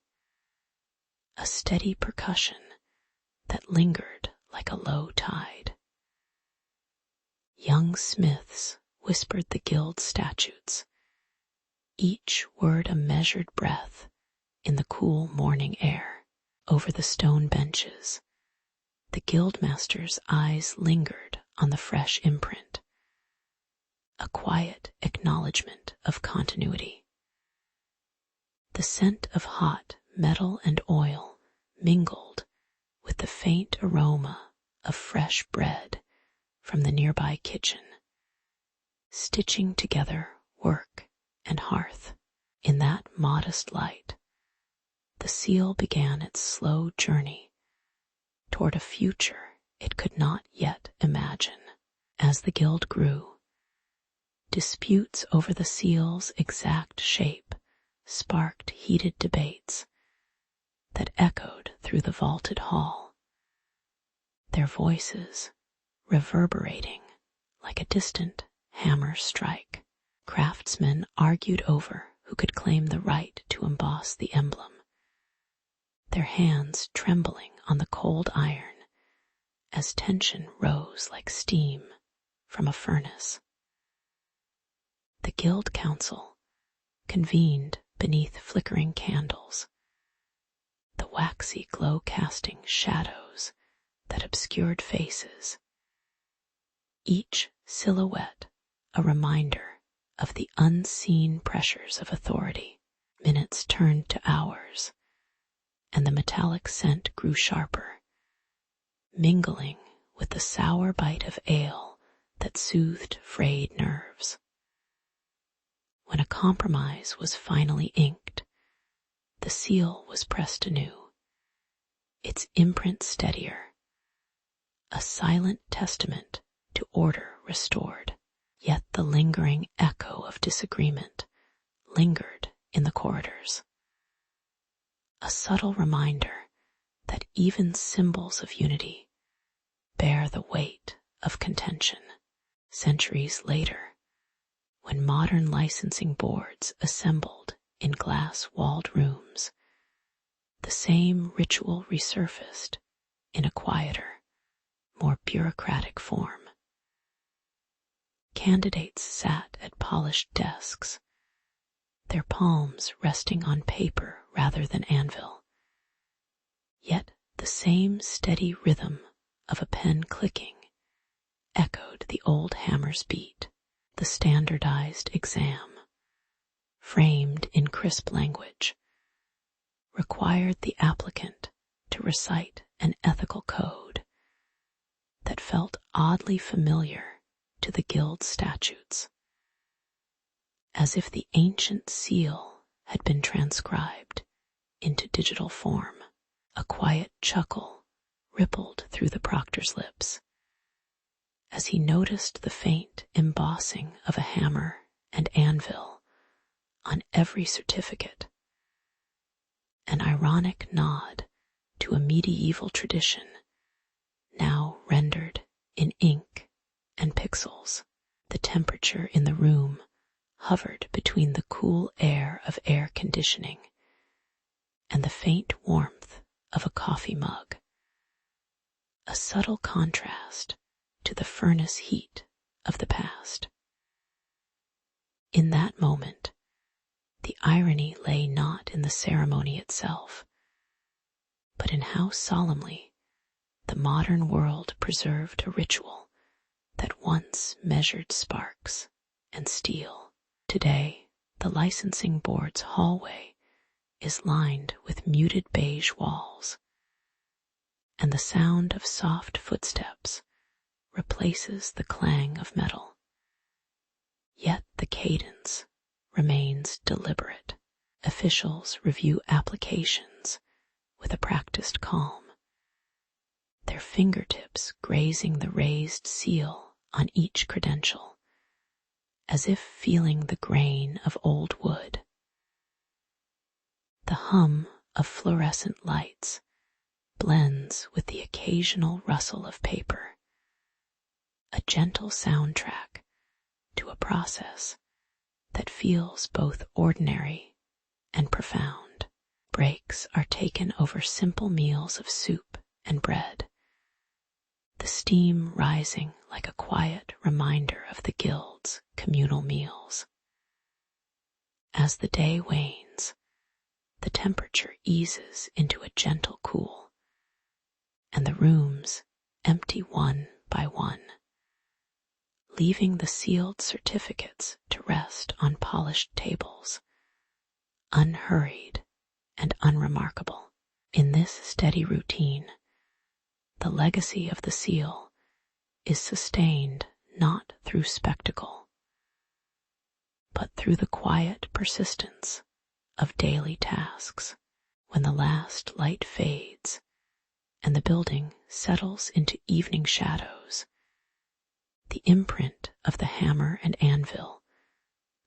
a steady percussion that lingered like a low tide. Young smiths whispered the guild statutes, each word a measured breath in the cool morning air. Over the stone benches, the guildmaster's eyes lingered on the fresh imprint, a quiet acknowledgement of continuity. The scent of hot metal and oil mingled with the faint aroma of fresh bread from the nearby kitchen, stitching together work and hearth. In that modest light, the seal began its slow journey toward a future it could not yet imagine. As the guild grew, disputes over the seal's exact shape sparked heated debates that echoed through the vaulted hall, their voices reverberating like a distant hammer strike. Craftsmen argued over who could claim the right to emboss the emblem, their hands trembling on the cold iron as tension rose like steam from a furnace. The guild council convened beneath flickering candles, the waxy glow casting shadows that obscured faces, each silhouette a reminder of the unseen pressures of authority. Minutes turned to hours, and the metallic scent grew sharper, mingling with the sour bite of ale that soothed frayed nerves. When a compromise was finally inked, the seal was pressed anew, its imprint steadier, a silent testament to order restored. Yet the lingering echo of disagreement lingered in the corridors, a subtle reminder that even symbols of unity bear the weight of contention. Centuries later, when modern licensing boards assembled in glass-walled rooms, the same ritual resurfaced in a quieter, more bureaucratic form. Candidates sat at polished desks, their palms resting on paper rather than anvil. Yet the same steady rhythm of a pen clicking echoed the old hammer's beat. The standardized exam, framed in crisp language, required the applicant to recite an ethical code that felt oddly familiar to the guild statutes, as if the ancient seal had been transcribed into digital form. A quiet chuckle rippled through the proctor's lips as he noticed the faint embossing of a hammer and anvil on every certificate, an ironic nod to a medieval tradition now rendered in ink and pixels. The temperature in the room hovered between the cool air of air conditioning and the faint warmth of a coffee mug, a subtle contrast to the furnace heat of the past. In that moment, the irony lay not in the ceremony itself, but in how solemnly the modern world preserved a ritual that once measured sparks and steel. Today, the licensing board's hallway is lined with muted beige walls, and the sound of soft footsteps replaces the clang of metal. Yet the cadence remains deliberate. Officials review applications with a practiced calm, their fingertips grazing the raised seal on each credential, as if feeling the grain of old wood. The hum of fluorescent lights blends with the occasional rustle of paper, a gentle soundtrack to a process that feels both ordinary and profound. Breaks are taken over simple meals of soup and bread, the steam rising like a quiet reminder of the guild's communal meals. As the day wanes, the temperature eases into a gentle cool, and the rooms empty one by one, leaving the sealed certificates to rest on polished tables, unhurried and unremarkable. In this steady routine, the legacy of the seal is sustained not through spectacle, but through the quiet persistence of daily tasks. When the last light fades and the building settles into evening shadows, the imprint of the hammer and anvil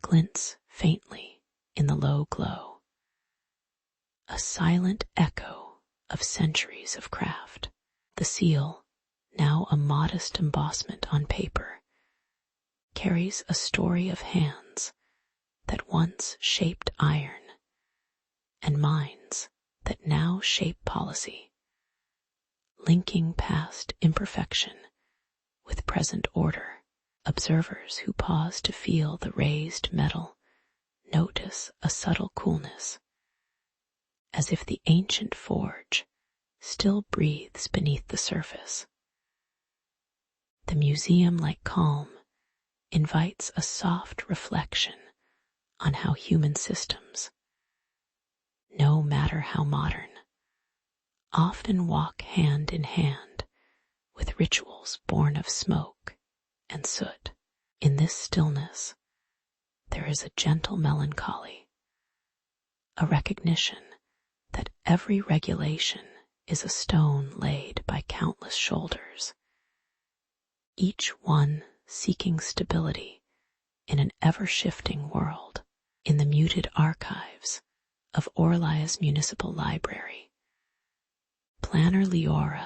glints faintly in the low glow, a silent echo of centuries of craft. The seal, now a modest embossment on paper, carries a story of hands that once shaped iron and minds that now shape policy, linking past imperfection with present order. Observers who pause to feel the raised metal notice a subtle coolness, as if the ancient forge still breathes beneath the surface. The museum-like calm invites a soft reflection on how human systems, no matter how modern, often walk hand in hand with rituals born of smoke and soot. In this stillness, there is a gentle melancholy, a recognition that every regulation is a stone laid by countless shoulders, each one seeking stability in an ever-shifting world. In the muted archives of Orlia's municipal library, planner Leora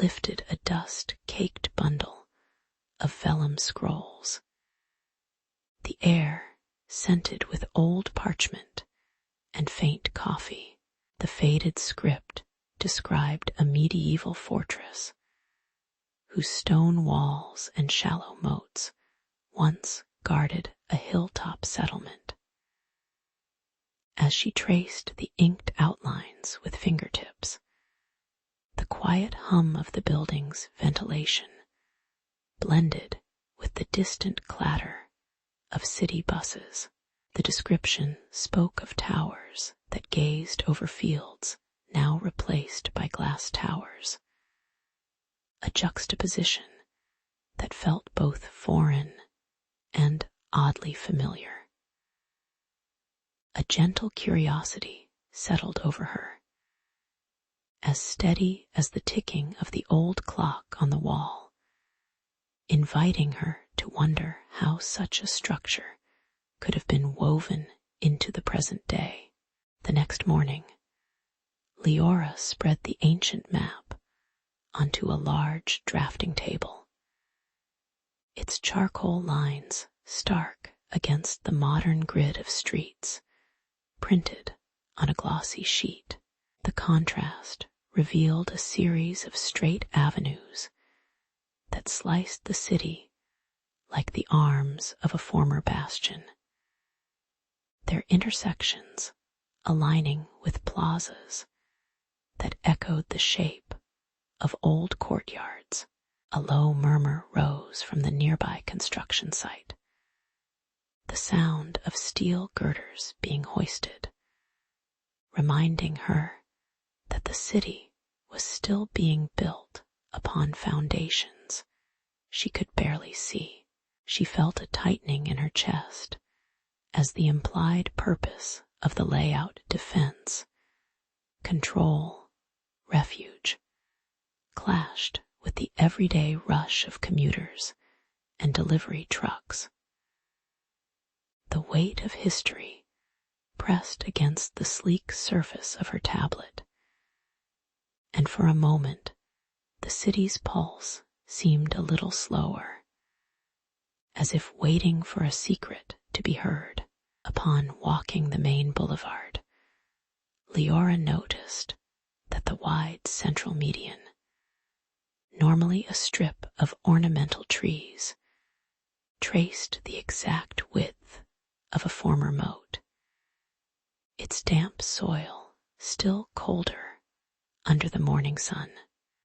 lifted a dust-caked bundle of vellum scrolls. The air scented with old parchment and faint coffee. The faded script described a medieval fortress whose stone walls and shallow moats once guarded a hilltop settlement. As she traced the inked outlines with fingertips, the quiet hum of the building's ventilation blended with the distant clatter of city buses. The description spoke of towers that gazed over fields now replaced by glass towers, a juxtaposition that felt both foreign and oddly familiar. A gentle curiosity settled over her, as steady as the ticking of the old clock on the wall, inviting her to wonder how such a structure could have been woven into the present day. The next morning, Leora spread the ancient map onto a large drafting table, its charcoal lines stark against the modern grid of streets printed on a glossy sheet. The contrast revealed a series of straight avenues that sliced the city like the arms of a former bastion, their intersections aligning with plazas that echoed the shape of old courtyards. A low murmur rose from the nearby construction site, the sound of steel girders being hoisted, reminding her that the city was still being built upon foundations she could barely see. She felt a tightening in her chest as the implied purpose of the layout, defense, control, refuge, clashed with the everyday rush of commuters and delivery trucks. The weight of history pressed against the sleek surface of her tablet, and for a moment the city's pulse seemed a little slower, as if waiting for a secret to be heard. Upon walking the main boulevard, Leora noticed that the wide central median, normally a strip of ornamental trees, traced the exact width of a former moat. Its damp soil still colder under the morning sun.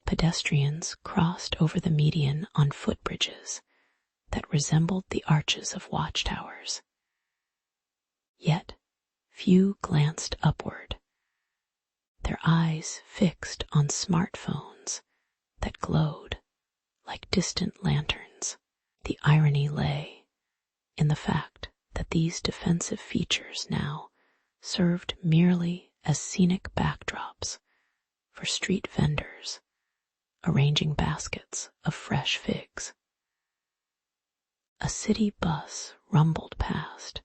Pedestrians crossed over the median on footbridges that resembled the arches of watchtowers. Yet few glanced upward, their eyes fixed on smartphones that glowed like distant lanterns. The irony lay in the fact that these defensive features now served merely as scenic backdrops for street vendors arranging baskets of fresh figs. A city bus rumbled past,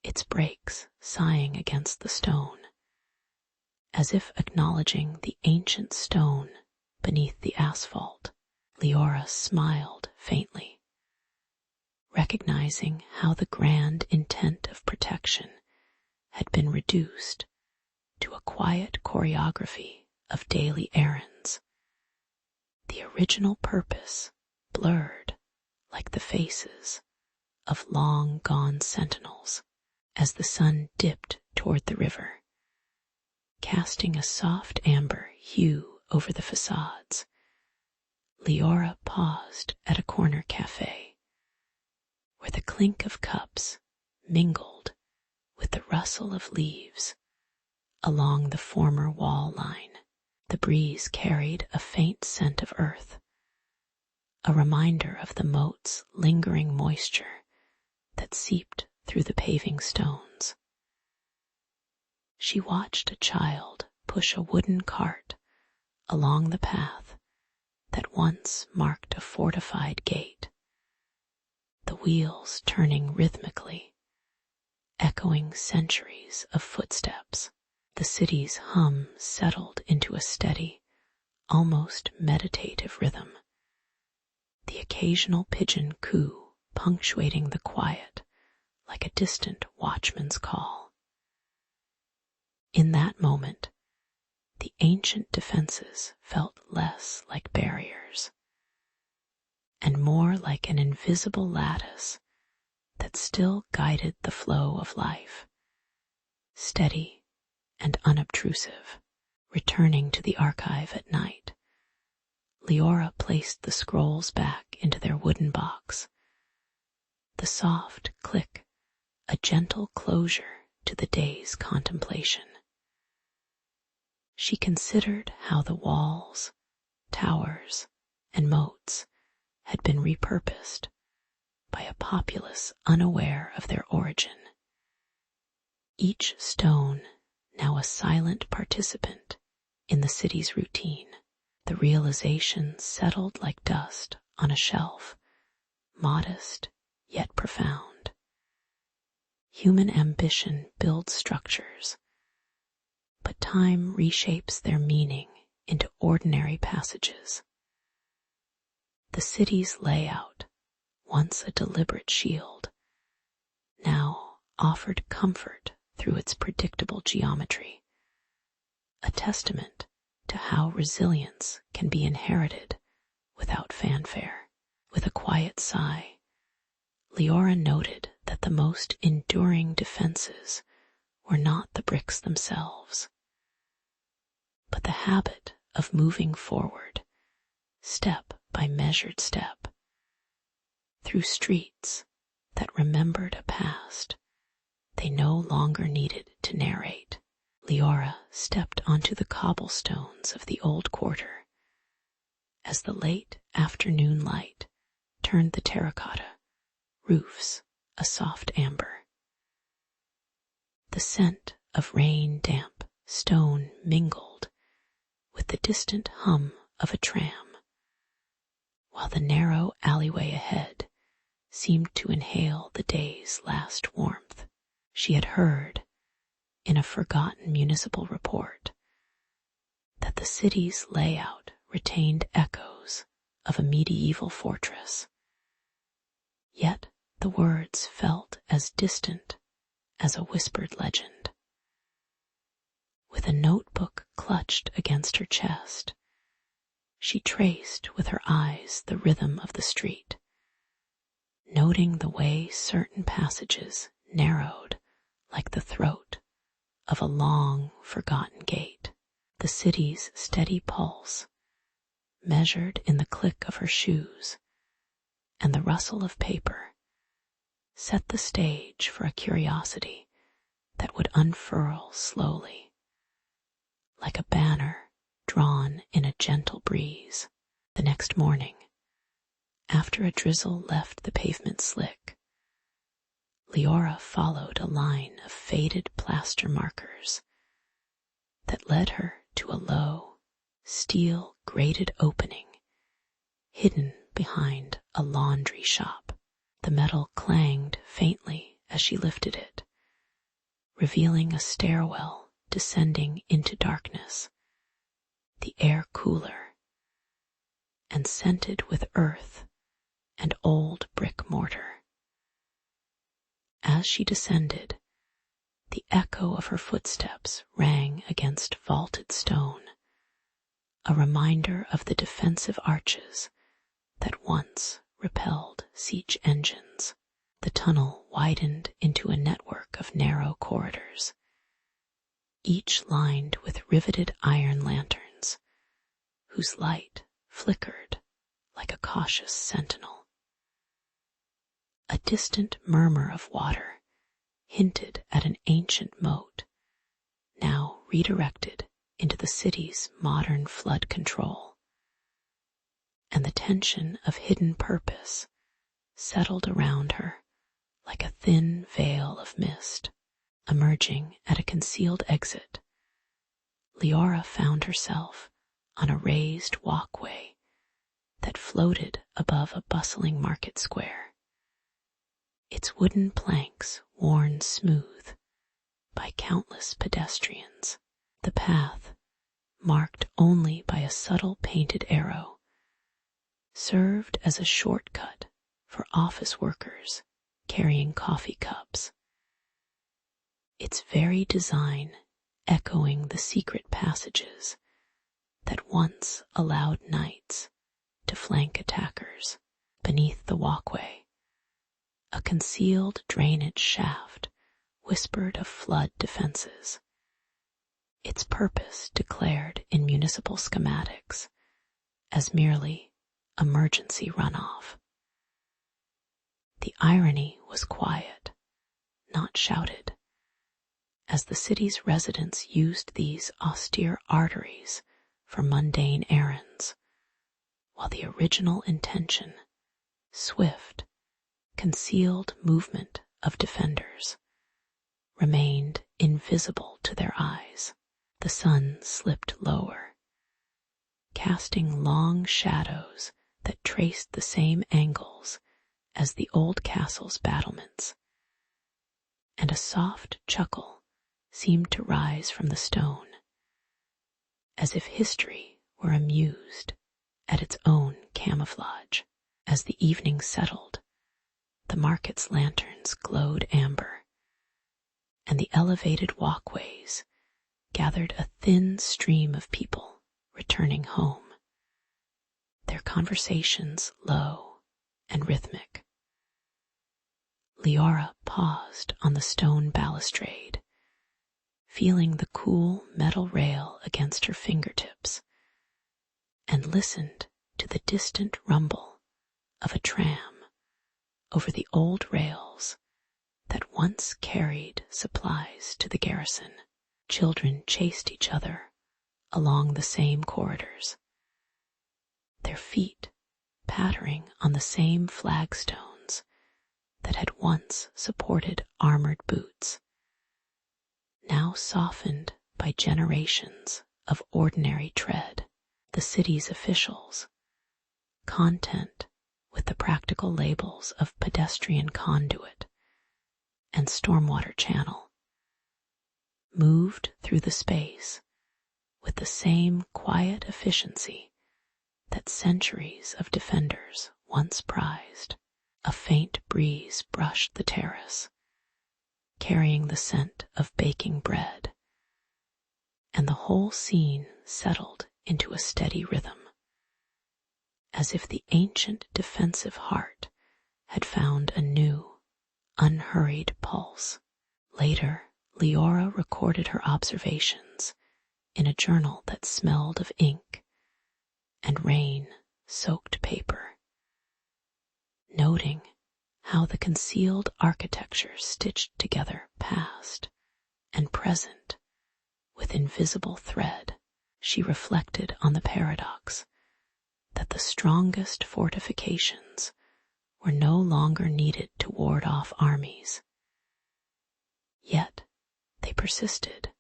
its brakes sighing against the stone, as if acknowledging the ancient stone beneath the asphalt. Leora smiled faintly, recognizing how the grand intent of protection had been reduced to a quiet choreography of daily errands. The original purpose blurred like the faces of long-gone sentinels as the sun dipped toward the river, casting a soft amber hue over the facades. Leora paused at a corner cafe, where the clink of cups mingled with the rustle of leaves along the former wall line. The breeze carried a faint scent of earth, a reminder of the moat's lingering moisture that seeped through the paving stones. She watched a child push a wooden cart along the path that once marked a fortified gate, the wheels turning rhythmically, echoing centuries of footsteps. The city's hum settled into a steady, almost meditative rhythm, the occasional pigeon coo punctuating the quiet like a distant watchman's call. In that moment, the ancient defenses felt less like barriers and more like an invisible lattice that still guided the flow of life, steady and unobtrusive. Returning to the archive at night, Leora placed the scrolls back into their wooden box. The soft click, a gentle closure to the day's contemplation. She considered how the walls, towers, and moats had been repurposed by a populace unaware of their origin. Each stone now a silent participant in the city's routine. The realization settled like dust on a shelf, modest yet profound. Human ambition builds structures, but time reshapes their meaning into ordinary passages. The city's layout, once a deliberate shield, now offered comfort through its predictable geometry, a testament to how resilience can be inherited without fanfare. With a quiet sigh, Leora noted that the most enduring defenses were not the bricks themselves, but the habit of moving forward, step by measured step, through streets that remembered a past they no longer needed to narrate. Leora stepped onto the cobblestones of the old quarter as the late afternoon light turned the terracotta roofs a soft amber. The scent of rain-damp stone mingled with the distant hum of a tram, while the narrow alleyway ahead seemed to inhale the day's last warmth. She had heard, in a forgotten municipal report, that the city's layout retained echoes of a medieval fortress. Yet the words felt as distant as a whispered legend. With a notebook clutched against her chest, she traced with her eyes the rhythm of the street, noting the way certain passages narrowed like the throat of a long forgotten gate. The city's steady pulse, measured in the click of her shoes and the rustle of paper, set the stage for a curiosity that would unfurl slowly, like a banner drawn in a gentle breeze. The next morning, after a drizzle left the pavement slick, Leora followed a line of faded plaster markers that led her to a low, steel-grated opening hidden behind a laundry shop. The metal clanged faintly as she lifted it, revealing a stairwell descending into darkness, the air cooler and scented with earth and old brick mortar. As she descended, the echo of her footsteps rang against vaulted stone, a reminder of the defensive arches that once repelled siege engines. The tunnel widened into a network of narrow corridors, each lined with riveted iron lanterns, whose light flickered like a cautious sentinel. A distant murmur of water hinted at an ancient moat, now redirected into the city's modern flood control, and the tension of hidden purpose settled around her like a thin veil of mist. Emerging at a concealed exit, Leora found herself on a raised walkway that floated above a bustling market square, its wooden planks worn smooth by countless pedestrians. The path, marked only by a subtle painted arrow, served as a shortcut for office workers carrying coffee cups, its very design echoing the secret passages that once allowed knights to flank attackers. Beneath the walkway, a concealed drainage shaft whispered of flood defenses, its purpose declared in municipal schematics as merely emergency runoff. The irony was quiet, not shouted, as the city's residents used these austere arteries for mundane errands, while the original intention, swift, concealed movement of defenders, remained invisible to their eyes. The sun slipped lower, casting long shadows that traced the same angles as the old castle's battlements, and a soft chuckle seemed to rise from the stone, as if history were amused at its own camouflage. As the evening settled, the market's lanterns glowed amber, and the elevated walkways gathered a thin stream of people returning home, their conversations low and rhythmic. Leora paused on the stone balustrade, feeling the cool metal rail against her fingertips, and listened to the distant rumble of a tram over the old rails that once carried supplies to the garrison. Children chased each other along the same corridors, their feet pattering on the same flagstones that had once supported armored boots, now softened by generations of ordinary tread. The city's officials, content with the practical labels of pedestrian conduit and stormwater channel, moved through the space with the same quiet efficiency that centuries of defenders once prized. A faint breeze brushed the terrace, carrying the scent of baking bread, and the whole scene settled into a steady rhythm, as if the ancient defensive heart had found a new, unhurried pulse. Later, Leora recorded her observations in a journal that smelled of ink and rain-soaked paper, noting how the concealed architecture stitched together past and present with invisible thread. She reflected on the paradox that the strongest fortifications were no longer needed to ward off armies. Yet they persisted,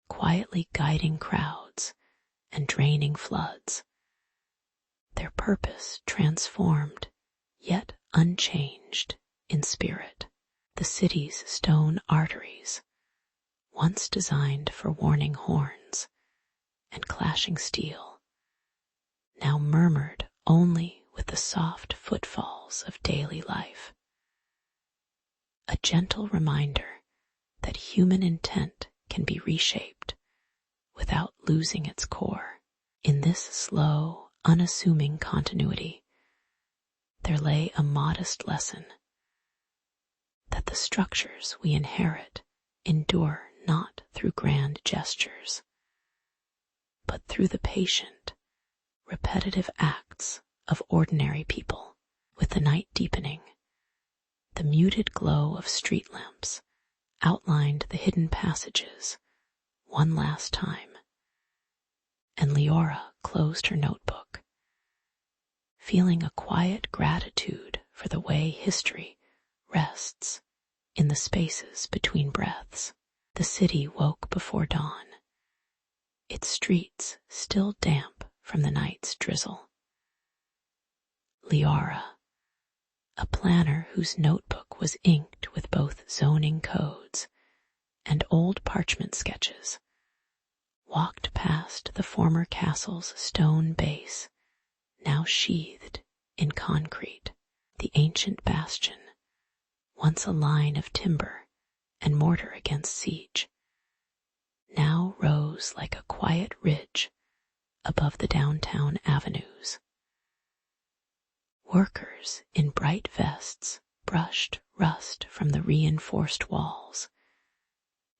quietly guiding crowds and draining floods, their purpose transformed yet unchanged in spirit. The city's stone arteries, once designed for warning horns and clashing steel, now murmured only with the soft footfalls of daily life. A gentle reminder that human intent can be reshaped without losing its core. In this slow, unassuming continuity, there lay a modest lesson that the structures we inherit endure not through grand gestures, but through the patient, repetitive acts of ordinary people. With the night deepening, the muted glow of street lamps outlined the hidden passages one last time, and Leora closed her notebook, feeling a quiet gratitude for the way history rests in the spaces between breaths. The city woke before dawn, its streets still damp from the night's drizzle. Leora, a planner whose notebook was inked with both zoning codes and old parchment sketches, walked past the former castle's stone base, now sheathed in concrete. The ancient bastion, once a line of timber and mortar against siege, now rose like a quiet ridge above the downtown avenues. Workers in bright vests brushed rust from the reinforced walls,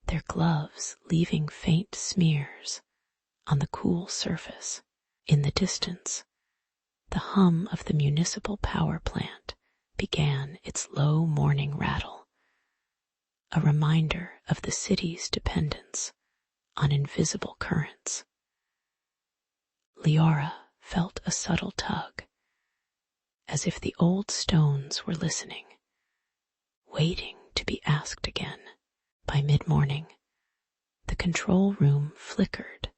their gloves leaving faint smears on the cool surface. In the distance, the hum of the municipal power plant began its low morning rattle, a reminder of the city's dependence on invisible currents. Leora felt a subtle tug, as if the old stones were listening, waiting to be asked again. By mid-morning, the control room flickered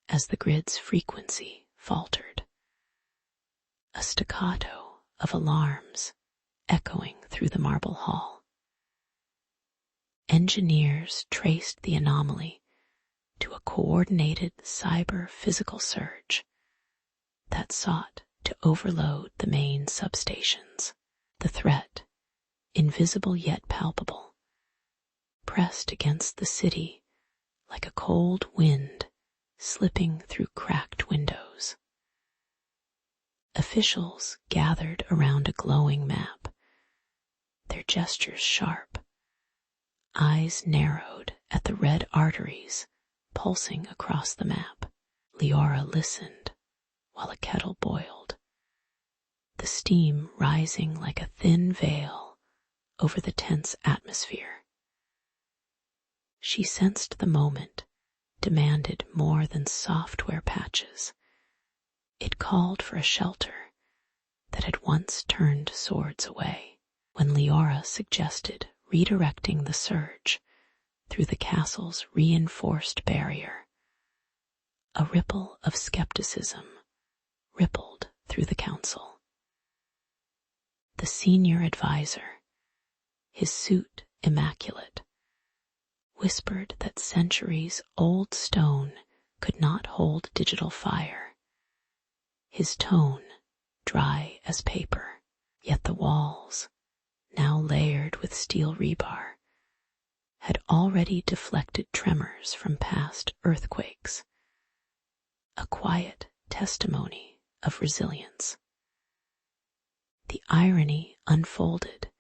as the grid's frequency faltered, a staccato of alarms echoing through the marble hall. Engineers traced the anomaly to a coordinated cyber-physical surge that sought to overload the main substations. The threat, invisible yet palpable, pressed against the city like a cold wind slipping through cracked windows. Officials gathered around a glowing map, their gestures sharp, eyes narrowed at the red arteries pulsing across the map. Leora listened while a kettle boiled, the steam rising like a thin veil over the tense atmosphere. She sensed the moment demanded more than software patches. It called for a shelter that had once turned swords away. When Leora suggested redirecting the surge through the castle's reinforced barrier, a ripple of skepticism rippled through the council. The senior advisor, his suit immaculate, whispered that centuries-old stone could not hold digital fire, his tone dry as paper. Yet the walls, now layered with steel rebar, had already deflected tremors from past earthquakes, a quiet testimony of resilience. The irony unfolded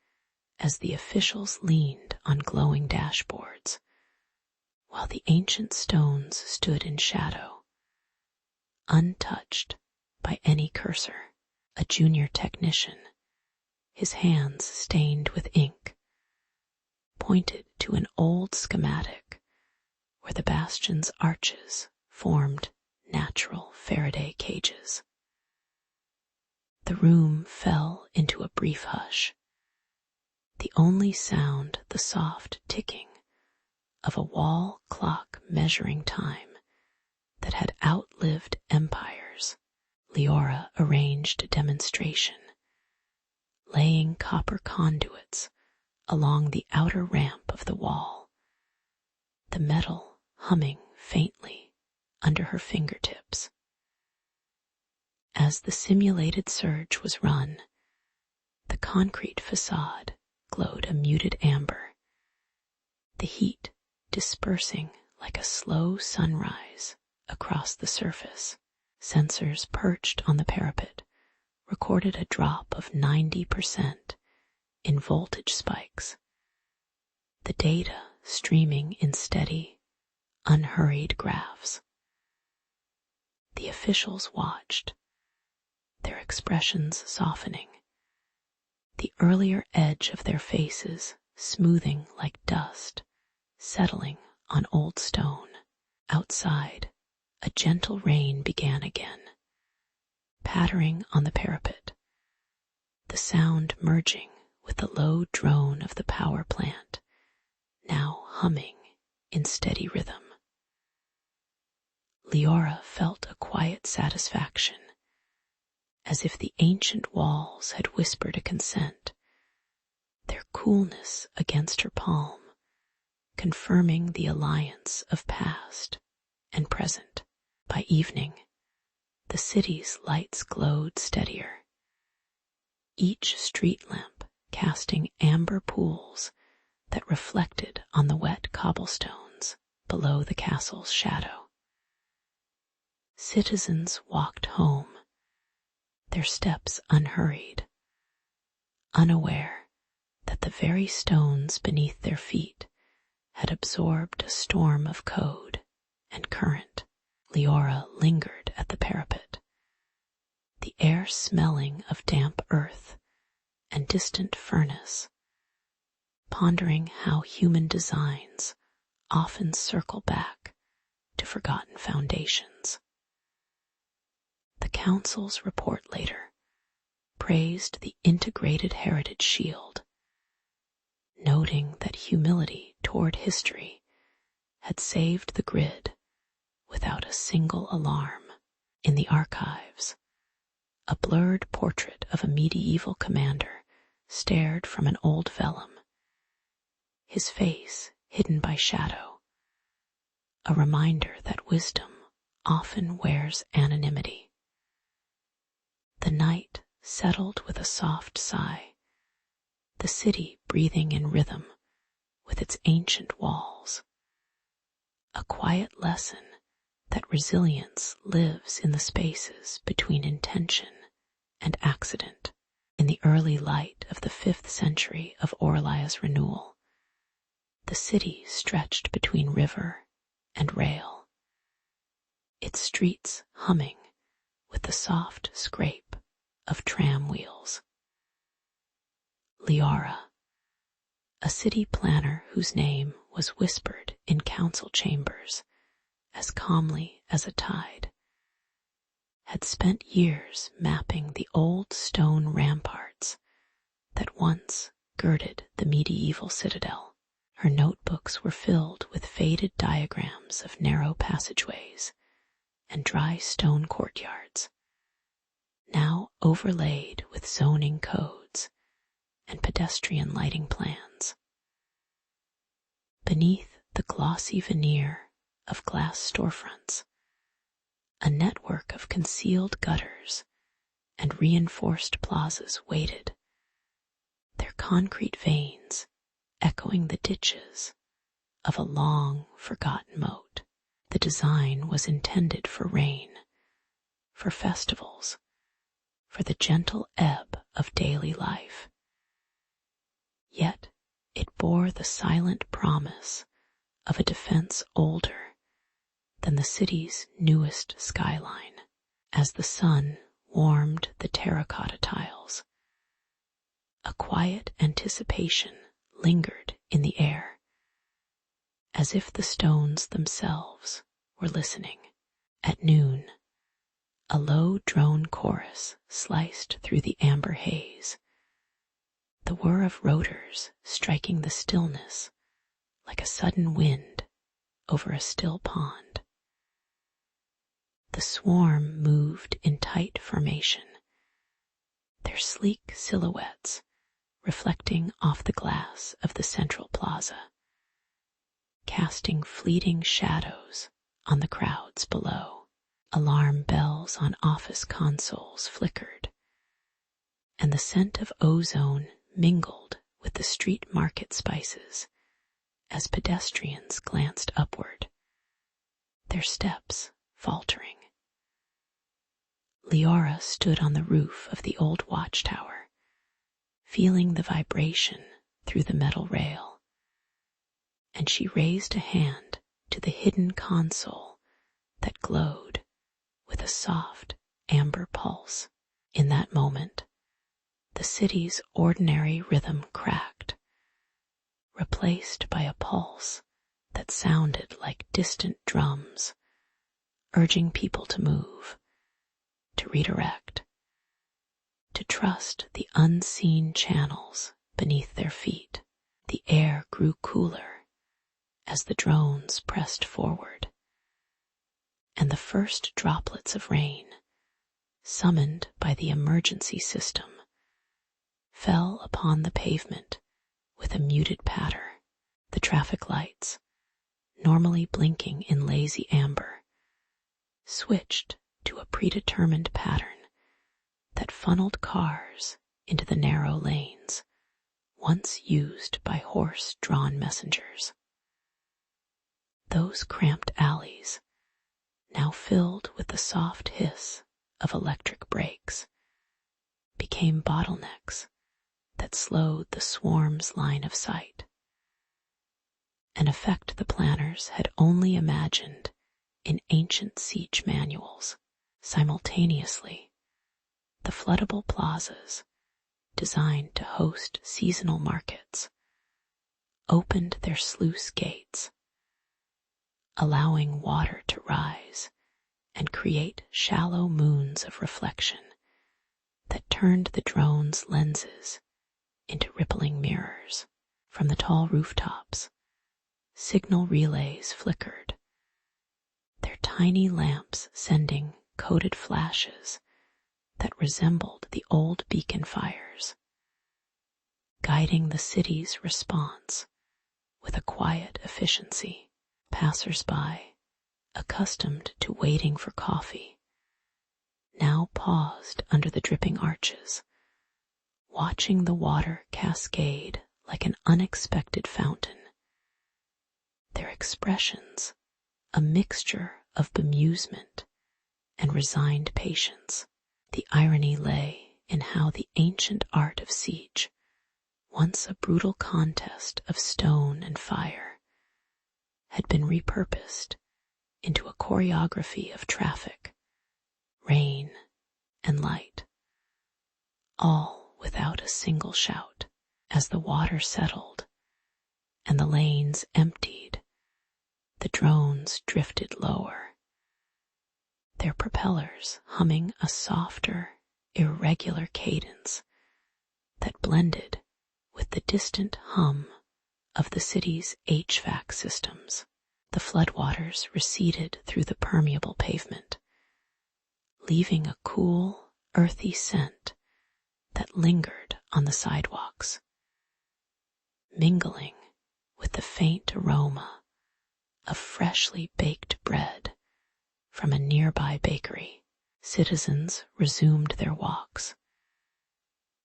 as the officials leaned on glowing dashboards, while the ancient stones stood in shadow, untouched by any cursor. A junior technician, his hands stained with ink, pointed to an old schematic where the bastion's arches formed natural Faraday cages. The room fell into a brief hush, the only sound the soft ticking of a wall clock measuring time that had outlived empires. Leora arranged a demonstration, laying copper conduits along the outer ramp of the wall, the metal humming faintly under her fingertips. As the simulated surge was run, the concrete facade glowed a muted amber, the heat dispersing like a slow sunrise across the surface. Sensors perched on the parapet recorded a drop of 90% in voltage spikes, the data streaming in steady, unhurried graphs. The officials watched, their expressions softening, the earlier edge of their faces smoothing like dust, settling on old stone. Outside, a gentle rain began again, pattering on the parapet, the sound merging with the low drone of the power plant, now humming in steady rhythm. Leora felt a quiet satisfaction, as if the ancient walls had whispered a consent, their coolness against her palm, confirming the alliance of past and present. By evening, the city's lights glowed steadier, each street lamp casting amber pools that reflected on the wet cobblestones below the castle's shadow. Citizens walked home, their steps unhurried, unaware that the very stones beneath their feet had absorbed a storm of code and current. Leora lingered at the parapet, the air smelling of damp earth and distant furnace, pondering how human designs often circle back to forgotten foundations. The council's report later praised the integrated heritage shield, noting that humility toward history had saved the grid without a single alarm. In the archives, a blurred portrait of a medieval commander stared from an old vellum, his face hidden by shadow, a reminder that wisdom often wears anonymity. The night settled with a soft sigh, the city breathing in rhythm with its ancient walls, a quiet lesson that resilience lives in the spaces between intention and accident. In the early light of the 5th century of Orlia's renewal, the city stretched between river and rail, its streets humming with the soft scrape of tram wheels. Leora, a city planner whose name was whispered in council chambers as calmly as a tide, had spent years mapping the old stone ramparts that once girded the medieval citadel. Her notebooks were filled with faded diagrams of narrow passageways and dry stone courtyards, now overlaid with zoning codes and pedestrian lighting plans. Beneath the glossy veneer of glass storefronts, A network of concealed gutters and reinforced plazas waited, their concrete veins echoing the ditches of a long forgotten moat. The design was intended for rain, for festivals, for the gentle ebb of daily life. Yet it bore the silent promise of a defense older than the city's newest skyline. As the sun warmed the terracotta tiles, a quiet anticipation lingered in the air, as if the stones themselves were listening. At noon, a low drone chorus sliced through the amber haze, the whir of rotors striking the stillness like a sudden wind over a still pond. The swarm moved in tight formation, their sleek silhouettes reflecting off the glass of the central plaza, casting fleeting shadows on the crowds below. Alarm bells on office consoles flickered, and the scent of ozone mingled with the street market spices as pedestrians glanced upward, their steps faltering. Leora stood on the roof of the old watchtower, feeling the vibration through the metal rail, and she raised a hand to the hidden console that glowed with a soft amber pulse. In that moment, the city's ordinary rhythm cracked, replaced by a pulse that sounded like distant drums, urging people to move, to redirect, to trust the unseen channels beneath their feet. The air grew cooler as the drones pressed forward, and the first droplets of rain, summoned by the emergency system, fell upon the pavement with a muted patter. The traffic lights, normally blinking in lazy amber, switched to a predetermined pattern that funneled cars into the narrow lanes once used by horse-drawn messengers. Those cramped alleys, now filled with the soft hiss of electric brakes, became bottlenecks that slowed the swarm's line of sight, an effect the planners had only imagined in ancient siege manuals. Simultaneously, the floodable plazas, designed to host seasonal markets, opened their sluice gates, allowing water to rise and create shallow moons of reflection that turned the drone's lenses into rippling mirrors. From the tall rooftops, signal relays flickered, their tiny lamps sending coded flashes that resembled the old beacon fires, guiding the city's response with a quiet efficiency. Passers-by, accustomed to waiting for coffee, now paused under the dripping arches, watching the water cascade like an unexpected fountain. Their expressions, a mixture of bemusement and resigned patience. The irony lay in how the ancient art of siege, once a brutal contest of stone and fire, had been repurposed into a choreography of traffic, rain, and light, all without a single shout. As the water settled and the lanes emptied, the drones drifted lower, their propellers humming a softer, irregular cadence that blended with the distant hum of the city's HVAC systems. The floodwaters receded through the permeable pavement, leaving a cool, earthy scent that lingered on the sidewalks, mingling with the faint aroma of freshly baked bread from a nearby bakery. Citizens resumed their walks,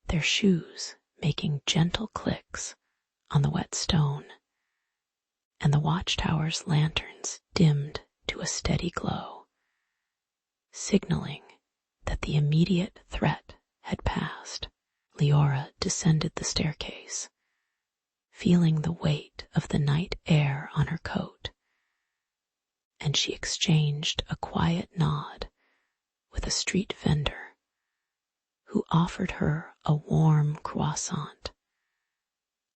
their shoes making gentle clicks on the wet stone, and the watchtower's lanterns dimmed to a steady glow, signaling that the immediate threat had passed. Leora descended the staircase, feeling the weight of the night air on her coat, and she exchanged a quiet nod with a street vendor who offered her a warm croissant,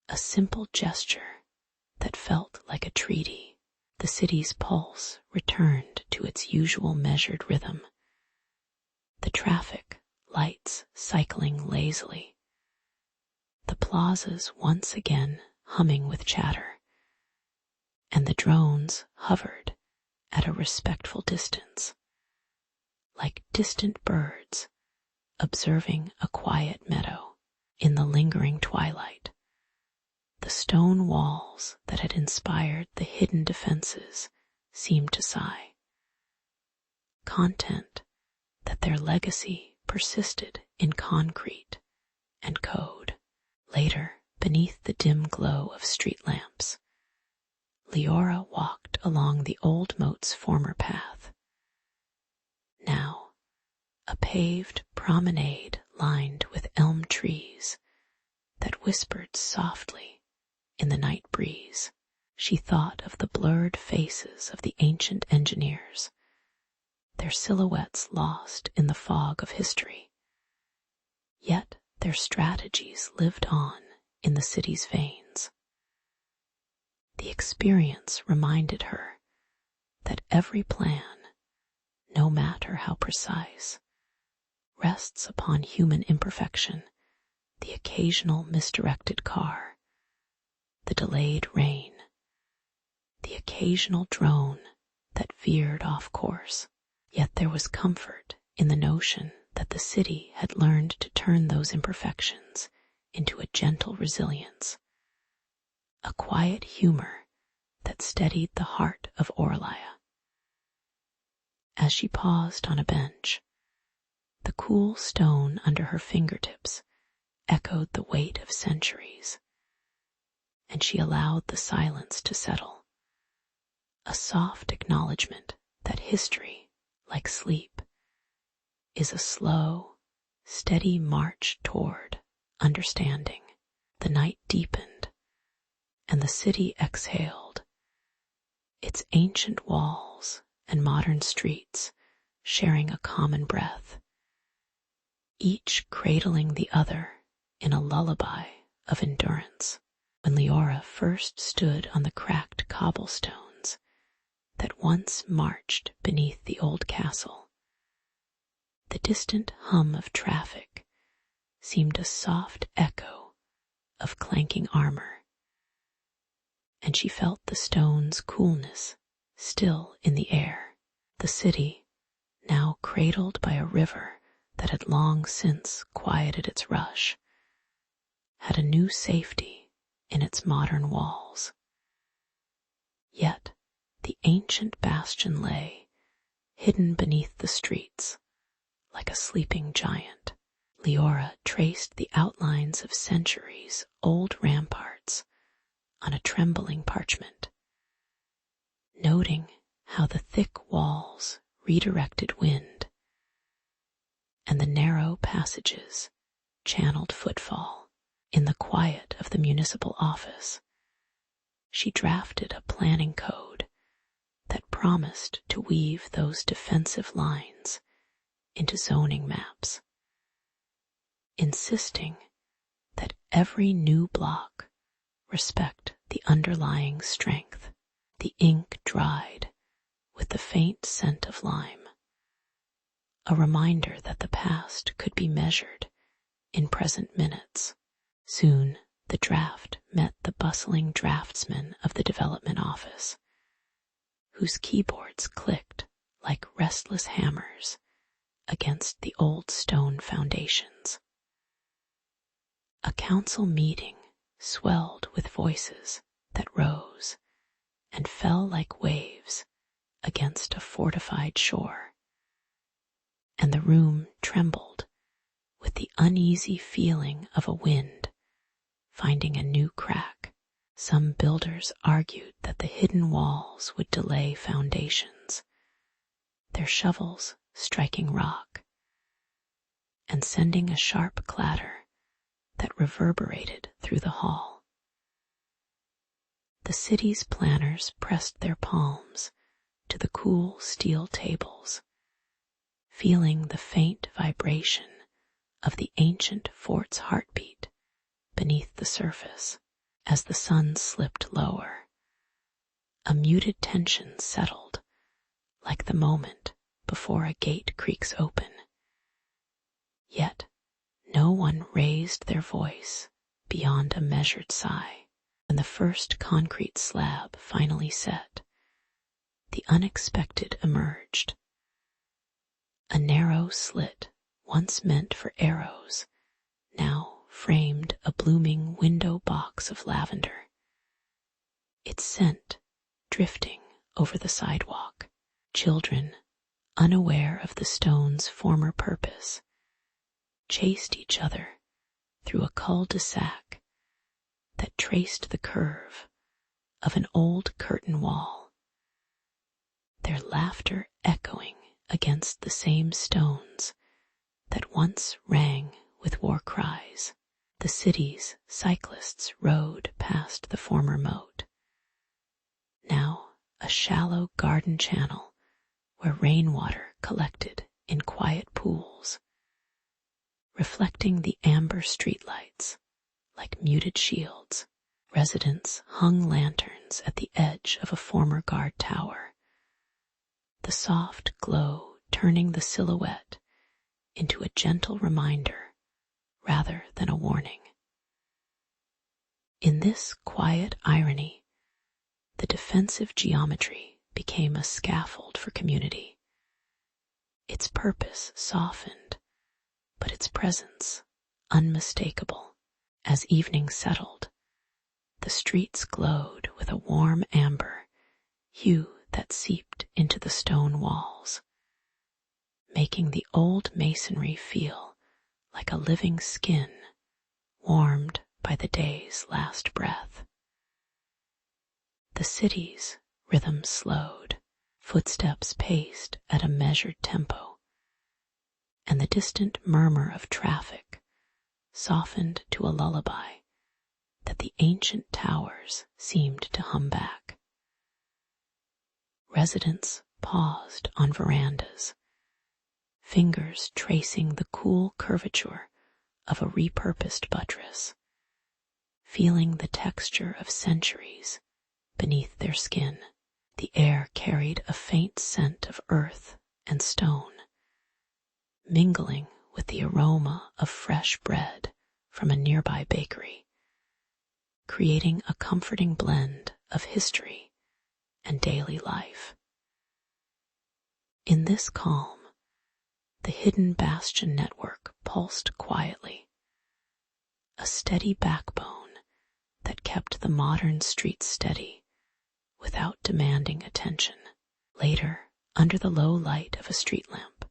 a simple gesture that felt like a treaty. The city's pulse returned to its usual measured rhythm, the traffic lights cycling lazily, the plazas once again humming with chatter, and the drones hovered at a respectful distance, like distant birds observing a quiet meadow. In the lingering twilight, the stone walls that had inspired the hidden defenses seemed to sigh, content that their legacy persisted in concrete and code. Later, beneath the dim glow of street lamps, Leora walked along the old moat's former path, now a paved promenade lined with elm trees that whispered softly in the night breeze. She thought of the blurred faces of the ancient engineers, their silhouettes lost in the fog of history. Yet their strategies lived on in the city's veins. The experience reminded her that every plan, no matter how precise, rests upon human imperfection, the occasional misdirected car, the delayed rain, the occasional drone that veered off course. Yet there was comfort in the notion that the city had learned to turn those imperfections into a gentle resilience, a quiet humor that steadied the heart of Orlia. As she paused on a bench, the cool stone under her fingertips echoed the weight of centuries, and she allowed the silence to settle, a soft acknowledgement that history, like sleep, is a slow, steady march toward understanding. The night deepened, and the city exhaled, its ancient walls and modern streets sharing a common breath, each cradling the other in a lullaby of endurance. When Leora first stood on the cracked cobblestones that once marched beneath the old castle, the distant hum of traffic seemed a soft echo of clanking armor, and she felt the stone's coolness still in the air. The city, now cradled by a river that had long since quieted its rush, had a new safety in its modern walls. Yet the ancient bastion lay, hidden beneath the streets, like a sleeping giant. Leora traced the outlines of centuries old ramparts on a trembling parchment, noting how the thick walls redirected wind and the narrow passages channeled footfall. In the quiet of the municipal office, she drafted a planning code that promised to weave those defensive lines into zoning maps, insisting that every new block respect the underlying strength. The ink dried with the faint scent of lime, a reminder that the past could be measured in present minutes. Soon the draft met the bustling draftsmen of the development office, whose keyboards clicked like restless hammers against the old stone foundations. A council meeting swelled with voices that rose and fell like waves against a fortified shore, and the room trembled with the uneasy feeling of a wind finding a new crack. Some builders argued that the hidden walls would delay foundations, their shovels striking rock and sending a sharp clatter that reverberated through the hall. The city's planners pressed their palms to the cool steel tables, feeling the faint vibration of the ancient fort's heartbeat beneath the surface. As the sun slipped lower, a muted tension settled, like the moment before a gate creaks open. Yet no one raised their voice beyond a measured sigh. When the first concrete slab finally set, the unexpected emerged. A narrow slit, once meant for arrows, now framed a blooming window box of lavender, its scent drifting over the sidewalk. Children, unaware of the stone's former purpose, chased each other through a cul-de-sac that traced the curve of an old curtain wall, their laughter echoing against the same stones that once rang with war cries. The city's cyclists rode past the former moat, now a shallow garden channel where rainwater collected in quiet pools, reflecting the amber streetlights like muted shields. Residents hung lanterns at the edge of a former guard tower, the soft glow turning the silhouette into a gentle reminder rather than a warning. In this quiet irony, the defensive geometry became a scaffold for community. Its purpose softened, but its presence unmistakable. As evening settled, the streets glowed with a warm amber hue that seeped into the stone walls, making the old masonry feel like a living skin warmed by the day's last breath. The city's rhythm slowed, footsteps paced at a measured tempo, and the distant murmur of traffic softened to a lullaby that the ancient towers seemed to hum back. Residents paused on verandas, fingers tracing the cool curvature of a repurposed buttress, feeling the texture of centuries beneath their skin. The air carried a faint scent of earth and stone, mingling with the aroma of fresh bread from a nearby bakery, creating a comforting blend of history and daily life. In this calm, the hidden bastion network pulsed quietly, a steady backbone that kept the modern streets steady without demanding attention. Later, under the low light of a street lamp,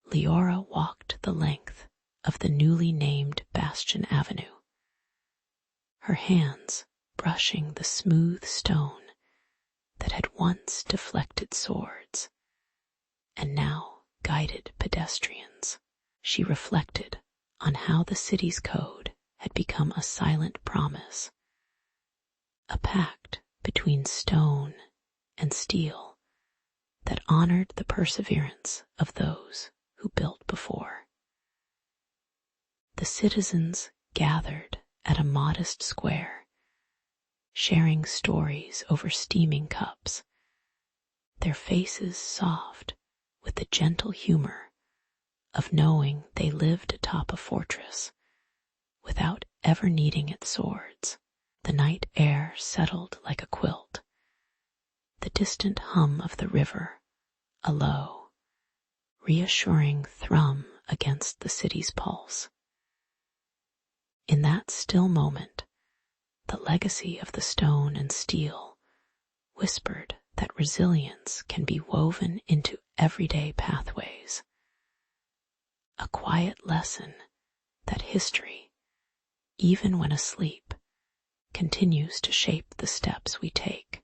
Leora walked the length of the newly named Bastion Avenue, her hands brushing the smooth stone that had once deflected swords and now guided pedestrians. She reflected on how the city's code had become a silent promise, a pact between stone and steel that honored the perseverance of those who built before. The citizens gathered at a modest square, sharing stories over steaming cups, their faces soft with the gentle humor of knowing they lived atop a fortress without ever needing its swords. The night air settled like a quilt, the distant hum of the river a low, reassuring thrum against the city's pulse. In that still moment, the legacy of the stone and steel whispered that resilience can be woven into everyday pathways. A quiet lesson that history, even when asleep, continues to shape the steps we take.